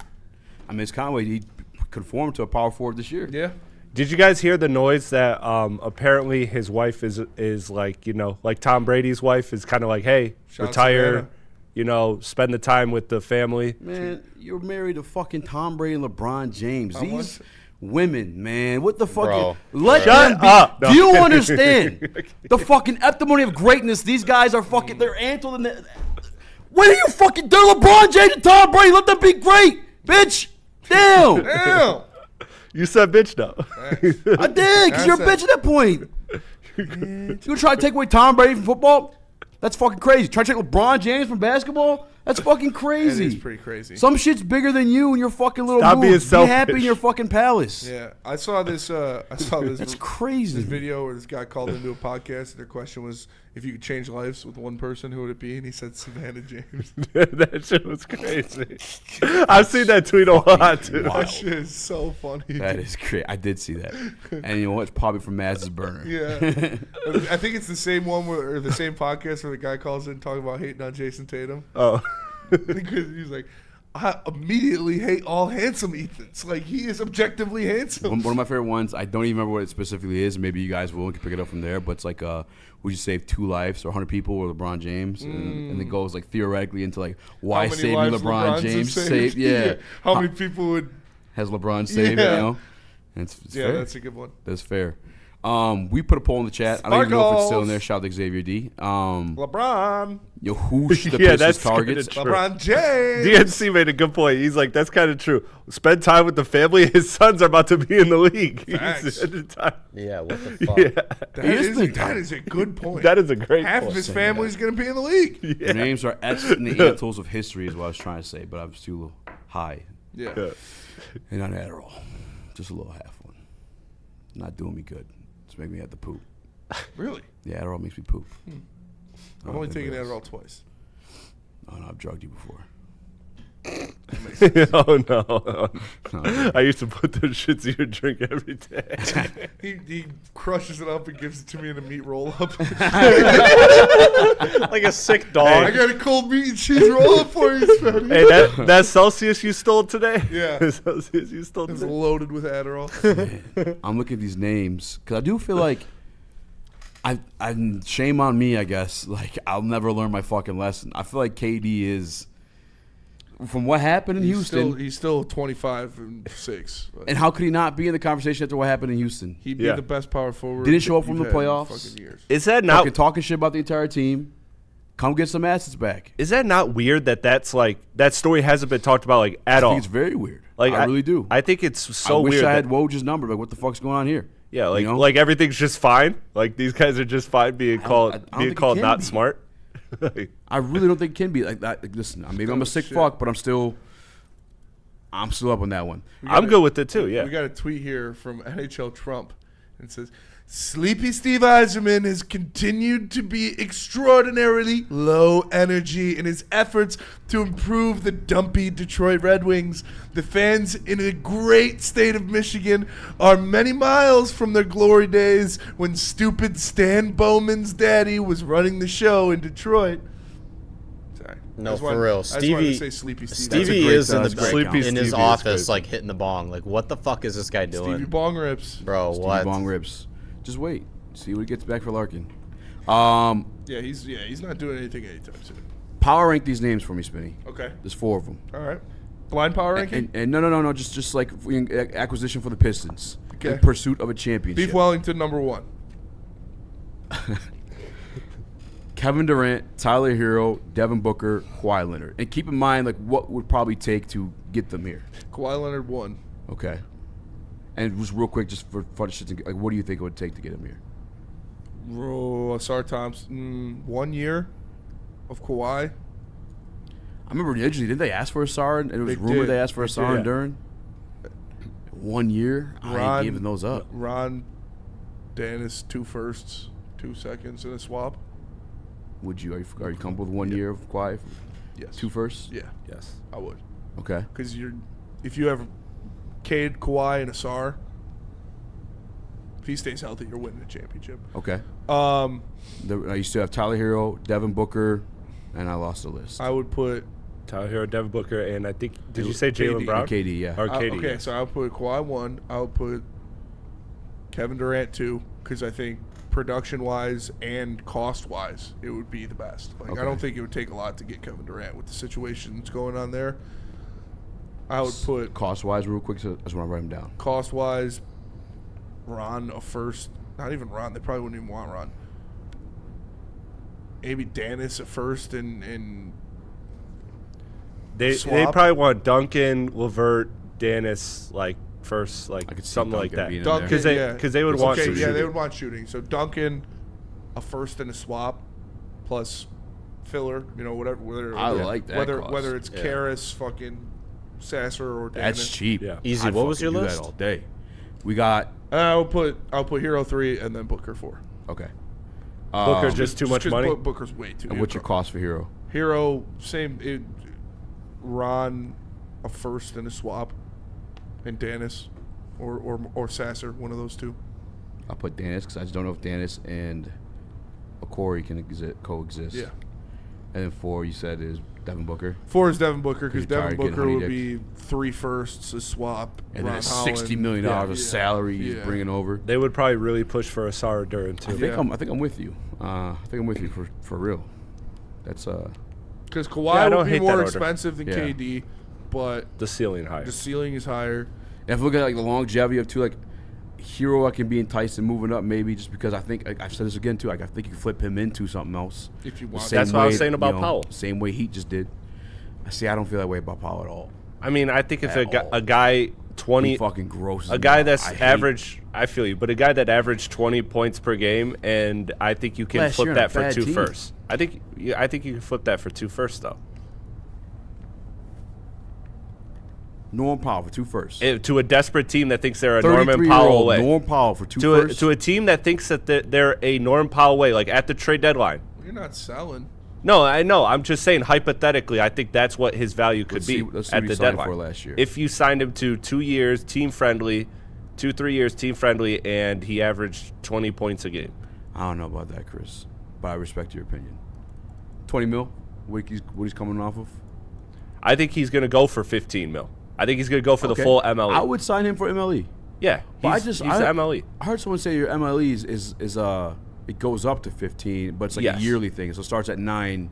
I mean, it's Conway. He conformed to a power forward this year. Yeah. Did you guys hear the noise that apparently his wife is like, like Tom Brady's wife is kind of like, hey, retire, spend the time with the family. Man, you're married to fucking Tom Brady and LeBron James. These women, man, what the fuck? Bro. Let them be. Up. No. Do you understand the fucking etymony of greatness? These guys are fucking, they're Antle and what are you fucking, they're LeBron James and Tom Brady. Let them be great, bitch. Damn. Damn. You said bitch, though. I did, because you're a bitch at that point. You gonna try to take away Tom Brady from football? That's fucking crazy. Try to take LeBron James from basketball? That's fucking crazy. That is pretty crazy. Some shit's bigger than you and your fucking little Stop being moves. Be selfish. happy in your fucking palace. Yeah, I saw this. That's crazy. This video where this guy called into a podcast. And their question was, if you could change lives with one person, who would it be? And he said Savannah James. That shit was crazy. I've seen that tweet a lot too. That shit is so funny. That is great. I did see that. And you know what? It's probably from Maz's burner. Yeah. I think it's the same one or the same podcast where the guy calls in talking about hating on Jason Tatum. Oh. Because he's like, I immediately hate all handsome Ethans. Like, he is objectively handsome. One of my favorite ones, I don't even remember what it specifically is. Maybe you guys will pick it up from there. But it's like, would you save 2 lives or 100 people or LeBron James? And it goes like theoretically into like why saving LeBron James saved. Yeah. How many people would has LeBron saved? Yeah. It's yeah, fair. that's a good one. That's fair. We put a poll in the chat. I don't even know if it's still in Sparkles. there. Shout out to Xavier D. LeBron. Yo, who's the Yeah, Pistons that's targets? kinda true. LeBron James. DNC made a good point. He's like, that's kind of true. Spend time with the family. His sons are about to be in the league. Facts. Yeah, what the fuck? Yeah. That is a good point. That is a great Half point. of his family is going to be in the league. Their names are etched in the annals of history, is what I was trying to say, but I was too high. Yeah. And on Adderall. Just a little half one. Not doing me good. It's making me have to poop. Really? Yeah, Adderall makes me poop. I've only taken Adderall twice. Oh, no, I've drugged you before. Oh no. I used to put those shits in your drink every day. He crushes it up and gives it to me in a meat roll up. Like a sick dog. I got a cold meat and cheese roll up for you, Spenny. Hey, that Celsius you stole today? Yeah. Celsius you stole It's today? loaded with Adderall. I'm looking at these names because I do feel like shame on me, I guess. Like, I'll never learn my fucking lesson. I feel like KD is, from what happened in Houston. He's still 25-6. And how could he not be in the conversation after what happened in Houston? He'd be the best power forward. Didn't show up from you've the had in playoffs. fucking years. Is that not fucking talking shit about the entire team? Come get some assets back. Is that not weird that's like that story hasn't been talked about like at all? I think it's very weird. Like I really do. I think it's so I wish weird. I had Woj's number. Like, what the fuck's going on here? Yeah, like You know? like everything's just fine. Like these guys are just fine being I called don't being think it called can not be. smart. I really don't think it can be like that. Like, listen, maybe I'm a sick fuck, but I'm still up on that one. I'm good with it too. Yeah. We got a tweet here from NHL Trump. And it says, Sleepy Steve Yzerman has continued to be extraordinarily low energy in his efforts to improve the dumpy Detroit Red Wings. The fans in a great state of Michigan are many miles from their glory days when stupid Stan Bowman's daddy was running the show in Detroit. Sorry. No, for real. I just wanted to Stevie, say Sleepy Steve. Stevie is in Sleepy in his Stevie is office, great. like hitting the bong. Like, what the fuck is this guy doing? Stevie Bong Rips. Bro, Stevie what? Bong Rips. Just wait. See what he gets back for Larkin. Yeah, he's not doing anything anytime soon. Power rank these names for me, Spinny. Okay. There's 4 of them. All right. Blind power ranking? And no. Just like acquisition for the Pistons. Okay. In pursuit of a championship. Beef Wellington, number 1. Kevin Durant, Tyler Hero, Devin Booker, Kawhi Leonard. And keep in mind, like, what would probably take to get them here. Kawhi Leonard, 1. Okay. And just real quick, just for fun shit, like, what do you think it would take to get him here? Asar Thompson, 1 year of Kawhi. I remember originally, didn't they ask for Asar? And it was rumored they asked for Asar and Duran. 1 year? I ain't giving those up. Ron, Dennis, 2 firsts, 2 seconds, and a swap. Would you? Are you comfortable with 1 year of Kawhi? Yes. 2 firsts? Yeah. Yes. I would. Okay. Because if you have Cade, Kawhi, and Asar, if he stays healthy, you're winning a championship. Okay. You still have Tyler Hero, Devin Booker, and I lost the list. I would put Tyler Hero, Devin Booker, and I think did you say Jaylen Brown? KD, yeah. Or KD. Okay, yeah. so I'll put Kawhi 1. I'll put Kevin Durant 2, because I think production-wise and cost-wise, it would be the best. Like, I don't think it would take a lot to get Kevin Durant with the situation that's going on there. I would put cost-wise real quick, so I just want to write them down. Cost-wise, Ron a first. Not even Ron. They probably wouldn't even want Ron. Maybe Dennis a first and They probably want Duncan, LeVert, Dennis, like first, like something like that. Duncan, Because they would want shooting. shooting. Yeah, they would want shooting. So Duncan, a first and a swap, plus filler. You know, whatever. I like that cost. Whether it's Karras, fucking Sasser, or Dennis. That's cheap. Yeah. Easy. I'd What was your fucking do list? that all day. We got. I'll put Hero 3 and then Booker 4. Okay. Booker just too much money. Booker's way too. And what's your cost for Hero? Hero same. Ron, a first and a swap, and Dennis, or Sasser, one of those two. I'll put Dennis because I just don't know if Dennis and Corey can coexist. Yeah. And then 4 you said is Devin Booker. 4 is Devin Booker because You're Devin tired of Booker getting would honey be 3 firsts, a swap, And Ron then Holland. $60 million of salary he's bringing over. They would probably really push for Asar Duran too. I think I'm with you. I think I'm with you for real. That's because Kawhi would be more expensive than Yeah. KD, but the ceiling higher. The ceiling is higher. If you look at like the longevity of 2, like hero I can be enticed and moving up maybe just because I think I've said this again too. I think you can flip him into something else. If you want. That's what I was saying about Powell. Same way Heat just did. I don't feel that way about Powell at all. I mean, I think if a guy 20 he fucking gross. A guy that's average, I feel you, but a guy that averaged 20 points per game, and I think you can flip that for 2 firsts. I think you can flip that for 2 firsts though. Norm Powell for 2 firsts. To a desperate team that thinks they're a Norman Powell away. Norm Powell for 2 firsts. To a team that thinks that they're a Norm Powell away, like at the trade deadline. You're not selling. No, I know. I'm just saying hypothetically, I think that's what his value could be let's at see the what he signed deadline. for last year. If you signed him to 2 years, team friendly, 2-3 years, team friendly, and he averaged 20 points a game. I don't know about that, Chris, but I respect your opinion. 20 mil, what he's coming off of? I think he's going to go for 15 mil. I think he's going to go for the full MLE. I would sign him for MLE. Yeah, he's MLE. I heard someone say your MLE is it goes up to 15, but it's like a yearly thing. So it starts at 9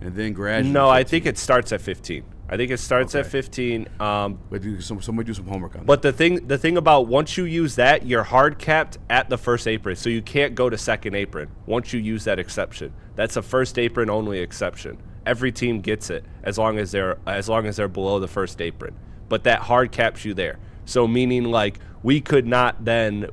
and then gradually. No, I think it starts at 15. I think it starts at 15. But somebody do some homework on that. But the thing about once you use that, you're hard capped at the first apron, so you can't go to second apron once you use that exception. That's a first apron only exception. Every team gets it as long as they're below the first apron. But that hard caps you there. So meaning like we could not then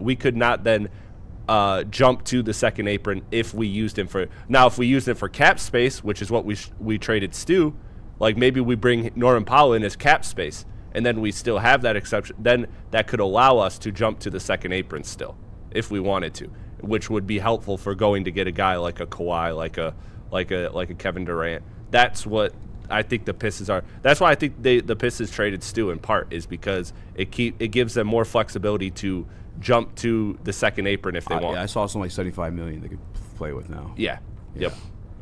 jump to the second apron if we used him for. Now if we used it for cap space, which is what we traded Stu, like maybe we bring Norman Powell in as cap space, and then we still have that exception. Then that could allow us to jump to the second apron still, if we wanted to, which would be helpful for going to get a guy like a Kawhi, like a Kevin Durant. That's what I think the Pistons are. That's why I think the Pistons traded Stu in part, is because it gives them more flexibility to jump to the second apron if they want. Yeah, I saw something like $75 million they could play with now. Yeah. Yep.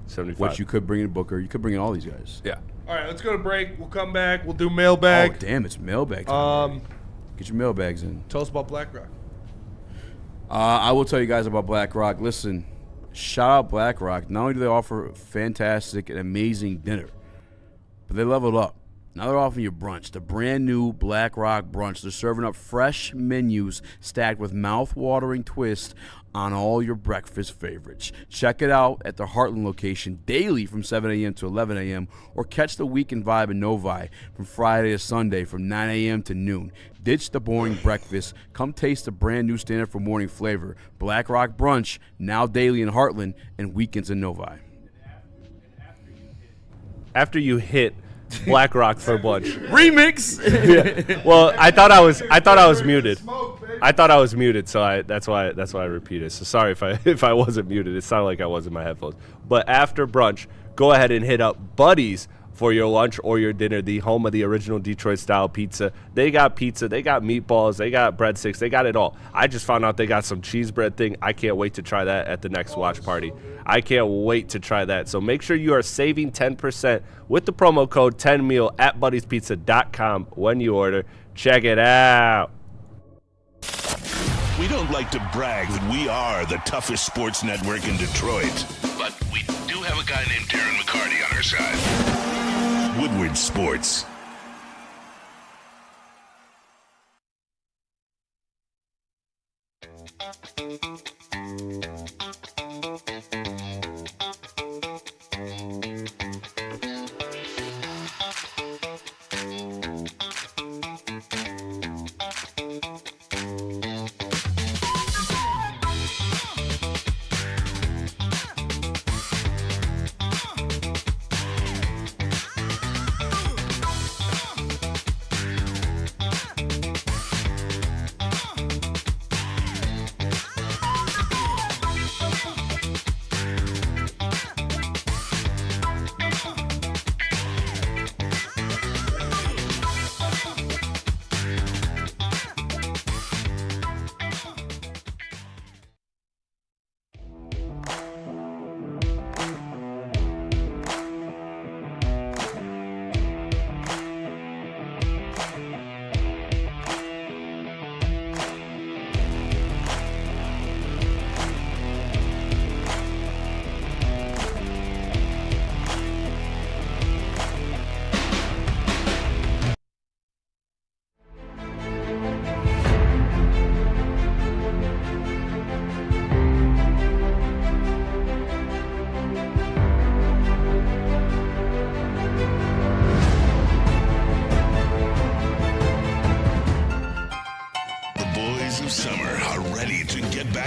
75. Which you could bring in Booker. You could bring in all these guys. Yeah. All right, let's go to break. We'll come back. We'll do mailbag. Oh, damn, it's mailbag time. Get your mailbags in. Tell us about BlackRock. I will tell you guys about BlackRock. Listen, shout out BlackRock. Not only do they offer fantastic and amazing dinner, but they leveled up. Now they're offering you brunch, the brand new BlackRock brunch. They're serving up fresh menus stacked with mouth-watering twists on all your breakfast favorites. Check it out at the Heartland location daily from 7 a.m. to 11 a.m. or catch the weekend vibe in Novi from Friday to Sunday from 9 a.m. to noon. Ditch the boring breakfast. Come taste the brand new standard for morning flavor. BlackRock brunch, now daily in Heartland and weekends in Novi. After you hit BlackRock for lunch. Remix. Yeah. Well, I thought I was muted. I thought I was muted, so that's why I repeated. So sorry if I wasn't muted. It sounded like I was in my headphones. But after brunch, go ahead and hit up Buddy's for your lunch or your dinner, the home of the original Detroit-style pizza. They got meatballs, they got breadsticks, they got it all. I just found out they got some cheese bread thing. I can't wait to try that at the next watch party. I can't wait to try that. So make sure you are saving 10% with the promo code 10meal at buddyspizza.com when you order. Check it out. We don't like to brag that we are the toughest sports network in Detroit, but we do have a guy named Darren McCarty on our side. Woodward Sports.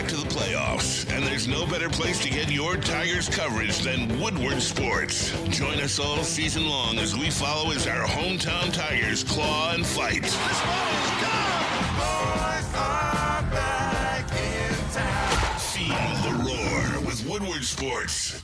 back to the playoffs, and there's no better place to get your Tigers coverage than Woodward Sports. Join us all season long as we follow as our hometown Tigers claw and fight. This ball is gone. Boys are back in town. Feel the roar with Woodward Sports.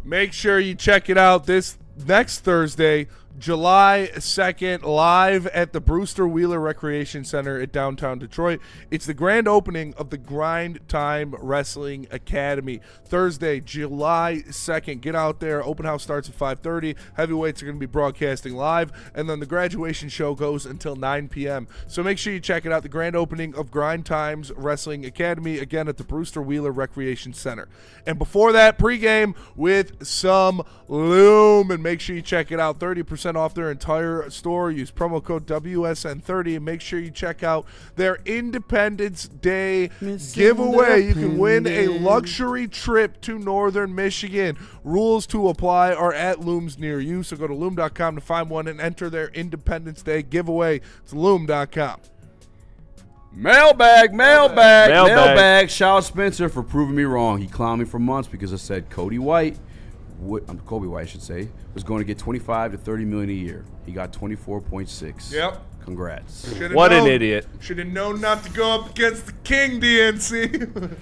Make sure you check it out this next Thursday, July 2nd, live at the Brewster Wheeler Recreation Center at downtown Detroit. It's the grand opening of the Grind Time Wrestling Academy. Thursday, July 2nd. Get out there. Open house starts at 5:30. Heavyweights are going to be broadcasting live, and then the graduation show goes until 9 p.m. So make sure you check it out. The grand opening of Grind Times Wrestling Academy, again at the Brewster Wheeler Recreation Center. And before that, pregame with some Loom, and make sure you check it out. 30% off their entire store. Use promo code WSN30, and make sure you check out their Independence Day giveaway. You can win a luxury trip to Northern Michigan. Rules to apply are at Looms near you, so go to loom.com to find one and enter their Independence Day giveaway. It's loom.com. Mailbag. Shout out Spencer for proving me wrong. He clowned me for months because I said Kobe White, I should say, was going to get 25 to 30 million a year. He got 24.6. Yep. Congrats. An idiot. Should have known not to go up against the King, DNC.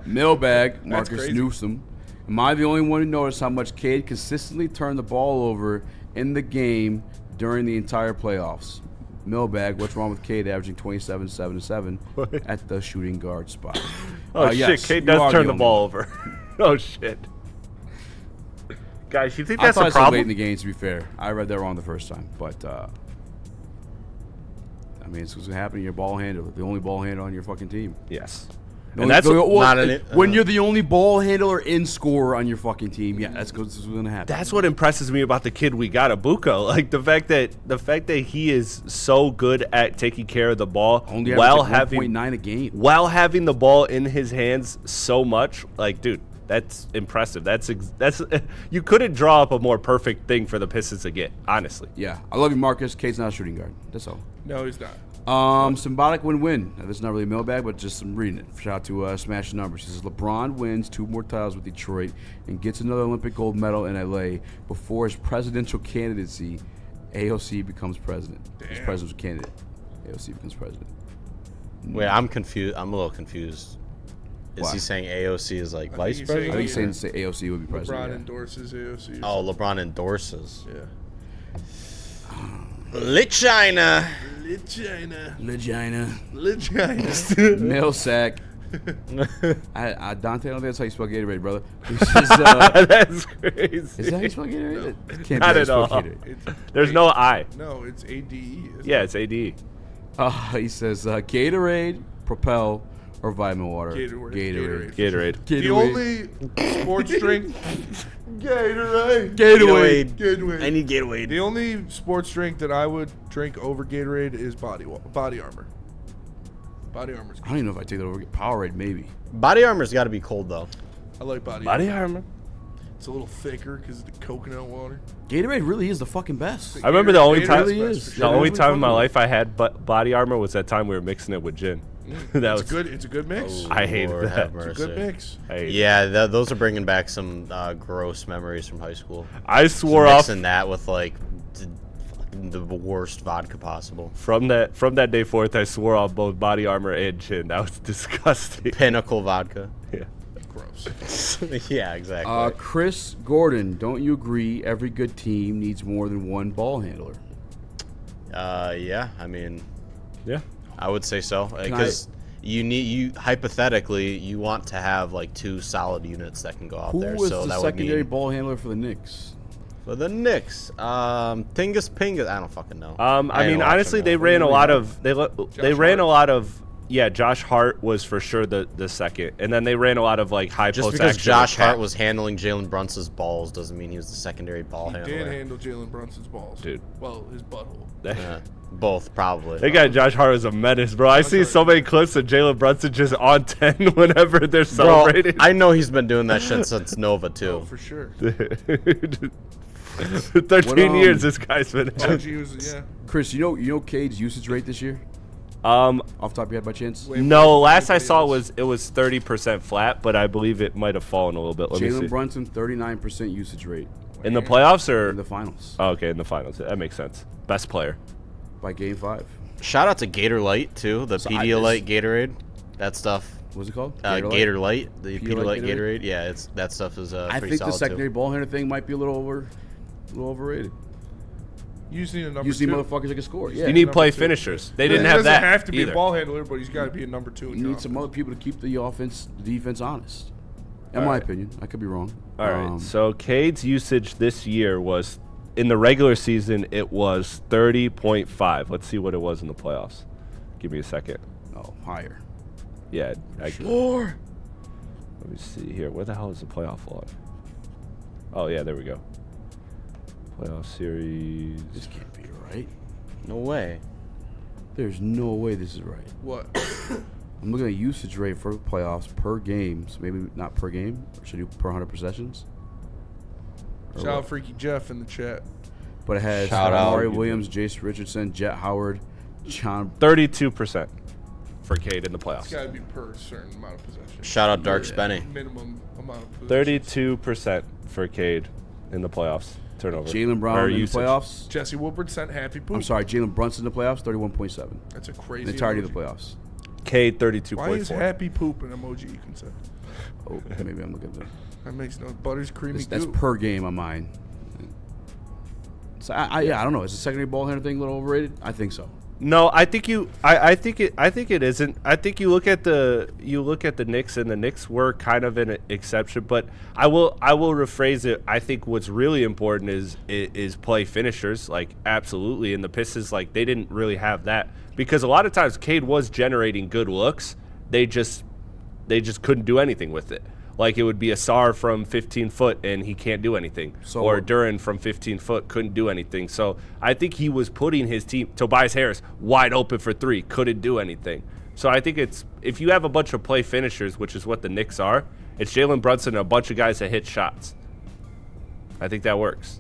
Mailbag, Marcus Newsom. Am I the only one who noticed how much Cade consistently turned the ball over in the game during the entire playoffs? Mailbag, what's wrong with Cade averaging 27, 7, and 7 at the shooting guard spot? Shit, yes, Cade does turn the ball over. Oh, shit. Guys, you think that's a I problem? late in the game, to be fair. I read that wrong the first time, but I mean, it's what's going to happen to your ball handler, the only ball handler on your fucking team. Yes. And that's when you're the only ball handler in scorer on your fucking team. Yeah, that's what's going to happen. That's what impresses me about the kid we got, Abuko. Like the fact that he is so good at taking care of the ball Only while like having 1.9 a game. While having the ball in his hands so much. Like, dude, that's impressive. That's you couldn't draw up a more perfect thing for the Pistons to get, honestly. Yeah, I love you, Marcus. Cade's not a shooting guard. That's all. No, he's not. Symbolic win-win. Now, this is not really a mailbag, but just some reading it. Shout out to Smash the Numbers. He says, LeBron wins 2 more titles with Detroit and gets another Olympic gold medal in L.A. before his presidential candidacy, AOC becomes president. His presidential candidate, AOC becomes president. Wait, I'm confused. I'm a little confused. Is he saying AOC is like vice president? I think he's saying AOC would be president. LeBron endorses AOC. Oh, LeBron endorses. Yeah. Lit China. Mail sack. Dante, I don't think that's how you spell Gatorade, brother. That's crazy. Is that how you spell Gatorade? Can't Not be at all. Gatorade. There's no I. No, it's ADE. Yeah, it's ADE. He says Gatorade, Propel, or vitamin water. Gatorade. The only sports drink. Gatorade. I need Gatorade. The only sports drink that I would drink over Gatorade is Body Armor. Body Armor's good. I don't even know if I take that over Powerade, maybe. Body Armor's got to be cold though. I like Body Armor. It's a little thicker because of the coconut water. Gatorade really is the fucking best. I remember the only time in my life I had Body Armor was that time we were mixing it with gin. It's a good mix. I hated that. It's a good mix. Yeah, those are bringing back some gross memories from high school. I swore off mixing that with like the worst vodka possible. From that day forth, I swore off both Body Armor and gin. That was disgusting. Pinnacle vodka. Yeah. Gross. Yeah, exactly. Chris Gordon, don't you agree every good team needs more than one ball handler? Yeah, I mean, yeah, I would say so because you hypothetically you want to have like 2 solid units that can go out there. Who was so the that secondary would mean, ball handler for the Knicks? For the Knicks, Tingus Pingus. I don't fucking know. I mean, honestly, they ran a lot of Josh Hart was for sure the second, and then they ran a lot of like high just post because action. Josh Hart was handling Jalen Brunson's balls doesn't mean he was the secondary ball He handler. did handle Jalen Brunson's balls, dude. Well, his butthole. Both probably. That guy Josh Hart is a menace, bro. I see so many clips of Jalen Brunson just on 10 whenever they're celebrating. Bro, I know he's been doing that shit since Nova too. Oh, for sure. 13 years this guy's been. Chris, you know Cade's usage rate this year? Off the top of your head by chance? No, last I saw it was 30% flat, but I believe it might have fallen a little bit. Let me see. Jalen Brunson, 39% usage rate. In the playoffs or in the finals? Oh, okay, in the finals. That makes sense. Best player by Game 5. Shout out to Gator Light too, the Pedialyte Gatorade. That stuff. What's it called? Gator Light, the Pedialyte Gatorade. Yeah, that stuff is I pretty think solid the secondary too. ball handler thing might be a little overrated. You just need a number You see 2. motherfuckers that can score. Yeah. You need Number play 2. finishers. They didn't have He that doesn't have to be either. a ball handler, but he's got to be a number 2. You need some other people to keep the defense honest. In All my right. opinion, I could be wrong. All right. So Cade's usage this year was, in the regular season, it was 30.5. Let's see what it was in the playoffs. Give me a second. Oh, higher. Yeah. Sure. Let me see here. Where the hell is the playoff log? Oh, yeah, there we go. Playoff series. This can't be right. No way. There's no way this is right. What? I'm looking at usage rate for playoffs per game. So maybe not per game. Or should I do per 100 possessions? Shout out Freaky Jeff in the chat. But it has Shout out. Amari Williams, Jace Richardson, Jet Howard, John. 32% for Cade in the playoffs. It's got to be per a certain amount of possessions. Shout out Dark Spenny. Minimum amount of possessions. 32% for Cade in the playoffs. Turnover. Jalen Brown in the playoffs. Jesse Woodward sent happy poop. I'm sorry, Jalen Brunson in the playoffs, 31.7. That's a crazy The entirety of emoji. the playoffs. Cade 32.4. Why is happy poop an emoji you can send? Oh, maybe I'm looking at that. That makes no butter's creamy That's goo. per game on mine. So I don't know. Is the secondary ball handler thing a little overrated? I think so. No, I think it isn't. I think you look at the Knicks, and the Knicks were kind of an exception, but I will rephrase it. I think what's really important is play finishers, like absolutely. And the Pistons, like, they didn't really have that, because a lot of times Cade was generating good looks. They just couldn't do anything with it. Like, it would be a Sarr from 15 foot and he can't do anything. Or Duran from 15 foot couldn't do anything. So I think he was putting his team, Tobias Harris, wide open for 3, couldn't do anything. So I think if you have a bunch of play finishers, which is what the Knicks are, it's Jalen Brunson and a bunch of guys that hit shots. I think that works.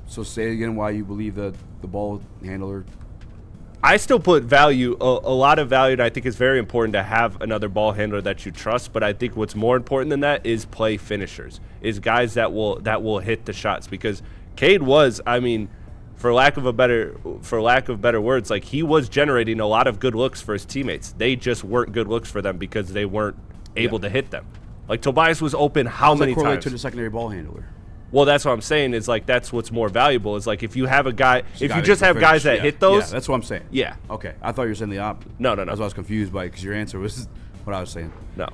So say again why you believe that the ball handler. I still put value, a lot of value, and I think it's very important to have another ball handler that you trust. But I think what's more important than that is play finishers, is guys that will hit the shots. Because Cade was, I mean, for lack of better words, like, he was generating a lot of good looks for his teammates. They just weren't good looks for them because they weren't able to hit them. Like, Tobias was open how many times? To the secondary ball handler. Well, that's what I'm saying, is like, that's what's more valuable, is like, if you have a guy, if you just have guys that hit those. Yeah, that's what I'm saying. Yeah. Okay. I thought you were saying the opposite. No. That's what I was confused by, because your answer was what I was saying. No.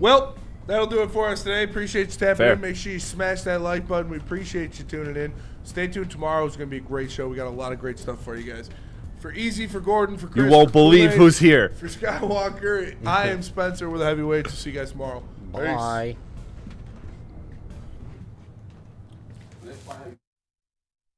Well, that'll do it for us today. Appreciate you tapping Fair. in. Make sure you smash that like button. We appreciate you tuning in. Stay tuned tomorrow. It's going to be a great show. We got a lot of great stuff for you guys. For Easy, for Gordon, for Chris, You won't for believe Kool-Aid, who's here. For Skywalker, I am Spencer with the Heavyweights. We'll see you guys tomorrow. Bye. Peace.